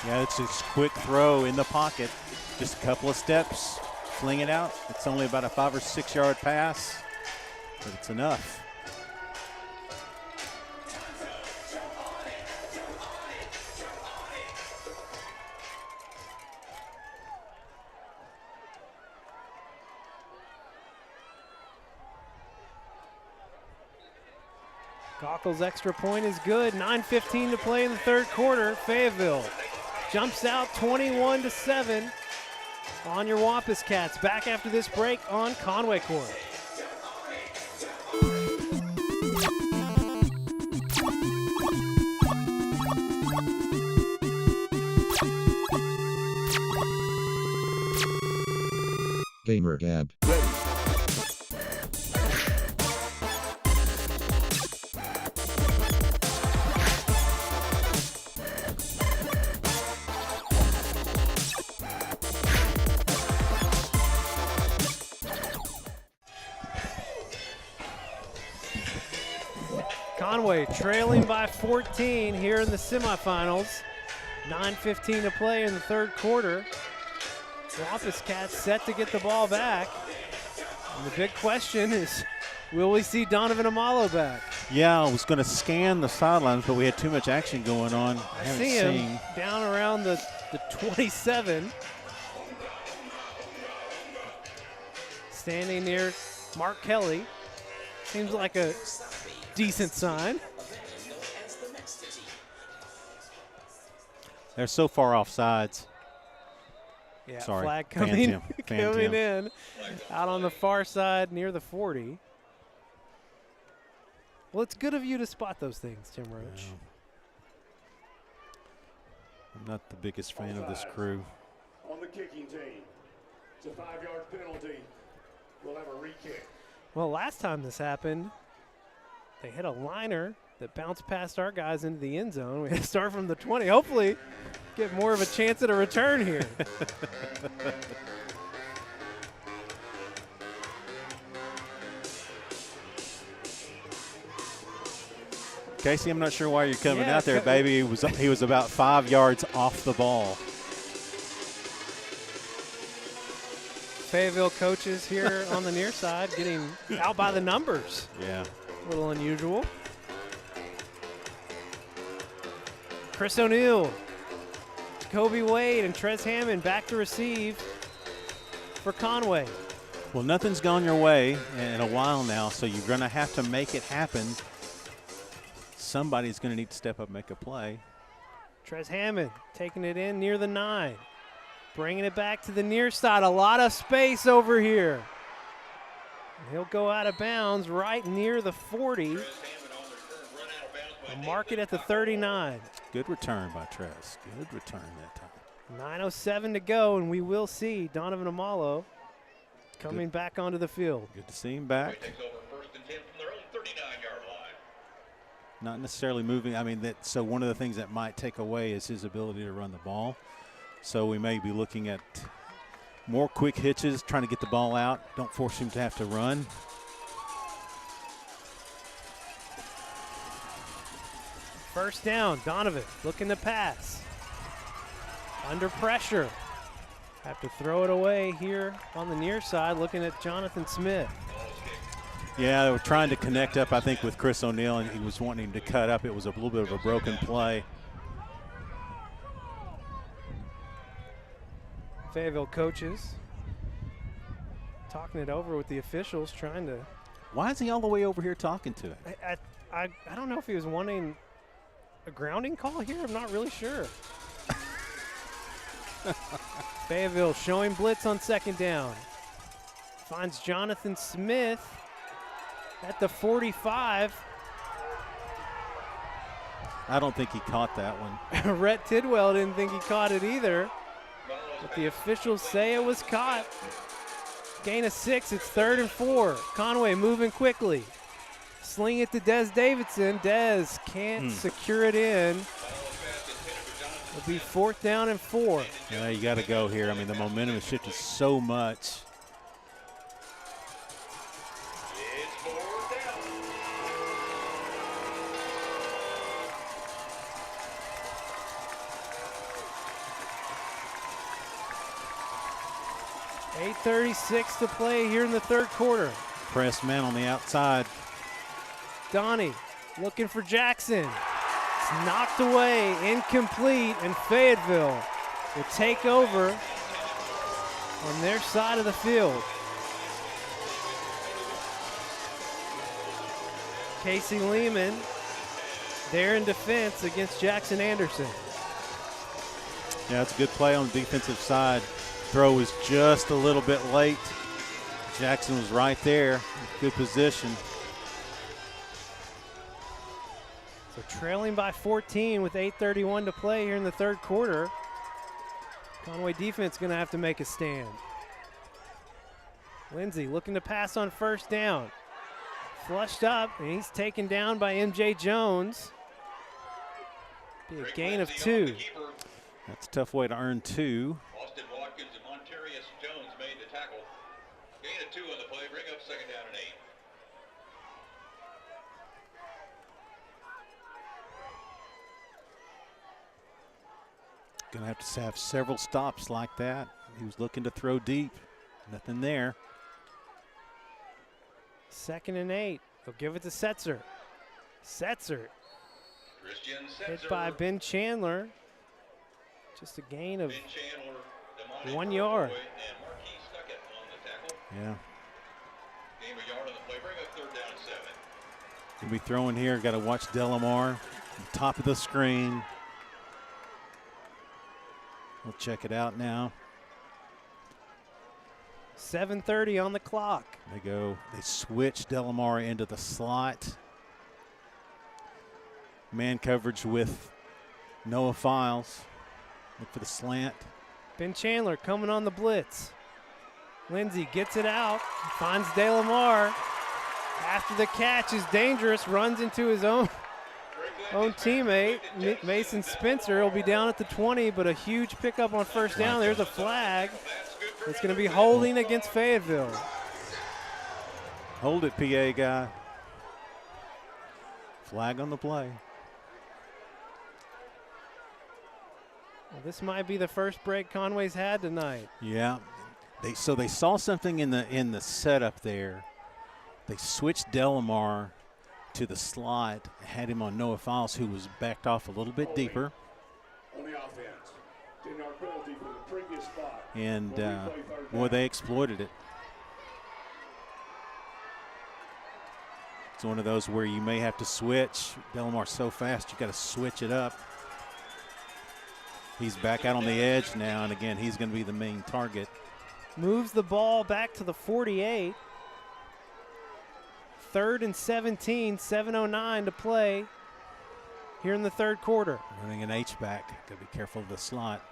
Yeah, it's a quick throw in the pocket. Just a couple of steps, fling it out. It's only about a 5 or 6 yard pass, but it's enough. Cockle's extra point is good. 9:15 to play in the third quarter. Fayetteville jumps out 21-7 on your Wampus Cats. Back after this break on Conway Corp. Gamer Gab. Conway trailing by 14 here in the semifinals. 9:15 to play in the third quarter. Wampus Cats set to get the ball back. And the big question is, will we see Donovan Amalo back? Yeah, I was going to scan the sidelines, but we had too much action going on. I see him down around the 27. Standing near Mark Kelly. Seems like a decent sign. They're so far off sides. Yeah, sorry. Flag coming in out on the far side near the 40. Well, it's good of you to spot those things, Tim Roach. I'm not the biggest fan of this crew. On the kicking team, it's a 5-yard penalty. We'll have a re-kick. Well, last time this happened, they hit a liner that bounced past our guys into the end zone. We had to start from the 20. Hopefully, get more of a chance at a return here. Casey, I'm not sure why you're coming out there, baby. He was about 5 yards off the ball. Fayetteville coaches here on the near side getting out by the numbers. Yeah. A little unusual. Chris O'Neill Jacoby Wade and Trez Hammond back to receive for Conway. Well, nothing's gone your way in a while now, so you're going to have to make it happen. Somebody's going to need to step up and make a play. Trez Hammond taking it in near the 9. Bringing it back to the near side. A lot of space over here. He'll go out of bounds right near the 40. A mark it at the 39. Good return by Trez. Good return that time. 9:07 to go, and we will see Donovan Amalo coming back onto the field. Good to see him back. Not necessarily moving. I mean, so one of the things that might take away is his ability to run the ball. So we may be looking at more quick hitches, trying to get the ball out. Don't force him to have to run. First down, Donovan looking to pass. Under pressure. Have to throw it away here on the near side, looking at Jonathan Smith. Yeah, they were trying to connect up, I think, with Chris O'Neill, and he was wanting to cut up. It was a little bit of a broken play. Fayetteville coaches talking it over with the officials, trying to. Why is he all the way over here talking to it? I don't know if he was wanting a grounding call here. I'm not really sure. Fayetteville showing blitz on second down. Finds Jonathan Smith at the 45. I don't think he caught that one. Rhett Tidwell didn't think he caught it either. But the officials say it was caught. Gain of 6, it's 3rd and 4. Conway moving quickly. Sling it to Des Davidson. Des can't secure it in. It'll be 4th down and 4. Yeah, you got to go here. I mean, the momentum has shifted so much. .8:36 to play here in the 3rd quarter. Press man on the outside. Donnie looking for Jackson. It's knocked away, incomplete, and Fayetteville will take over on their side of the field. Casey Lehman there in defense against Jackson Anderson. Yeah, it's a good play on the defensive side. Throw was just a little bit late. Jackson was right there. Good position. So trailing by 14 with 8:31 to play here in the 3rd quarter. Conway defense going to have to make a stand. Lindsey looking to pass on 1st down. Flushed up, and he's taken down by MJ Jones. Be a gain of 2. That's a tough way to earn 2. Austin Watkins and Montarius Jones made the tackle. Gain of 2 on the play, bring up 2nd down and 8. Gonna have to have several stops like that. He was looking to throw deep. Nothing there. 2nd and 8. They'll give it to Setzer. Setzer. Hit by Ben Chandler. Just a gain of 1 yard. Yeah. Gain a yard on the play, bring up 3rd down and 7. Gonna be throwing here. Got to watch Delamar. Top of the screen. We'll check it out now. 7:30 on the clock. They switch Delamar into the slot. Man coverage with Noah Files. Look for the slant. Ben Chandler coming on the blitz. Lindsey gets it out, finds Delamar. After the catch is dangerous, runs into his own teammate, Mason Spencer. He'll be down at the 20, but a huge pickup on 1st down. There's a flag. It's going to be holding against Fayetteville. Hold it, PA guy. Flag on the play. Well, this might be the first break Conway's had tonight. Yeah. They saw something in the setup there. They switched Delamar to the slot, had him on Noah Files, who was backed off a little bit deeper. On the offense, 10-yard penalty for the previous spot. And boy, they exploited it. It's one of those where you may have to switch. Delamar's so fast, you got to switch it up. He's back out on the edge now, and again, he's going to be the main target. Moves the ball back to the 48. 3rd and 17, 7:09 to play here in the third quarter. Running an H-back. Got to be careful of the slot.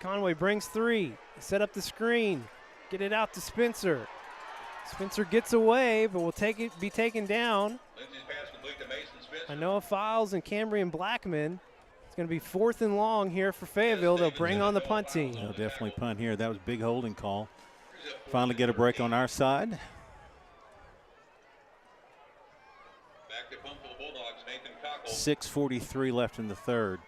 Conway brings 3. Set up the screen. Get it out to Spencer. Spencer gets away, but will be taken down. I know Files and Cambrian Blackman. It's going to be 4th and long here for Fayetteville. They'll bring on the punt team. They'll definitely punt here. That was a big holding call. Finally get a break on our side. Back to punt for the Bulldogs, Nathan Cockle. 6:43 left in the third.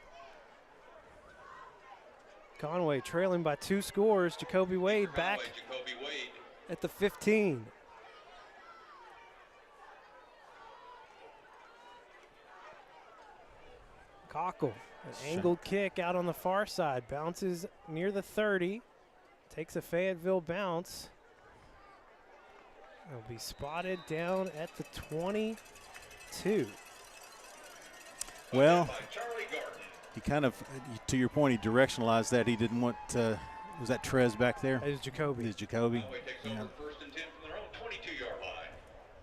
Conway trailing by 2 scores. Jacoby Wade back at the 15. Cockle, an angled kick out on the far side. Bounces near the 30. Takes a Fayetteville bounce. It'll be spotted down at the 22. Well, he kind of, to your point, he directionalized that. He didn't want, was that Trez back there? It was Jacoby. It was Jacoby. Yeah. 1st and 10 from their own 22-yard line.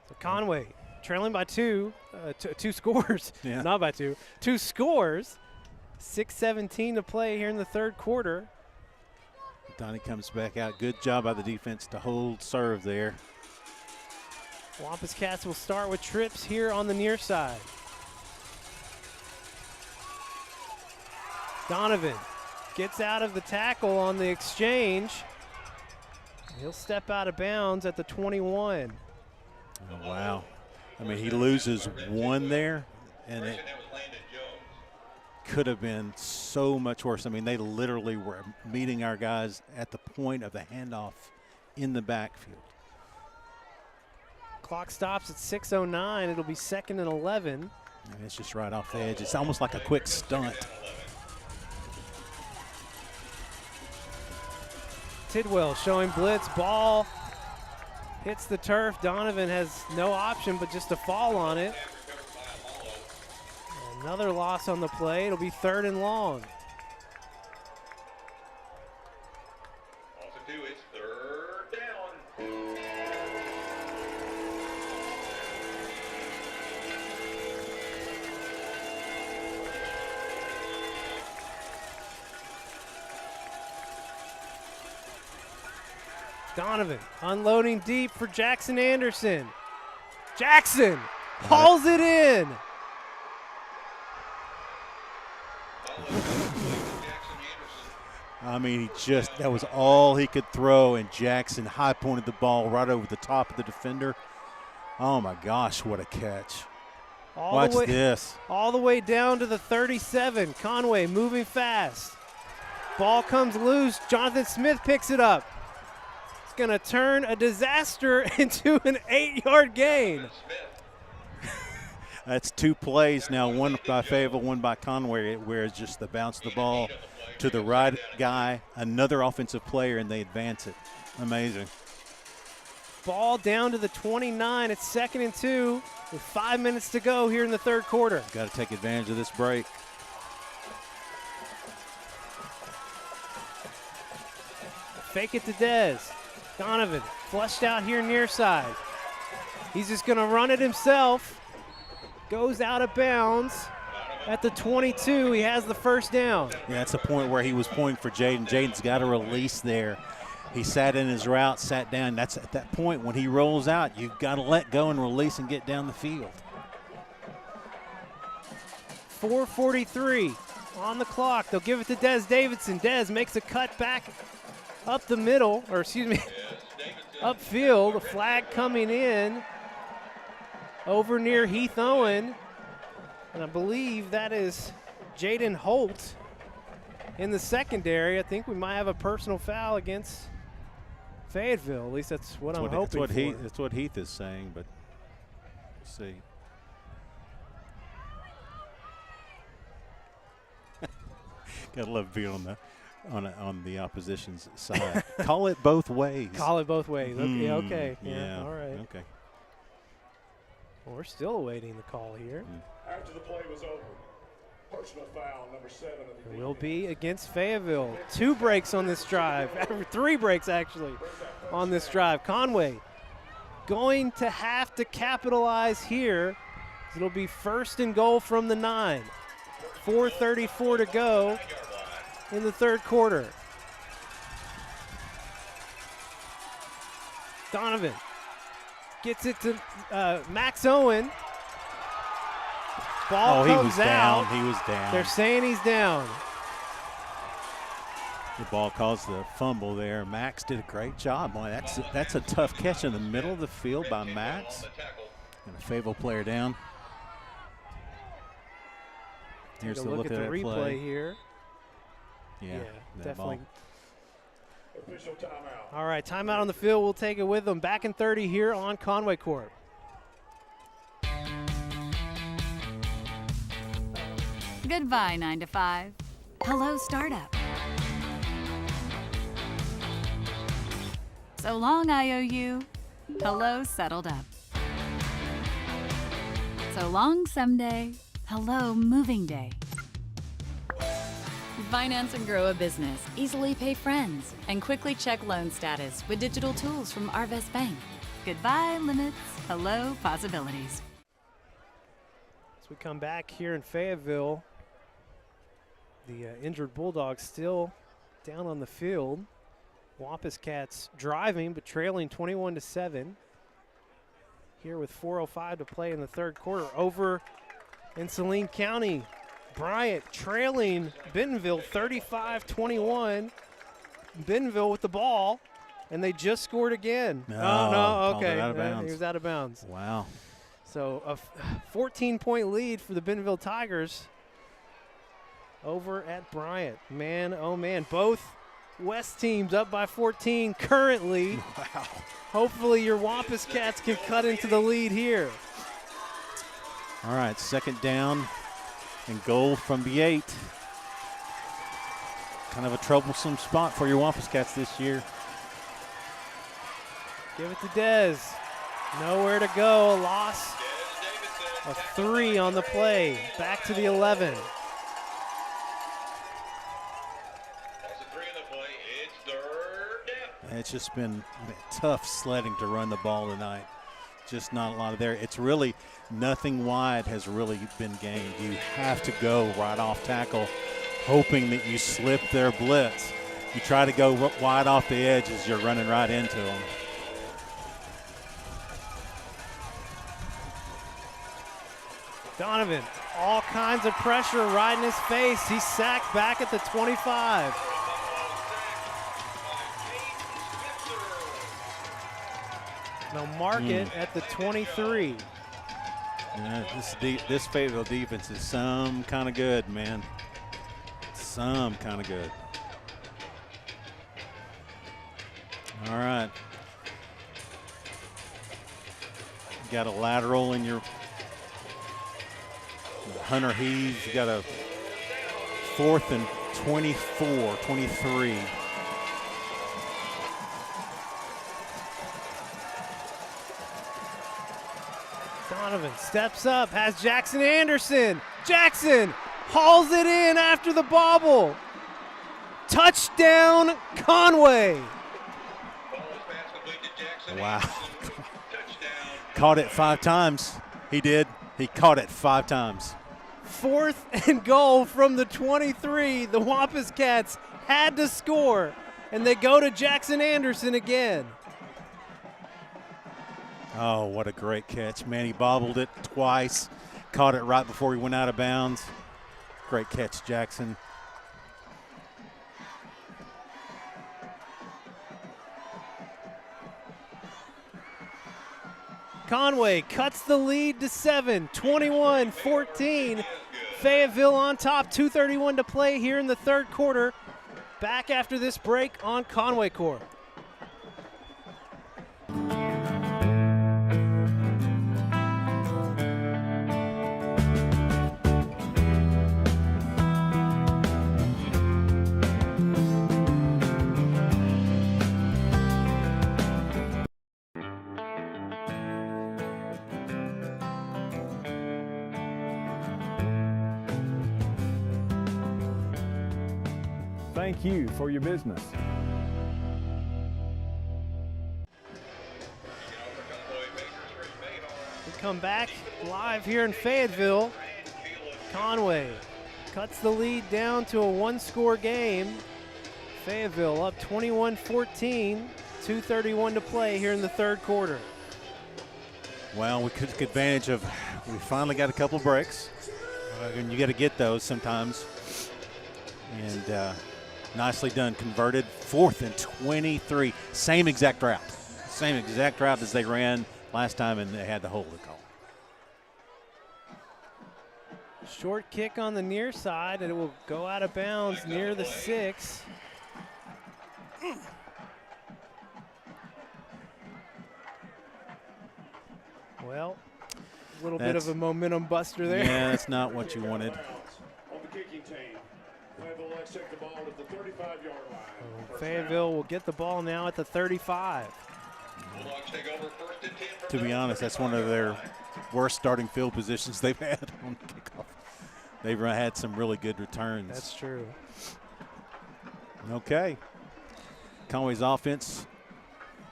So Conway trailing by 2, 2 scores, Yeah. not by 2. 2 scores, 6:17 to play here in the third quarter. Donnie comes back out. Good job by the defense to hold serve there. Wampus Cats will start with trips here on the near side. Donovan gets out of the tackle on the exchange. He'll step out of bounds at the 21. Oh, wow. I mean, he loses 1 there, and it could have been so much worse. I mean, they literally were meeting our guys at the point of the handoff in the backfield. Clock stops at 6:09. It'll be 2nd and 11. And it's just right off the edge. It's almost like a quick stunt. Tidwell showing blitz. Ball hits the turf. Donovan has no option but just to fall on it. Another loss on the play. It'll be 3rd and long. Also, too, it's 3rd down. Donovan unloading deep for Jackson Anderson. Jackson hauls it in. I mean, that was all he could throw, and Jackson high pointed the ball right over the top of the defender. Oh my gosh, what a catch. Watch this. All the way down to the 37. Conway moving fast. Ball comes loose. Jonathan Smith picks it up. It's going to turn a disaster into an 8-yard gain. That's 2 plays now, one by Fayetteville, one by Conway, where it's just the bounce of the ball to the right guy, another offensive player, and they advance it. Amazing. Ball down to the 29. It's 2nd and 2 with 5 minutes to go here in the third quarter. Got to take advantage of this break. Fake it to Dez. Donovan flushed out here near side. He's just going to run it himself. Goes out of bounds at the 22. He has the first down. Yeah, that's the point where he was pointing for Jaden. Jaden's got a release there. He sat in his route, sat down. That's at that point when he rolls out, you've got to let go and release and get down the field. 4:43 on the clock. They'll give it to Dez Davidson. Dez makes a cut back up the middle, or excuse me, upfield. A flag coming in over near Heath Owen. And I believe that is Jaden Holt in the secondary. I think we might have a personal foul against Fayetteville. At least that's what I'm hoping for. That's what Heath is saying, but we'll see. Gotta love being on the opposition's side. Call it both ways. Call it both ways. Okay. Okay. Yeah. All right. Okay. Well, we're still awaiting the call here. After the play was over, personal foul number 7. It will be against Fayetteville. 2 breaks on this drive. 3 breaks, actually, on this drive. Conway going to have to capitalize here. It'll be 1st and goal from the 9. 4:34 to go in the 3rd quarter. Donovan gets it to Max Owen. Ball he comes was out. down. He was down. They're saying he's down. The ball caused the fumble there. Max did a great job. Boy, that's a tough catch in the middle of the field by Max. And a Fayetteville player down. Here's Take the a look at the replay play. here. Yeah, definitely. Ball. Official timeout. All right, timeout on the field. We'll take it with them. Back in 30 here on Conway Corp. Goodbye, 9 to 5. Hello, startup. So long, IOU. Hello, settled up. So long, someday. Hello, moving day. Finance and grow a business. Easily pay friends. And quickly check loan status with digital tools from Arvest Bank. Goodbye, limits. Hello, possibilities. As we come back here in Fayetteville, the injured Bulldogs still down on the field. Wampus Cats driving but trailing 21-7. Here with 4:05 to play in the 3rd quarter. Over in Saline County, Bryant trailing Bentonville 35-21. Bentonville with the ball, and they just scored again. No, okay. out of bounds. He was out of bounds. Wow. So a 14-point lead for the Bentonville Tigers over at Bryant. Man, oh man, both West teams up by 14 currently. Wow. Hopefully your Wampus Cats can cut into the lead here. All right, 2nd down and goal from the 8. Kind of a troublesome spot for your Wampus Cats this year. Give it to Dez. Nowhere to go. A loss of 3 on the play. Back to the 11. It's just been tough sledding to run the ball tonight. Just not a lot of there. It's really nothing wide has really been gained. You have to go right off tackle, hoping that you slip their blitz. You try to go wide off the edge as you're running right into them. Donovan, all kinds of pressure right in his face. He's sacked back at the 25. Now mark it at the 23. Yeah, this Fayetteville defense is some kind of good, man. Some kind of good. All right. You got a lateral in your Hunter Heaves. You got a 4th and 24, 23. Donovan steps up, has Jackson Anderson. Jackson hauls it in after the bobble. Touchdown, Conway. Wow. Caught it 5 times. He did. He caught it 5 times. 4th and goal from the 23. The Wampus Cats had to score, and they go to Jackson Anderson again. Oh, what a great catch, man. He bobbled it twice, caught it right before he went out of bounds. Great catch, Jackson. Conway cuts the lead to 7, 21-14. Fayetteville on top, 2:31 to play here in the 3rd quarter. Back after this break on Conway Corp. thank you for your business. We come back live here in Fayetteville. Conway cuts the lead down to a one-score game. Fayetteville up 21-14, 2:31 to play here in the third quarter. Well, we took advantage of, we finally got a couple breaks. And you got to get those sometimes. And nicely done, converted. 4th and 23, same exact route. Same exact route as they ran last time, and they had the hold to call. Short kick on the near side, and it will go out of bounds near the 6. Well, a little bit of a momentum buster there. Yeah, that's not what you wanted. On the kicking team, Fayetteville let's take the ball at the 35-yard line. Fayetteville will get the ball now at the 35. To be honest, that's one of their worst starting field positions they've had on kickoff. They've had some really good returns. That's true. Okay. Conway's offense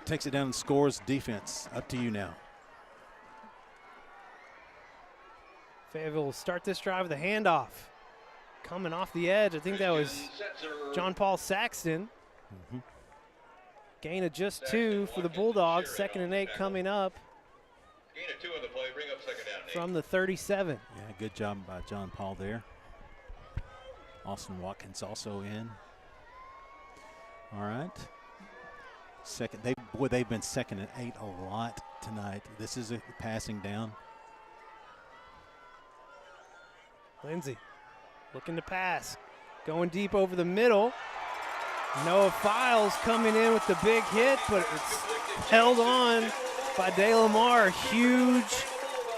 takes it down and scores. Defense, up to you now. Fayetteville will start this drive with a handoff. Coming off the edge, I think that was John Paul Saxton. Gain of just 2 for the Bulldogs. 2nd and 8 coming up. Gain of 2 on the play, bring up 2nd down. From the 37. Yeah, good job by John Paul there. Austin Watkins also in. All right. They've been 2nd and 8 a lot tonight. This is a passing down. Lindsey looking to pass. Going deep over the middle. Noah Files coming in with the big hit, but it's held on by De Lamar. Huge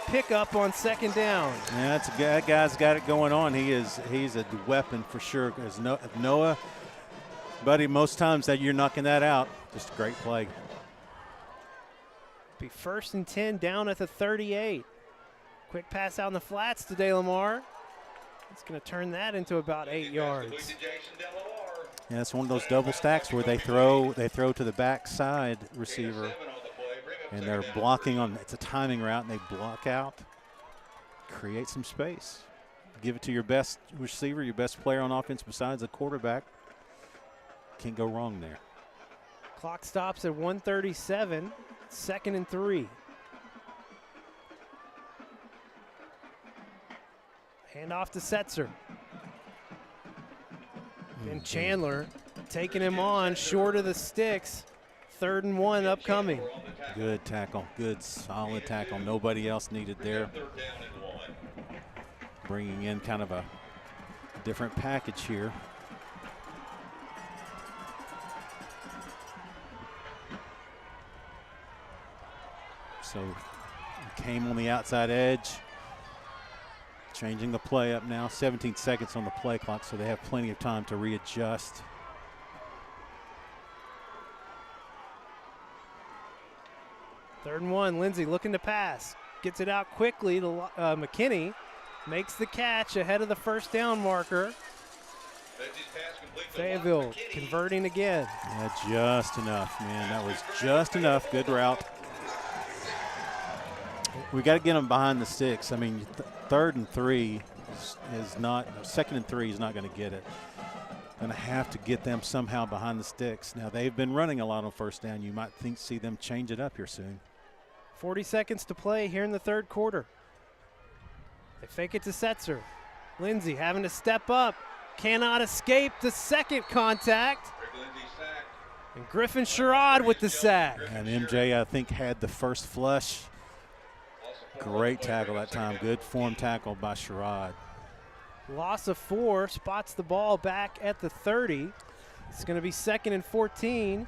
pickup on 2nd down. Yeah, that guy's got it going on. He's a weapon for sure. Noah, buddy, most times that you're knocking that out. Just a great play. Be 1st and 10 down at the 38. Quick pass out in the flats to De Lamar. It's going to turn that into about 8 yards. Yeah, it's one of those double stacks where they throw to the backside receiver, and they're blocking on. It's a timing route, and they block out, create some space, give it to your best receiver, your best player on offense besides the quarterback. Can't go wrong there. Clock stops at 1:37. 2nd and 3. Handoff to Setzer. And Chandler taking him on short of the sticks. 3rd and 1 upcoming. Good tackle, good solid tackle. Nobody else needed there. Bringing in kind of a different package here. So came on the outside edge. Changing the play up now, 17 seconds on the play clock, so they have plenty of time to readjust. Third and 1, Lindsey looking to pass. Gets it out quickly to McKinney. Makes the catch ahead of the 1st down marker. Fayetteville converting again. Yeah, just enough, man. That was just enough. Good route. We got to get them behind the sticks. I mean, 3rd and 3 is not, 2nd and 3 is not going to get it. Going to have to get them somehow behind the sticks. Now, they've been running a lot on 1st down. You might see them change it up here soon. 40 seconds to play here in the 3rd quarter. They fake it to Setzer. Lindsey having to step up. Cannot escape the 2nd contact. And Griffin Sherrod with the sack. And MJ, I think, had the first flush. Great tackle that time. Good form tackle by Sherrod. Loss of 4, spots the ball back at the 30. It's going to be 2nd and 14.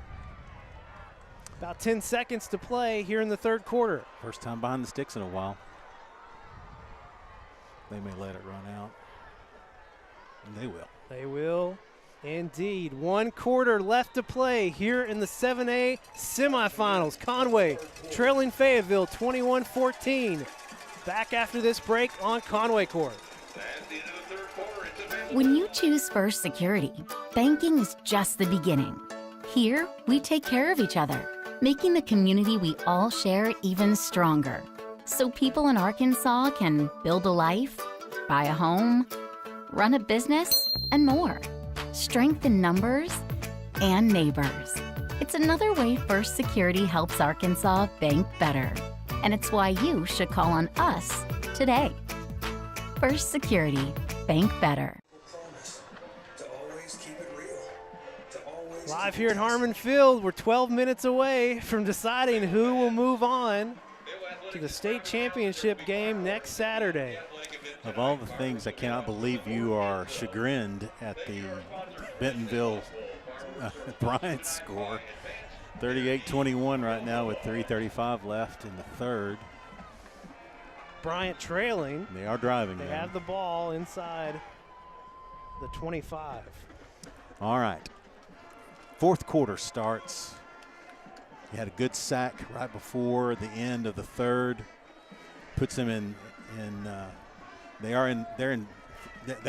About 10 seconds to play here in the 3rd quarter. First time behind the sticks in a while. They may let it run out. And they will. They will indeed. 1 quarter left to play here in the 7A semifinals. Conway trailing Fayetteville 21-14. Back after this break on Conway Corp. When you choose First Security, banking is just the beginning. Here, we take care of each other, making the community we all share even stronger. So people in Arkansas can build a life, buy a home, run a business, and more. Strength in numbers and neighbors. It's another way First Security helps Arkansas bank better. And it's why you should call on us today. First Security, bank better. Live here at Harmon Field, we're 12 minutes away from deciding who will move on to the state championship game next Saturday. Of all the things, I cannot believe you are chagrined at the Bentonville Bryant score. 38-21 right now with 3:35 left in the third. Bryant trailing. They are driving. They have the ball inside the 25. All right. Fourth quarter starts. He had a good sack right before the end of the third. Puts them in they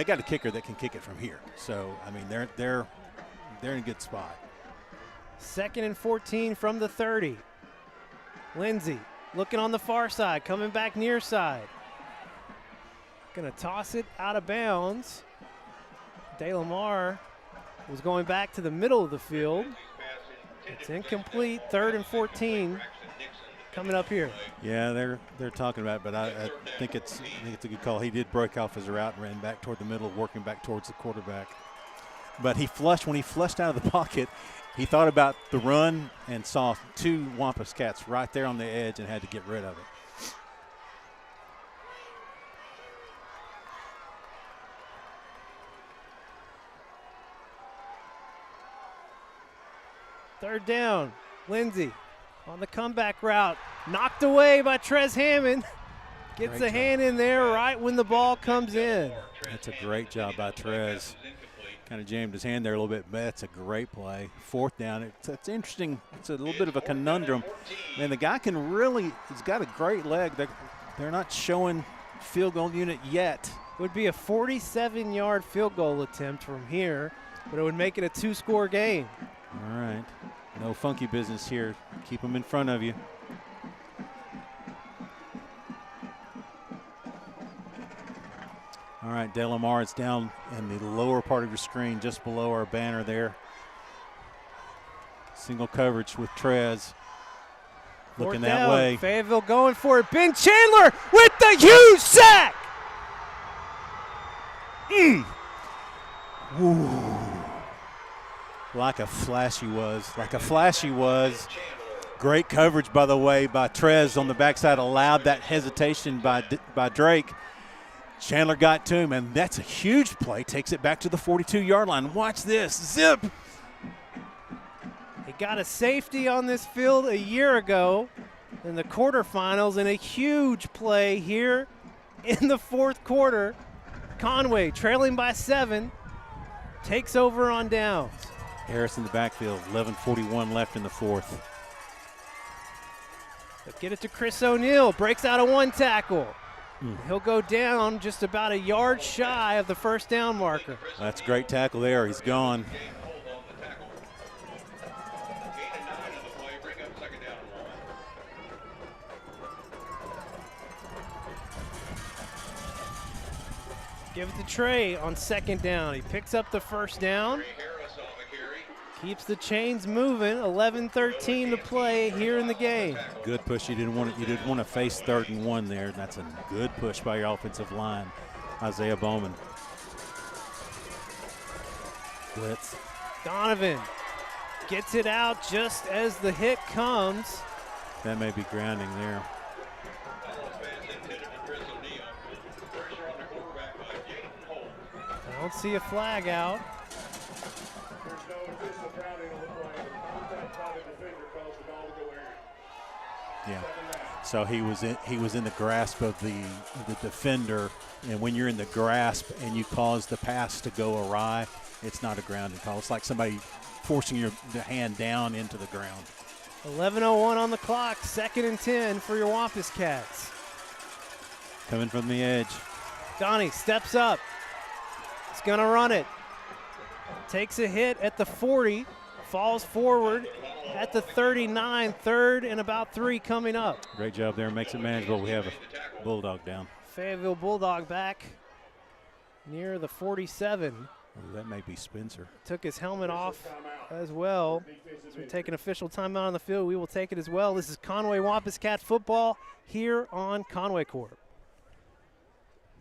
got a kicker that can kick it from here. So I mean they're in a good spot. 2nd and 14 from the 30. Lindsey looking on the far side, coming back near side. Gonna toss it out of bounds. DeLamar was going back to the middle of the field. It's incomplete. 3rd and 14 coming up here. Yeah, they're talking about it, but I think it's a good call. He did break off his route and ran back toward the middle, working back towards the quarterback. But when he flushed out of the pocket, he thought about the run and saw two Wampus cats right there on the edge and had to get rid of it. Third down, Lindsey on the comeback route. Knocked away by Trez Hammond. Gets a hand in there right when the ball comes in. That's a great job by Trez. Kind of jammed his hand there a little bit, but that's a great play. Fourth down. It's interesting. It's a little bit of a conundrum. Man, the guy he's got a great leg. They're not showing field goal unit yet. Would be a 47-yard field goal attempt from here, but it would make it a 2-score game. All right. No funky business here. Keep them in front of you. All right, DeLamar is down in the lower part of your screen, just below our banner there. Single coverage with Trez. Looking that way. Fayetteville going for it. Ben Chandler with the huge sack. Ooh. Like a flash he was. Great coverage, by the way, by Trez on the backside. Allowed that hesitation by Drake. Chandler got to him, and that's a huge play. Takes it back to the 42-yard line. Watch this. Zip. He got a safety on this field a year ago in the quarterfinals, and a huge play here in the fourth quarter. Conway trailing by 7, takes over on downs. Harris in the backfield, 11:41 left in the fourth. But get it to Chris O'Neal, breaks out of one tackle. He'll go down just about a yard shy of the first down marker. That's a great tackle there. He's gone. Give it to Trey on 2nd down. He picks up the first down. Keeps the chains moving. 11-13 to play here in the game. Good push. You didn't want to face 3rd and 1 there. That's a good push by your offensive line, Isaiah Bowman. Blitz. Donovan gets it out just as the hit comes. That may be grounding there. I don't see a flag out. Yeah. So he was in the grasp of the defender, and when you're in the grasp and you cause the pass to go awry, it's not a grounding call. It's like somebody forcing the hand down into the ground. 11:01 on the clock. 2nd and 10 for your Wampus Cats. Coming from the edge. Donnie steps up. He's gonna run it. Takes a hit at the 40, falls forward at the 39, third and about 3 coming up. Great job there, makes it manageable. We have a Bulldog down. Fayetteville Bulldog back near the 47. Oh, that may be Spencer. Took his helmet off as well. So we take an official timeout on the field. We will take it as well. This is Conway Wampus Cat football here on Conway Corp.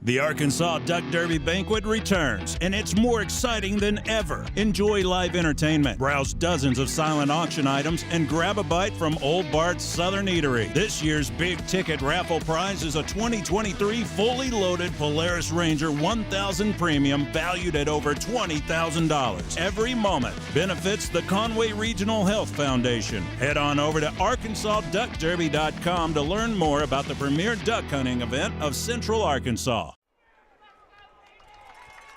The Arkansas Duck Derby Banquet returns, and it's more exciting than ever. Enjoy live entertainment, browse dozens of silent auction items, and grab a bite from Old Bart's Southern Eatery. This year's big ticket raffle prize is a 2023 fully loaded Polaris Ranger 1000 Premium valued at over $20,000. Every moment benefits the Conway Regional Health Foundation. Head on over to ArkansasDuckDerby.com to learn more about the premier duck hunting event of Central Arkansas.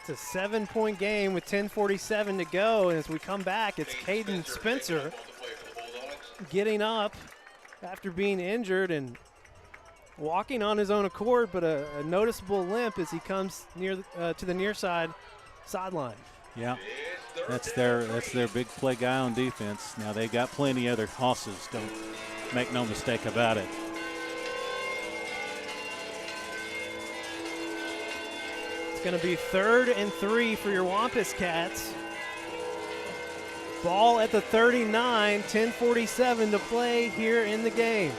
It's a 7-point game with 10:47 to go, and as we come back, it's Caden Spencer getting up after being injured and walking on his own accord, but a noticeable limp as he comes near to the near sideline. Yeah, that's their big play guy on defense. Now they got plenty of other hosses. Don't make no mistake about it. Going to be 3rd and 3 for your Wampus Cats. Ball at the 39, 10:47 to play here in the game.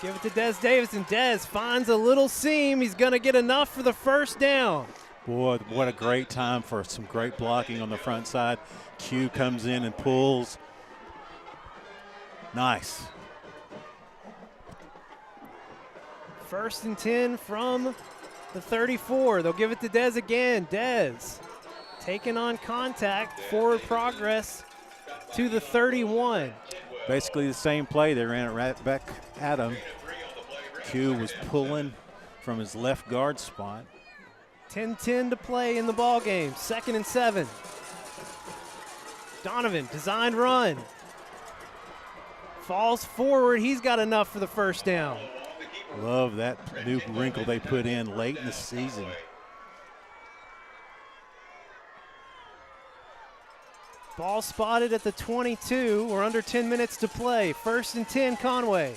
Give it to Des Davison. Des finds a little seam. He's going to get enough for the first down. Boy, what a great time for some great blocking on the front side. Q comes in and pulls. Nice. 1st and 10 from the 34. They'll give it to Dez again. Dez taking on contact, forward progress to the 31. Basically the same play. They ran it right back at him. Q was pulling from his left guard spot. 10-10 to play in the ball game. 2nd and 7. Donovan, designed run. Falls forward. He's got enough for the first down. Love that new wrinkle they put in late in the season. Ball spotted at the 22. We're under 10 minutes to play. 1st and 10, Conway.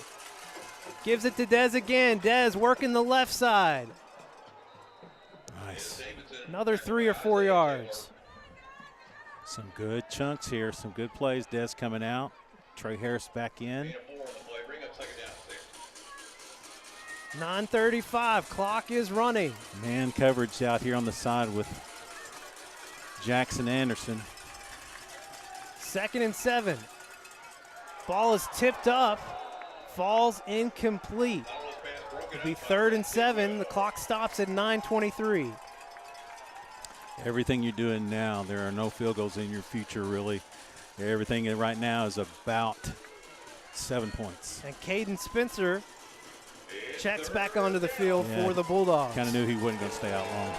Gives it to Dez again. Dez working the left side. Nice. Another 3 or 4 yards. Some good chunks here. Some good plays. Dez coming out. Trey Harris back in. 9:35, clock is running. Man coverage out here on the side with Jackson Anderson. 2nd and 7. Ball is tipped up, falls incomplete. It'll be 3rd and 7. The clock stops at 9:23. Everything you're doing now, there are no field goals in your future, really. Everything right now is about 7 points. And Caden Spencer checks back onto the field for the Bulldogs. Kind of knew he wasn't going to stay out long.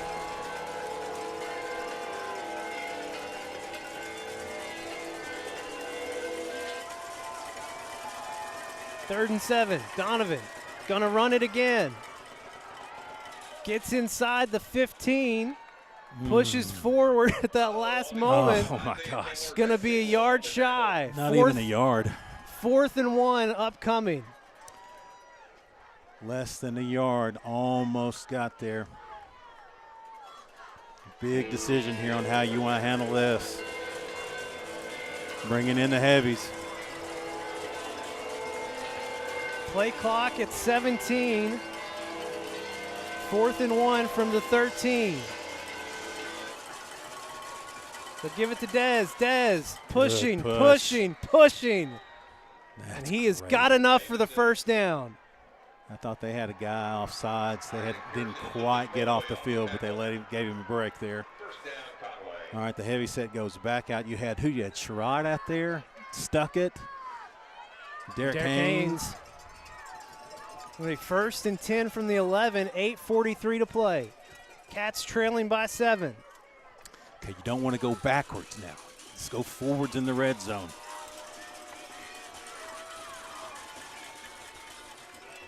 Third and 7. Donovan gonna run it again. Gets inside the 15. Pushes forward at that last moment. Oh my gosh. Gonna be a yard shy. Not even a yard. 4th and 1 upcoming. Less than a yard. Almost got there. Big decision here on how you want to handle this. Bringing in the heavies. Play clock at 17. 4th and 1 from the 13. So give it to Dez. Dez pushing, pushing. And he has got enough for the first down. I thought they had a guy off sides. They didn't quite get off the field, but they gave him a break there. All right, the heavy set goes back out. You had Sherrod out there, stuck it. Derek Haynes. It'll be 1st and 10 from the 11, 8:43 to play. Cats trailing by 7. Okay, you don't want to go backwards now. Let's go forwards in the red zone.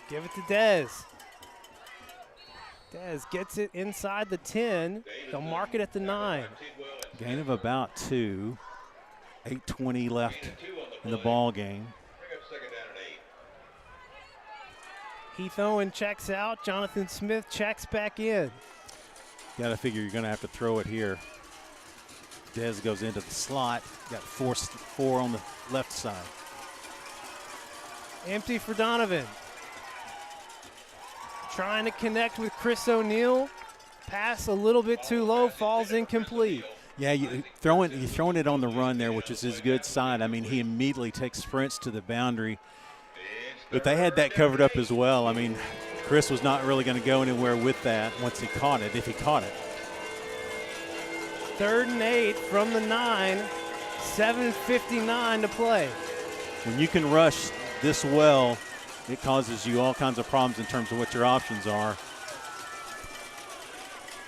Give it to Dez. Dez gets it inside the 10. They'll mark it at the 9. Gain of about 2. 8:20 left in the ball game. Heath Owen checks out. Jonathan Smith checks back in. Got to figure you're going to have to throw it here. Dez goes into the slot. Got four on the left side. Empty for Donovan. Trying to connect with Chris O'Neal. Pass a little bit too low, falls incomplete. Yeah, you're throwing it on the run there, which is his good side. I mean, he immediately takes sprints to the boundary. But they had that covered up as well. I mean, Chris was not really going to go anywhere with that once he caught it, if he caught it. 3rd and 8 from the 9, 7:59 to play. When you can rush this well, it causes you all kinds of problems in terms of what your options are.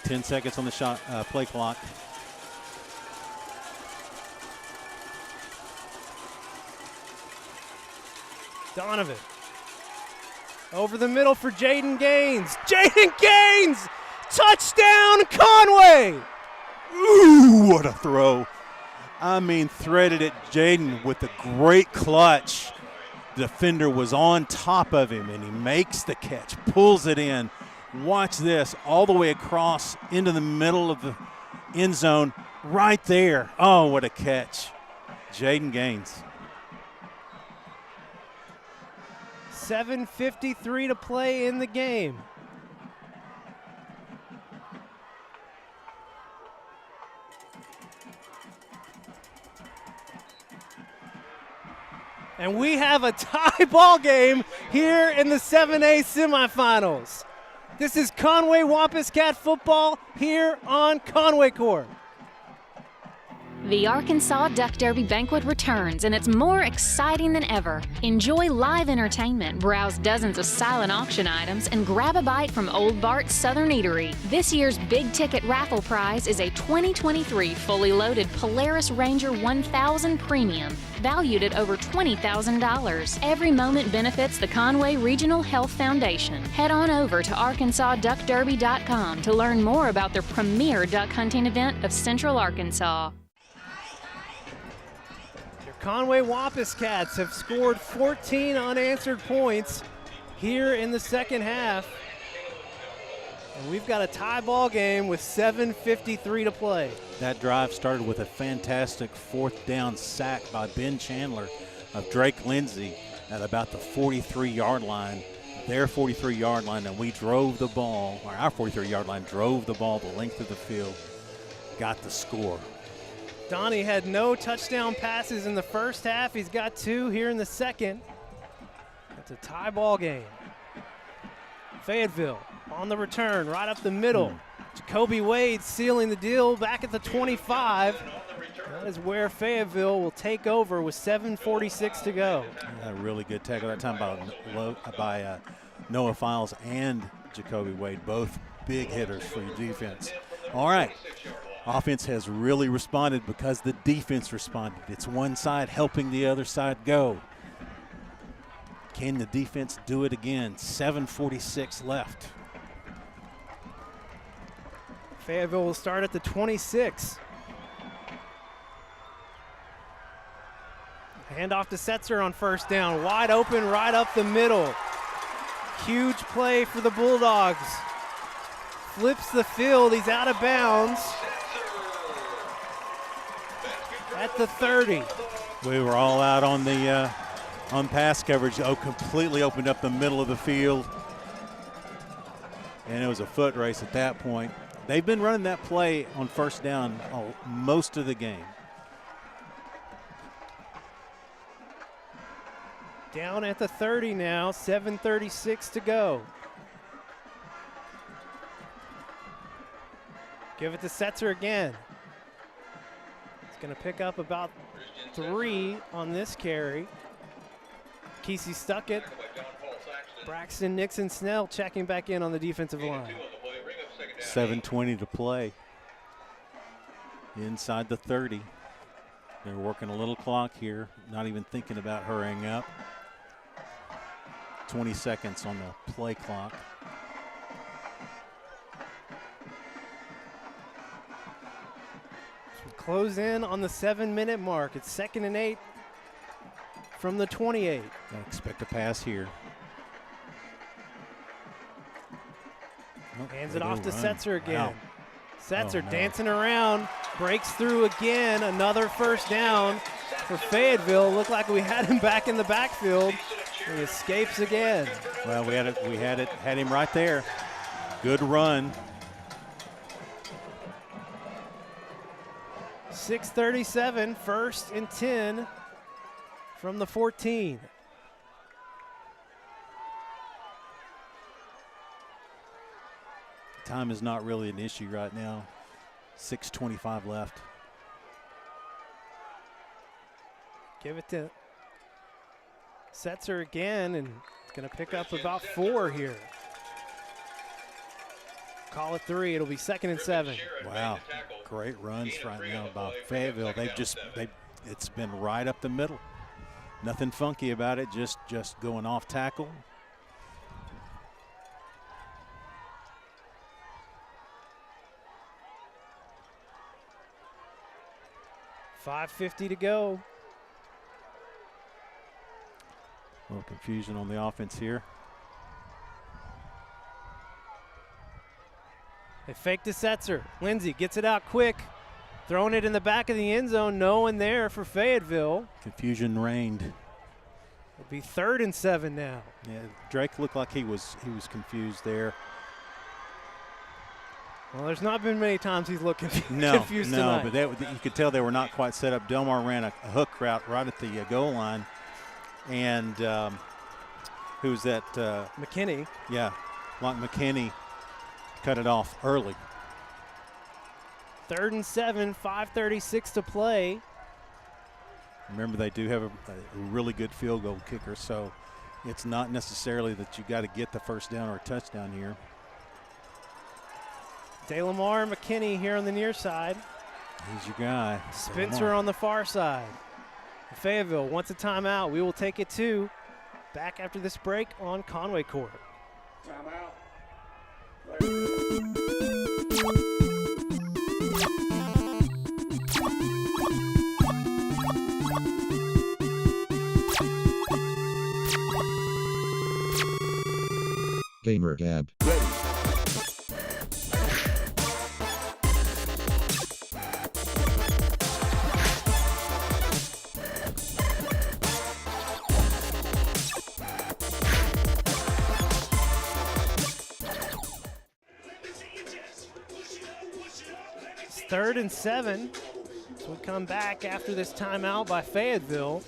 10 seconds on the shot play clock. Donovan. Over the middle for Jaden Gaines. Jaden Gaines! Touchdown, Conway! Ooh, what a throw. I mean, threaded it, Jaden, with a great clutch. The defender was on top of him, and he makes the catch, pulls it in. Watch this, all the way across into the middle of the end zone, right there. Oh, what a catch. Jaden Gaines. 7:53 to play in the game. And we have a tie ball game here in the 7A semifinals. This is Conway Wampus Cat football here on Conway Corp. The Arkansas Duck Derby Banquet returns, and it's more exciting than ever. Enjoy live entertainment, browse dozens of silent auction items, and grab a bite from Old Bart's Southern Eatery. This year's big ticket raffle prize is a 2023 fully loaded Polaris Ranger 1000 Premium, valued at over $20,000. Every moment benefits the Conway Regional Health Foundation. Head on over to ArkansasDuckDerby.com to learn more about their premier duck hunting event of Central Arkansas. Conway Wampus Cats have scored 14 unanswered points here in the second half. And we've got a tie ball game with 7:53 to play. That drive started with a fantastic 4th down sack by Ben Chandler of Drake Lindsay at about the 43-yard line, their 43-yard line, and we drove the ball, or our 43-yard line drove the ball the length of the field, got the score. Donnie had no touchdown passes in the first half. He's got 2 here in the second. It's a tie ball game. Fayetteville on the return, right up the middle. Jacoby Wade sealing the deal back at the 25. That is where Fayetteville will take over with 7:46 to go. A really good tackle that time by Noah Files and Jacoby Wade, both big hitters for your defense. All right. Offense has really responded because the defense responded. It's one side helping the other side go. Can the defense do it again? 7:46 left. Fayetteville will start at the 26. Handoff to Setzer on first down. Wide open right up the middle. Huge play for the Bulldogs. Flips the field. He's out of bounds. At the 30. We were all out on the on pass coverage. Completely opened up the middle of the field. And it was a foot race at that point. They've been running that play on first down most of the game. Down at the 30 now, 7:36 to go. Give it to Setzer again. Going to pick up about 3 on this carry. Kesey Stuckett. Braxton Nixon Snell checking back in on the defensive line. 7:20 to play. Inside the 30. They're working a little clock here, not even thinking about hurrying up. 20 seconds on the play clock. So we close in on the 7-minute mark. It's 2nd and 8 from the 28. Gotta expect a pass here. Hands it off to Setzer again. Wow. Setzer no. dancing around, breaks through again. Another first down for Fayetteville. Looked like we had him back in the backfield. He escapes again. Well, we had him right there. Good run. 6:37, 1st and 10 from the 14. Time is not really an issue right now. 6:25 left. Give it to Setzer again, and it's going to pick up about 4 here. Call it 3. It'll be 2nd and 7. Wow, great runs right now by Fayetteville. It's been right up the middle. Nothing funky about it. Just going off tackle. $5:50 to go. A little confusion on the offense here. They fake to Setzer. Lindsey gets it out quick. Throwing it in the back of the end zone. No one there for Fayetteville. Confusion reigned. It'll be 3rd and 7 now. Yeah, Drake looked like he was confused there. Well, there's not been many times he's looked confused No, tonight. but you could tell they were not quite set up. Delmar ran a hook route right at the goal line. And who's that? McKinney. Yeah, like McKinney cut it off early. 3rd and 7, 5:36 to play. Remember, they do have a really good field goal kicker, so it's not necessarily that you got to get the first down or a touchdown here. DeLamar McKinney here on the near side. He's your guy. Spencer on the far side. Fayetteville wants a timeout. We will take it to back after this break on Conway Corp. Timeout. Gamer Gab. It's 3rd and 7. So we come back after this timeout by Fayetteville.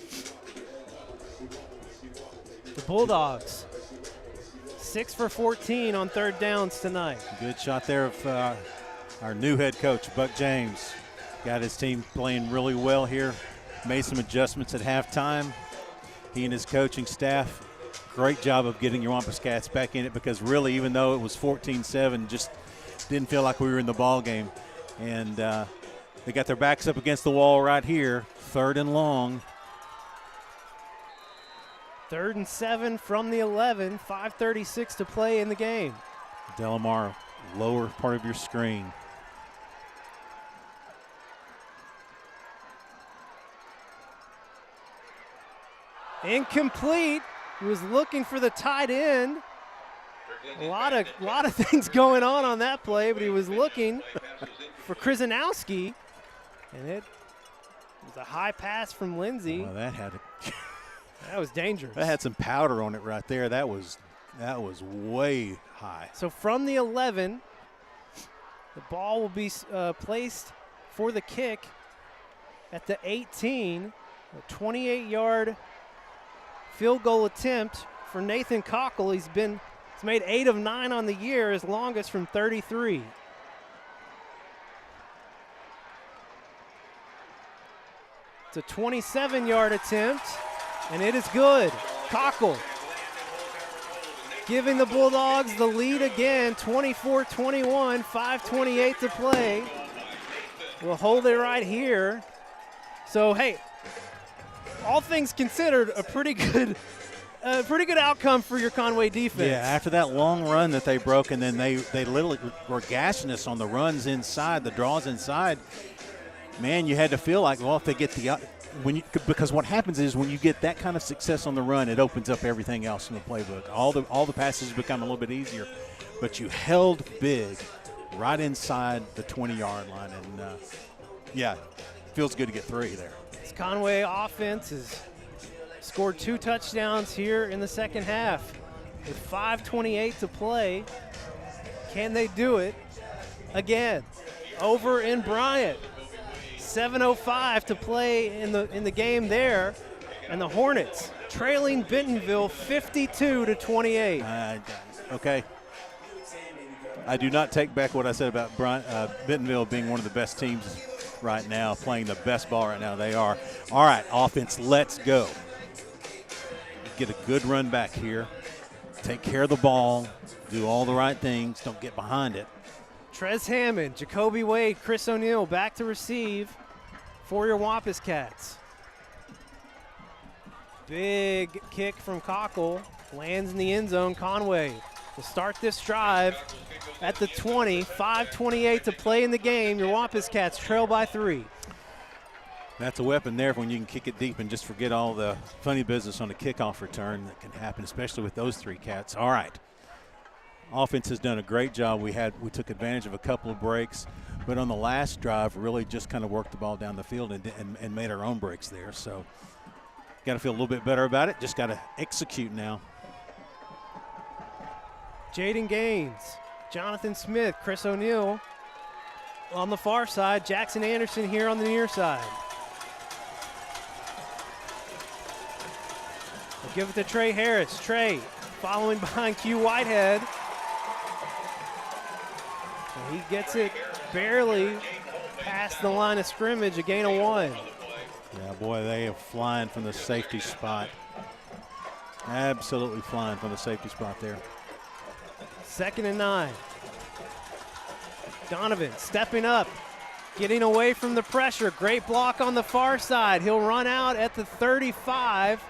The Bulldogs 6 for 14 on 3rd downs tonight. Good shot there of our new head coach, Buck James. Got his team playing really well here. Made some adjustments at halftime. He and his coaching staff, great job of getting your Wampus Cats back in it, because really, even though it was 14-7, just didn't feel like we were in the ball game. And they got their backs up against the wall right here. 3rd and long. 3rd and 7 from the 11, 5:36 to play in the game. Delamar, lower part of your screen. Incomplete. He was looking for the tight end. A lot of things going on that play, but he was looking for Krzyzanowski, and it was a high pass from Lindsey. Well, that was dangerous. That had some powder on it right there. That was way high. So from the 11, the ball will be placed for the kick at the 18. A 28-yard field goal attempt for Nathan Cockle. He's made 8 of 9 on the year, his longest from 33. It's a 27-yard attempt, and it is good. Cockle giving the Bulldogs the lead again, 24-21, 5:28 to play. We'll hold it right here. So, hey, all things considered, a pretty good outcome for your Conway defense. Yeah, after that long run that they broke, and then they literally were gashing us on the runs inside, the draws inside. Man, you had to feel like, well, if they get because what happens is when you get that kind of success on the run, it opens up everything else in the playbook. All the passes become a little bit easier, but you held big right inside the 20-yard line, and yeah, feels good to get 3 there. This Conway offense has scored 2 touchdowns here in the second half with 5:28 to play. Can they do it again? Over in Bryant. 7:05 to play in the game there, and the Hornets trailing Bentonville 52-28. Okay. I do not take back what I said about Bentonville being one of the best teams right now, playing the best ball right now. They are. All right, offense, let's go. Get a good run back here. Take care of the ball. Do all the right things. Don't get behind it. Trez Hammond, Jacoby Wade, Chris O'Neill back to receive for your Wampus Cats. Big kick from Cockle. Lands in the end zone. Conway to start this drive at the 20. 5:28 to play in the game. Your Wampus Cats trail by 3. That's a weapon there when you can kick it deep and just forget all the funny business on the kickoff return that can happen, especially with those 3 Cats. All right. Offense has done a great job. We took advantage of a couple of breaks, but on the last drive really just kind of worked the ball down the field and made our own breaks there. So got to feel a little bit better about it. Just got to execute now. Jaden Gaines, Jonathan Smith, Chris O'Neill on the far side. Jackson Anderson here on the near side. We'll give it to Trey Harris. Trey following behind Q Whitehead. And he gets it barely past the line of scrimmage, a gain of 1. Yeah, boy, they are flying from the safety spot. Absolutely flying from the safety spot there. 2nd and 9. Donovan stepping up, getting away from the pressure. Great block on the far side. He'll run out at the 35.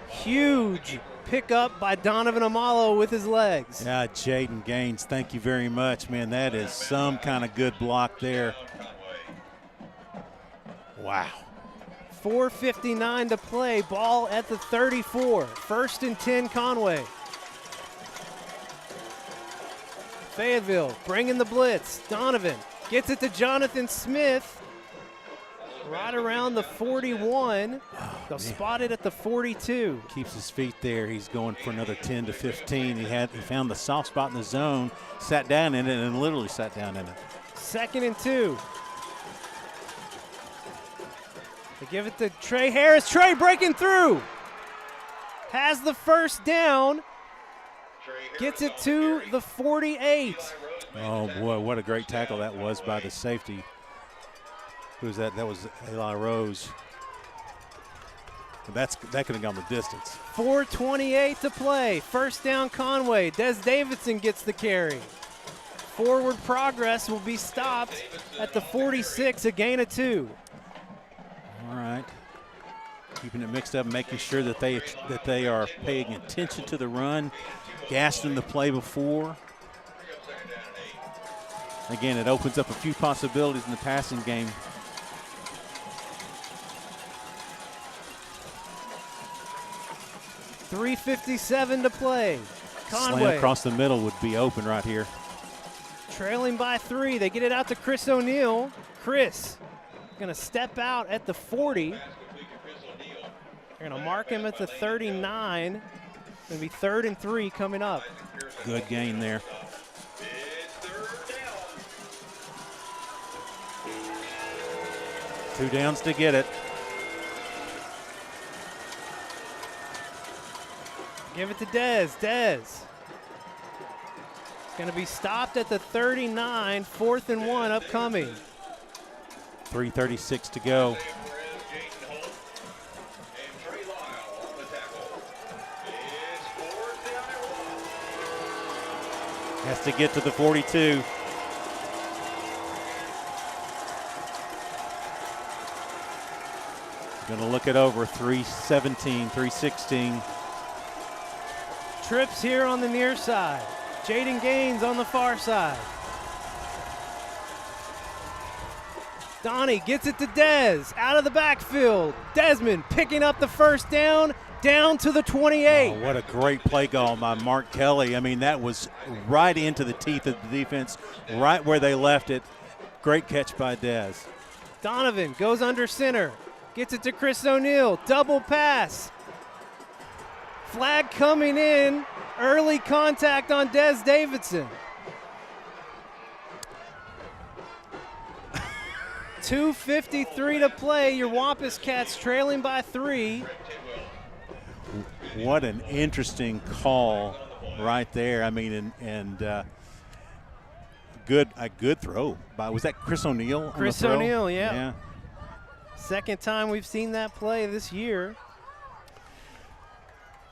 Huge pickup by Donovan Amalo with his legs. Yeah, Jaden Gaines, thank you very much, man. That is some kind of good block there. Wow. 4:59 to play. Ball at the 34. 1st and 10 Conway. Fayetteville bringing the blitz. Donovan gets it to Jonathan Smith. Right around the 41. They'll spot it at the 42. Keeps his feet there. He's going for another 10 to 15. He found the soft spot in the zone, sat down in it, and literally sat down in it. 2nd and 2. They give it to Trey Harris. Trey breaking through. Has the first down. Gets it to the 48. Oh, boy, what a great tackle that was by the safety. Who's that? That was Eli Rose. That could have gone the distance. 4:28 to play. 1st down Conway. Des Davidson gets the carry. Forward progress will be stopped at the 46, a gain of 2. All right. Keeping it mixed up, making sure that they are paying attention to the run. Gassed in the play before. Again, it opens up a few possibilities in the passing game. .357 to play. Conway. Slam across the middle would be open right here. Trailing by 3. They get it out to Chris O'Neill. Chris going to step out at the 40. They're going to mark him at the 39. Going to be 3rd and 3 coming up. Good gain there. Two downs to get it. Give it to Dez. Dez. It's going to be stopped at the 39. 4th and 1 upcoming. 3:36 to go. Has to get to the 42. Going to look it over. 3:17, 3:16. Trips here on the near side. Jaden Gaines on the far side. Donnie gets it to Dez, out of the backfield. Desmond picking up the first down to the 28. Oh, what a great play call by Mark Kelly. I mean, that was right into the teeth of the defense, right where they left it. Great catch by Dez. Donovan goes under center, gets it to Chris O'Neal, double pass. Flag coming in, early contact on Dez Davidson. 2:53 to play. Your Wampus Cats trailing by 3. What an interesting call right there. I mean, a good throw by, was that Chris O'Neal? Chris O'Neal, yeah. Second time we've seen that play this year.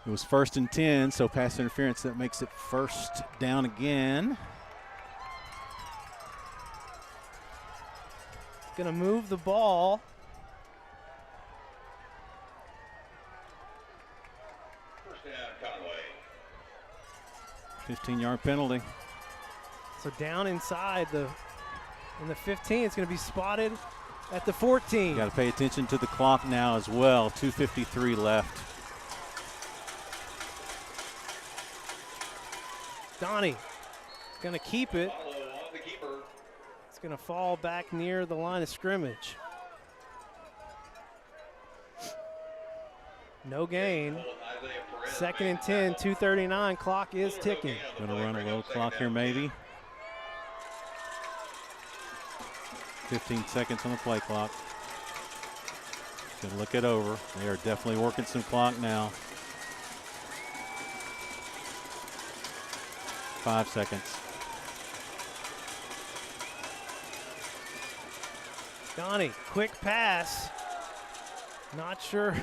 It was 1st and 10, so pass interference, that makes it first down again. Going to move the ball. First down, Conway. 15-yard penalty. So down inside in the 15, it's going to be spotted at the 14. You got to pay attention to the clock now as well. 2:53 left. Donnie going to keep it. It's going to fall back near the line of scrimmage. No gain. 2nd and 10, 2:39. Clock is ticking. Going to run a little clock here maybe. 15 seconds on the play clock. Going to look it over. They are definitely working some clock now. 5 seconds. Donnie, quick pass. Not sure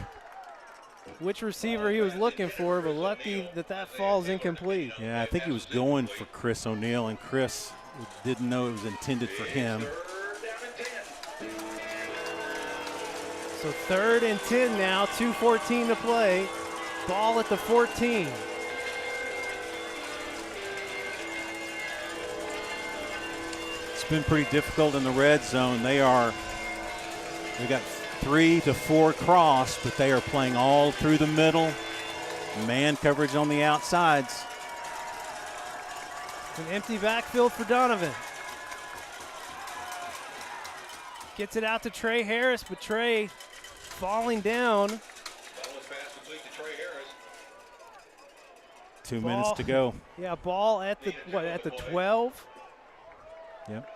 which receiver he was looking for, but lucky that falls incomplete. Yeah, I think he was going for Chris O'Neal, and Chris didn't know it was intended for him. So 3rd and 10 now, 2:14 to play. Ball at the 14. It's been pretty difficult in the red zone. They got 3 to 4 cross, but they are playing all through the middle. Man coverage on the outsides. An empty backfield for Donovan. Gets it out to Trey Harris, but Trey falling down. 2 minutes to go. Yeah, ball at the 12. Yep.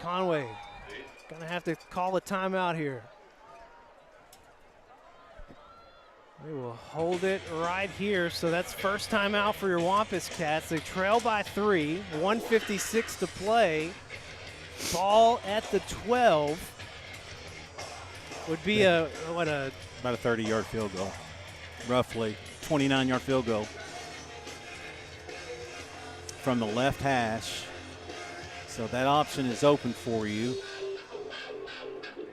Conway gonna have to call a timeout here. They will hold it right here. So that's first timeout for your Wampus Cats. They trail by 3, 1:56 to play. Ball at the 12 would be about a 30-yard field goal, roughly 29-yard field goal from the left hash. So that option is open for you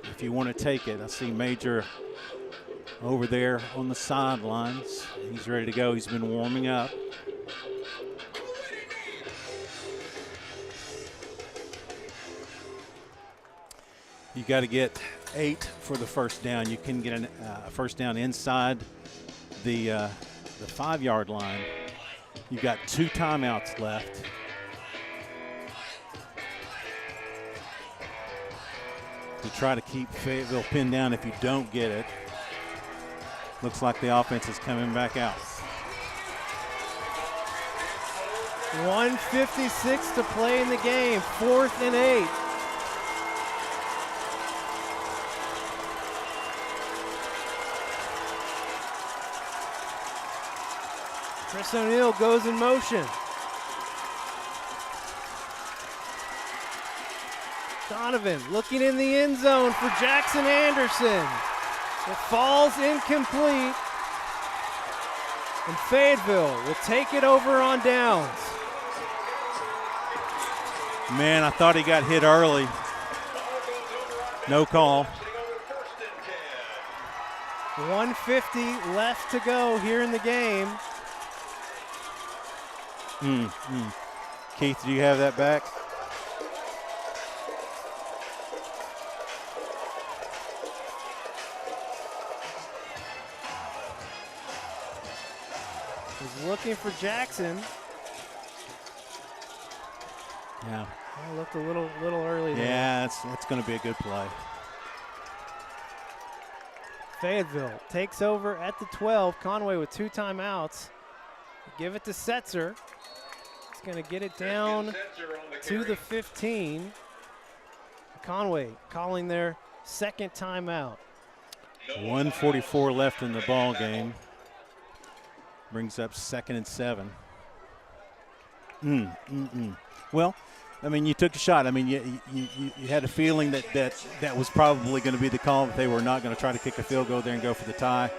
if you want to take it. I see Major over there on the sidelines. He's ready to go. He's been warming up. You got to get 8 for the first down. You can get a first down inside the 5-yard line. You've got 2 timeouts left. To try to keep Fayetteville pinned down if you don't get it. Looks like the offense is coming back out. 1:56 to play in the game, 4th and 8. Chris O'Neal goes in motion. Donovan looking in the end zone for Jackson Anderson. It falls incomplete. And Fayetteville will take it over on downs. Man, I thought he got hit early. No call. 1:50 left to go here in the game. Keith, do you have that back? He's looking for Jackson. Yeah. I looked a little early there. Yeah, that's going to be a good play. Fayetteville takes over at the 12. Conway with 2 timeouts. Give it to Setzer. He's going to get it down to the 15. Conway calling their second timeout. 1:44 left in the ball game. Brings up 2nd and 7. Well, I mean, you took a shot. I mean, you had a feeling that was probably going to be the call, that they were not going to try to kick a field goal there and go for the tie.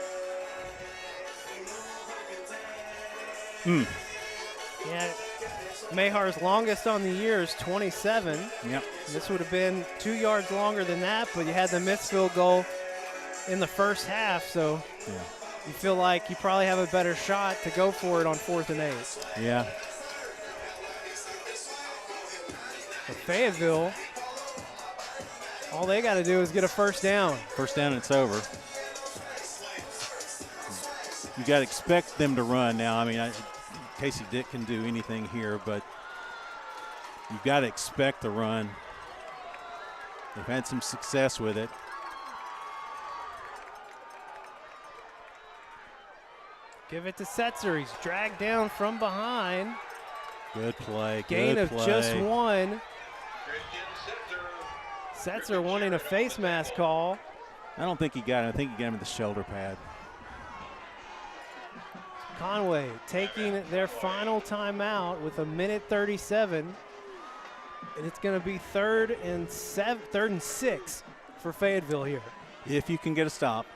Yeah, Mahar's longest on the year is 27. Yep. This would have been 2 yards longer than that, but you had the missed field goal in the first half, so you feel like you probably have a better shot to go for it on 4th and 8. Yeah. But Fayetteville, all they got to do is get a first down. First down and it's over. You got to expect them to run now. I mean, Casey Dick can do anything here, but you've got to expect the run. They've had some success with it. Give it to Setzer. He's dragged down from behind. Good play. Gain good of play. just 1. Setzer wanting a face mask call. I don't think he got it. I think he got him in the shoulder pad. Conway taking their final timeout with 1:37. And it's going to be 3rd and 6 for Fayetteville here. If you can get a stop.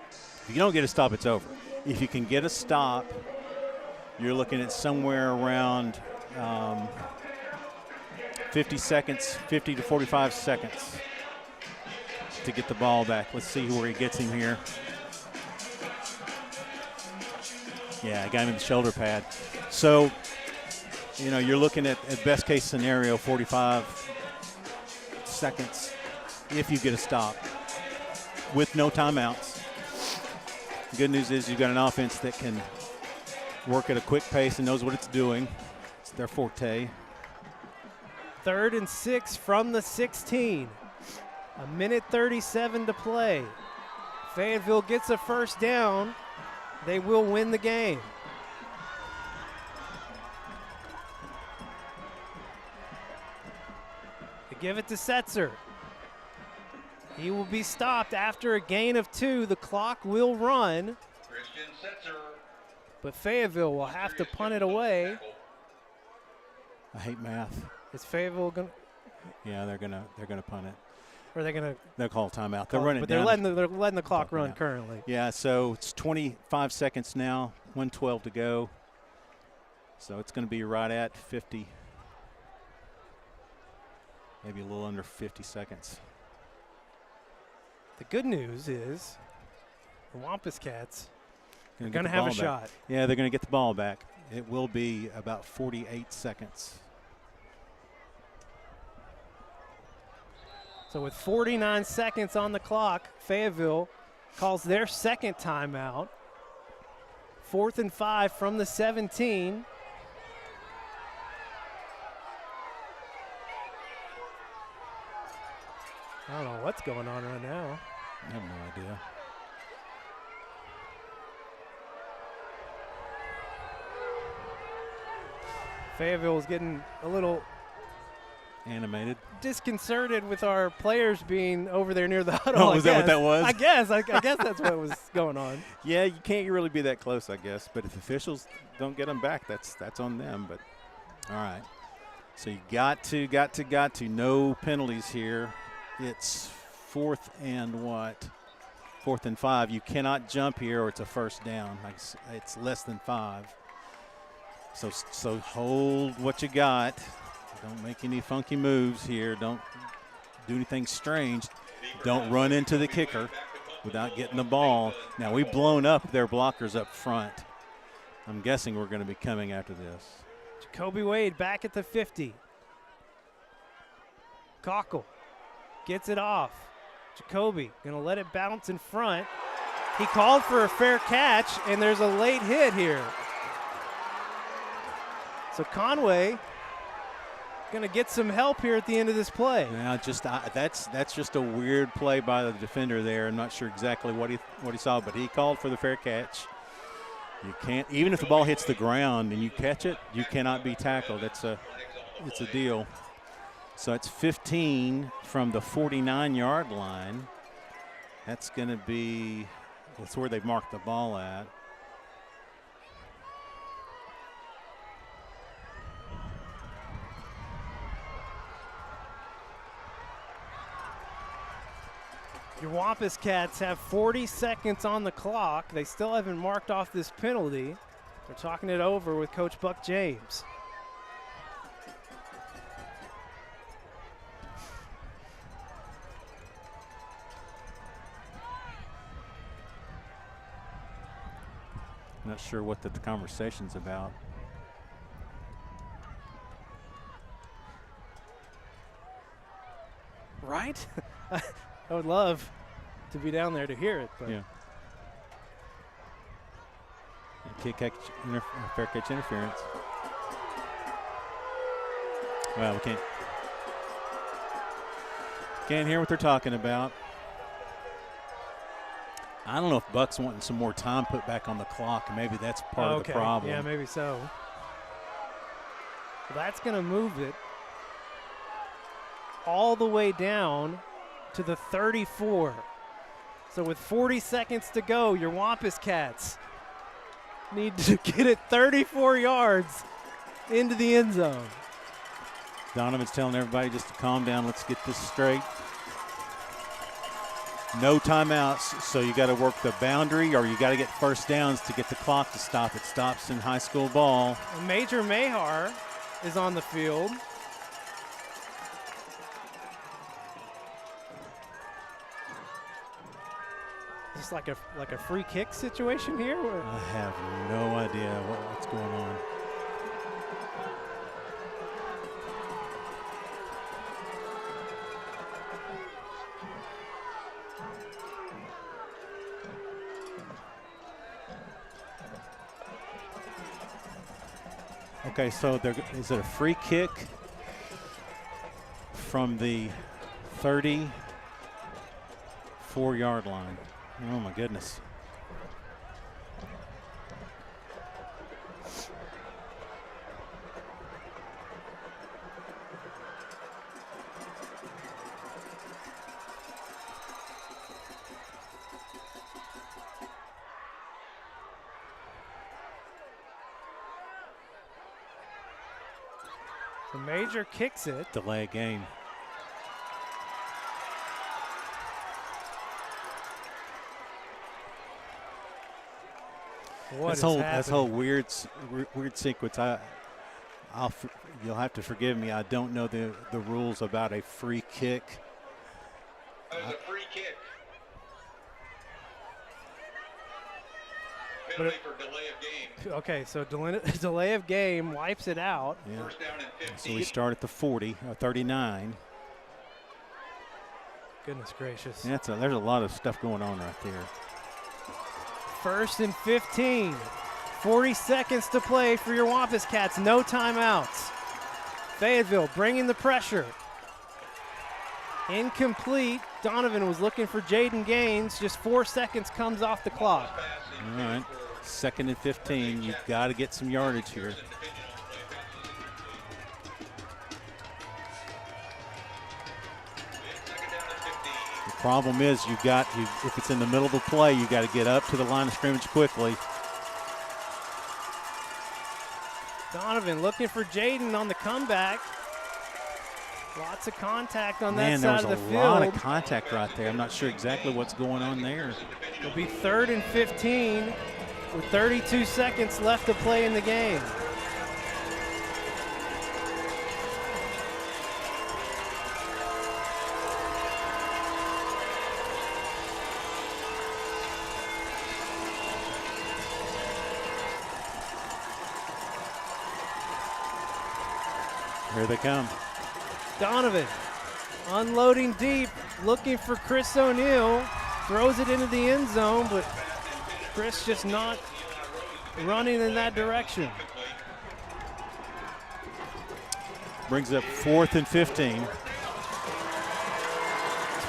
If you don't get a stop, it's over. If you can get a stop, you're looking at somewhere around 50 seconds, 50 to 45 seconds to get the ball back. Let's see where he gets him here. Yeah, I got him in the shoulder pad. So, you know, you're looking at best case scenario, 45 seconds if you get a stop with no timeouts. The good news is you've got an offense that can work at a quick pace and knows what it's doing. It's their forte. 3rd and 6 from the 16. 1:37 to play. Fayetteville gets a first down. They will win the game. They give it to Setzer. He will be stopped after a gain of 2. The clock will run. But Fayetteville will have to punt it away. I hate math. Is Fayetteville going to? Yeah, they're gonna punt it. Or are they going to? They'll call timeout. They're running. But down. they're letting the clock run currently. Yeah, so it's 25 seconds now. 1:12 to go. So it's going to be right at 50. Maybe a little under 50 seconds. The good news is the Wampus Cats are Gonna going to get the have a ball back. shot. Yeah, they're going to get the ball back. It will be about 48 seconds. So with 49 seconds on the clock, Fayetteville calls their second timeout. 4th and 5 from the 17. I don't know what's going on right now. I have no idea. Fayetteville is getting a little animated, disconcerted with our players being over there near the huddle. Oh, is that what that was? I guess that's what was going on. Yeah, you can't really be that close, I guess. But if officials don't get them back, that's on them. But all right. So you got to no penalties here. It's 4th and what? 4th and 5. You cannot jump here or it's a first down. It's less than 5. So hold what you got. Don't make any funky moves here. Don't do anything strange. Don't run into the kicker without getting the ball. Now, we've blown up their blockers up front. I'm guessing we're going to be coming after this. Jacoby Wade back at the 50. Cockle gets it off. Jacoby gonna let it bounce in front. He called for a fair catch, and there's a late hit here. So Conway gonna get some help here at the end of this play. Yeah, that's just a weird play by the defender there. I'm not sure exactly what he saw, but he called for the fair catch. You can't, even if the ball hits the ground and you catch it, you cannot be tackled. It's a deal. So it's 15 from the 49-yard line. That's going to be, that's where they've marked the ball at. Your Wampus Cats have 40 seconds on the clock. They still haven't marked off this penalty. They're talking it over with Coach Buck James. Not sure what the conversation's about. Right? I would love to be down there to hear it. But yeah. Fair catch interference. Well, we can't hear what they're talking about. I don't know if Buck's wanting some more time put back on the clock, and maybe that's part of the problem. Yeah, maybe so. Well, that's going to move it all the way down to the 34. So with 40 seconds to go, your Wampus Cats need to get it 34 yards into the end zone. Donovan's telling everybody just to calm down. Let's get this straight. No timeouts, so you got to work the boundary or you got to get first downs to get the clock to stop. It stops in high school ball. Major Mahar is on the field. Just like a free kick situation here? Or? I have no idea what's going on. Okay, so is it a free kick from the 34-yard line? Oh, my goodness. The Major kicks it. Delay a game. This whole weird sequence. You'll have to forgive me. I don't know the rules about a free kick. That was a free kick. But Penalty for delay of game. Okay, so delay of game wipes it out. Yeah. First down and 15. So we start at the 39. Goodness gracious. Yeah, there's a lot of stuff going on right there. First and 15. 40 seconds to play for your Wampus Cats. No timeouts. Fayetteville bringing the pressure. Incomplete. Donovan was looking for Jaden Gaines. Just 4 seconds comes off the clock. All right. 2nd and 15. You've got to get some yardage here. The problem is if it's in the middle of the play, you got to get up to the line of scrimmage quickly. Donovan looking for Jaden on the comeback. Lots of contact on that Man, side of the there field. was a lot of contact right there. I'm not sure exactly what's going on there. It'll be 3rd and 15 with 32 seconds left to play in the game. Here they come. Donovan unloading deep, looking for Chris O'Neal. Throws it into the end zone, but Chris just not running in that direction. Brings up 4th and 15.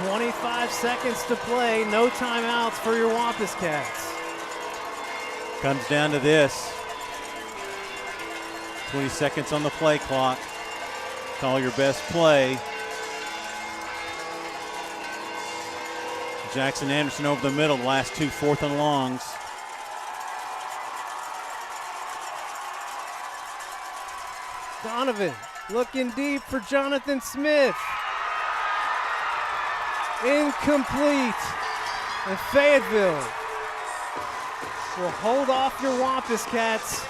25 seconds to play, no timeouts for your Wampus Cats. Comes down to this. 20 seconds on the play clock. Call your best play. Jackson Anderson over the middle, last 2 4th and longs. Donovan looking deep for Jonathan Smith. Incomplete. And Fayetteville will hold off your Wampus Cats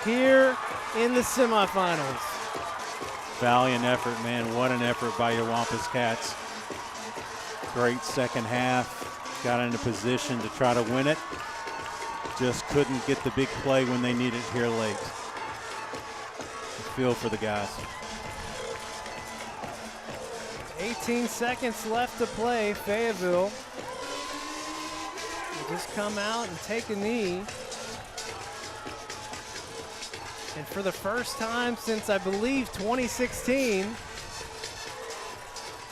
here in the semifinals. Valiant effort, man. What an effort by your Wampus Cats. Great second half. Got into position to try to win it. Just couldn't get the big play when they needed it here late. Feel for the guys. 18 seconds left to play. Fayetteville will just come out and take a knee. And for the first time since, I believe, 2016,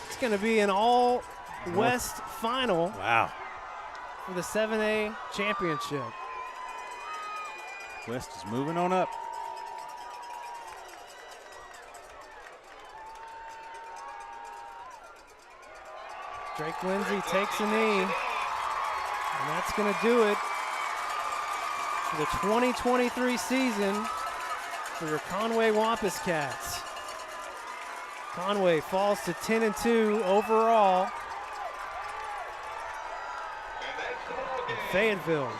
it's going to be an all-West final. Wow. For the 7A championship. West is moving on up. Drake Lindsay takes a knee, and that's going to do it for the 2023 season for your Conway Wampus Cats. Conway falls to 10-2 overall. And Fayetteville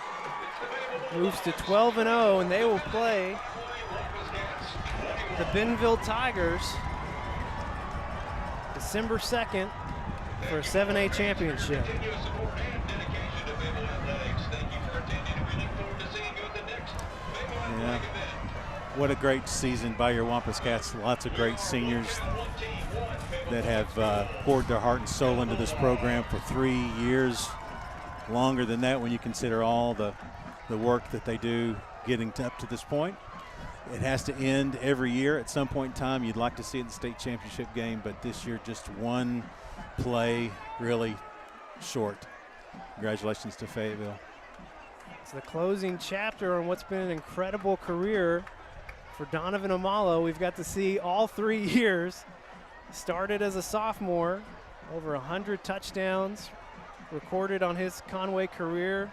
moves to 12-0, and they will play the Bentonville Tigers December 2nd for a 7A championship. Yeah, what a great season by your Wampus Cats. Lots of great seniors that have poured their heart and soul into this program for 3 years. Longer than that when you consider all the work that they do getting up to this point. It has to end every year at some point in time. You'd like to see it in the state championship game, but this year just one play really short. Congratulations to Fayetteville. It's the closing chapter on what's been an incredible career for Donovan Amalo. We've got to see all 3 years. Started as a sophomore, over 100 touchdowns recorded on his Conway career.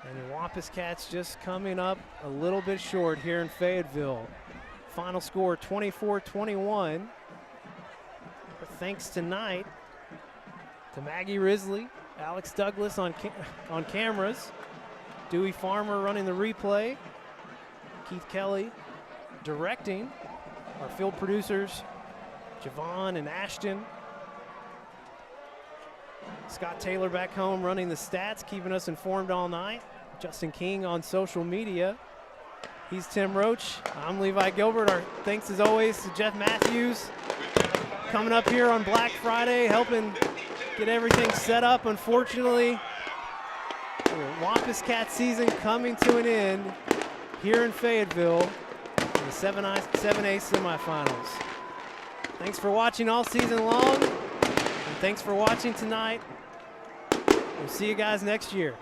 And the Wampus Cats just coming up a little bit short here in Fayetteville. Final score 24-21. But thanks tonight to Maggie Risley, Alex Douglas on cameras, Dewey Farmer running the replay, Keith Kelly directing, our field producers, Javon and Ashton, Scott Taylor back home running the stats, keeping us informed all night, Justin King on social media. He's Tim Roach. I'm Levi Gilbert. Our thanks as always to Jeff Matthews coming up here on Black Friday, helping get everything set up. Unfortunately, the Wampus Cat season coming to an end here in Fayetteville in the 7A semifinals. Thanks for watching all season long, and thanks for watching tonight. We'll see you guys next year.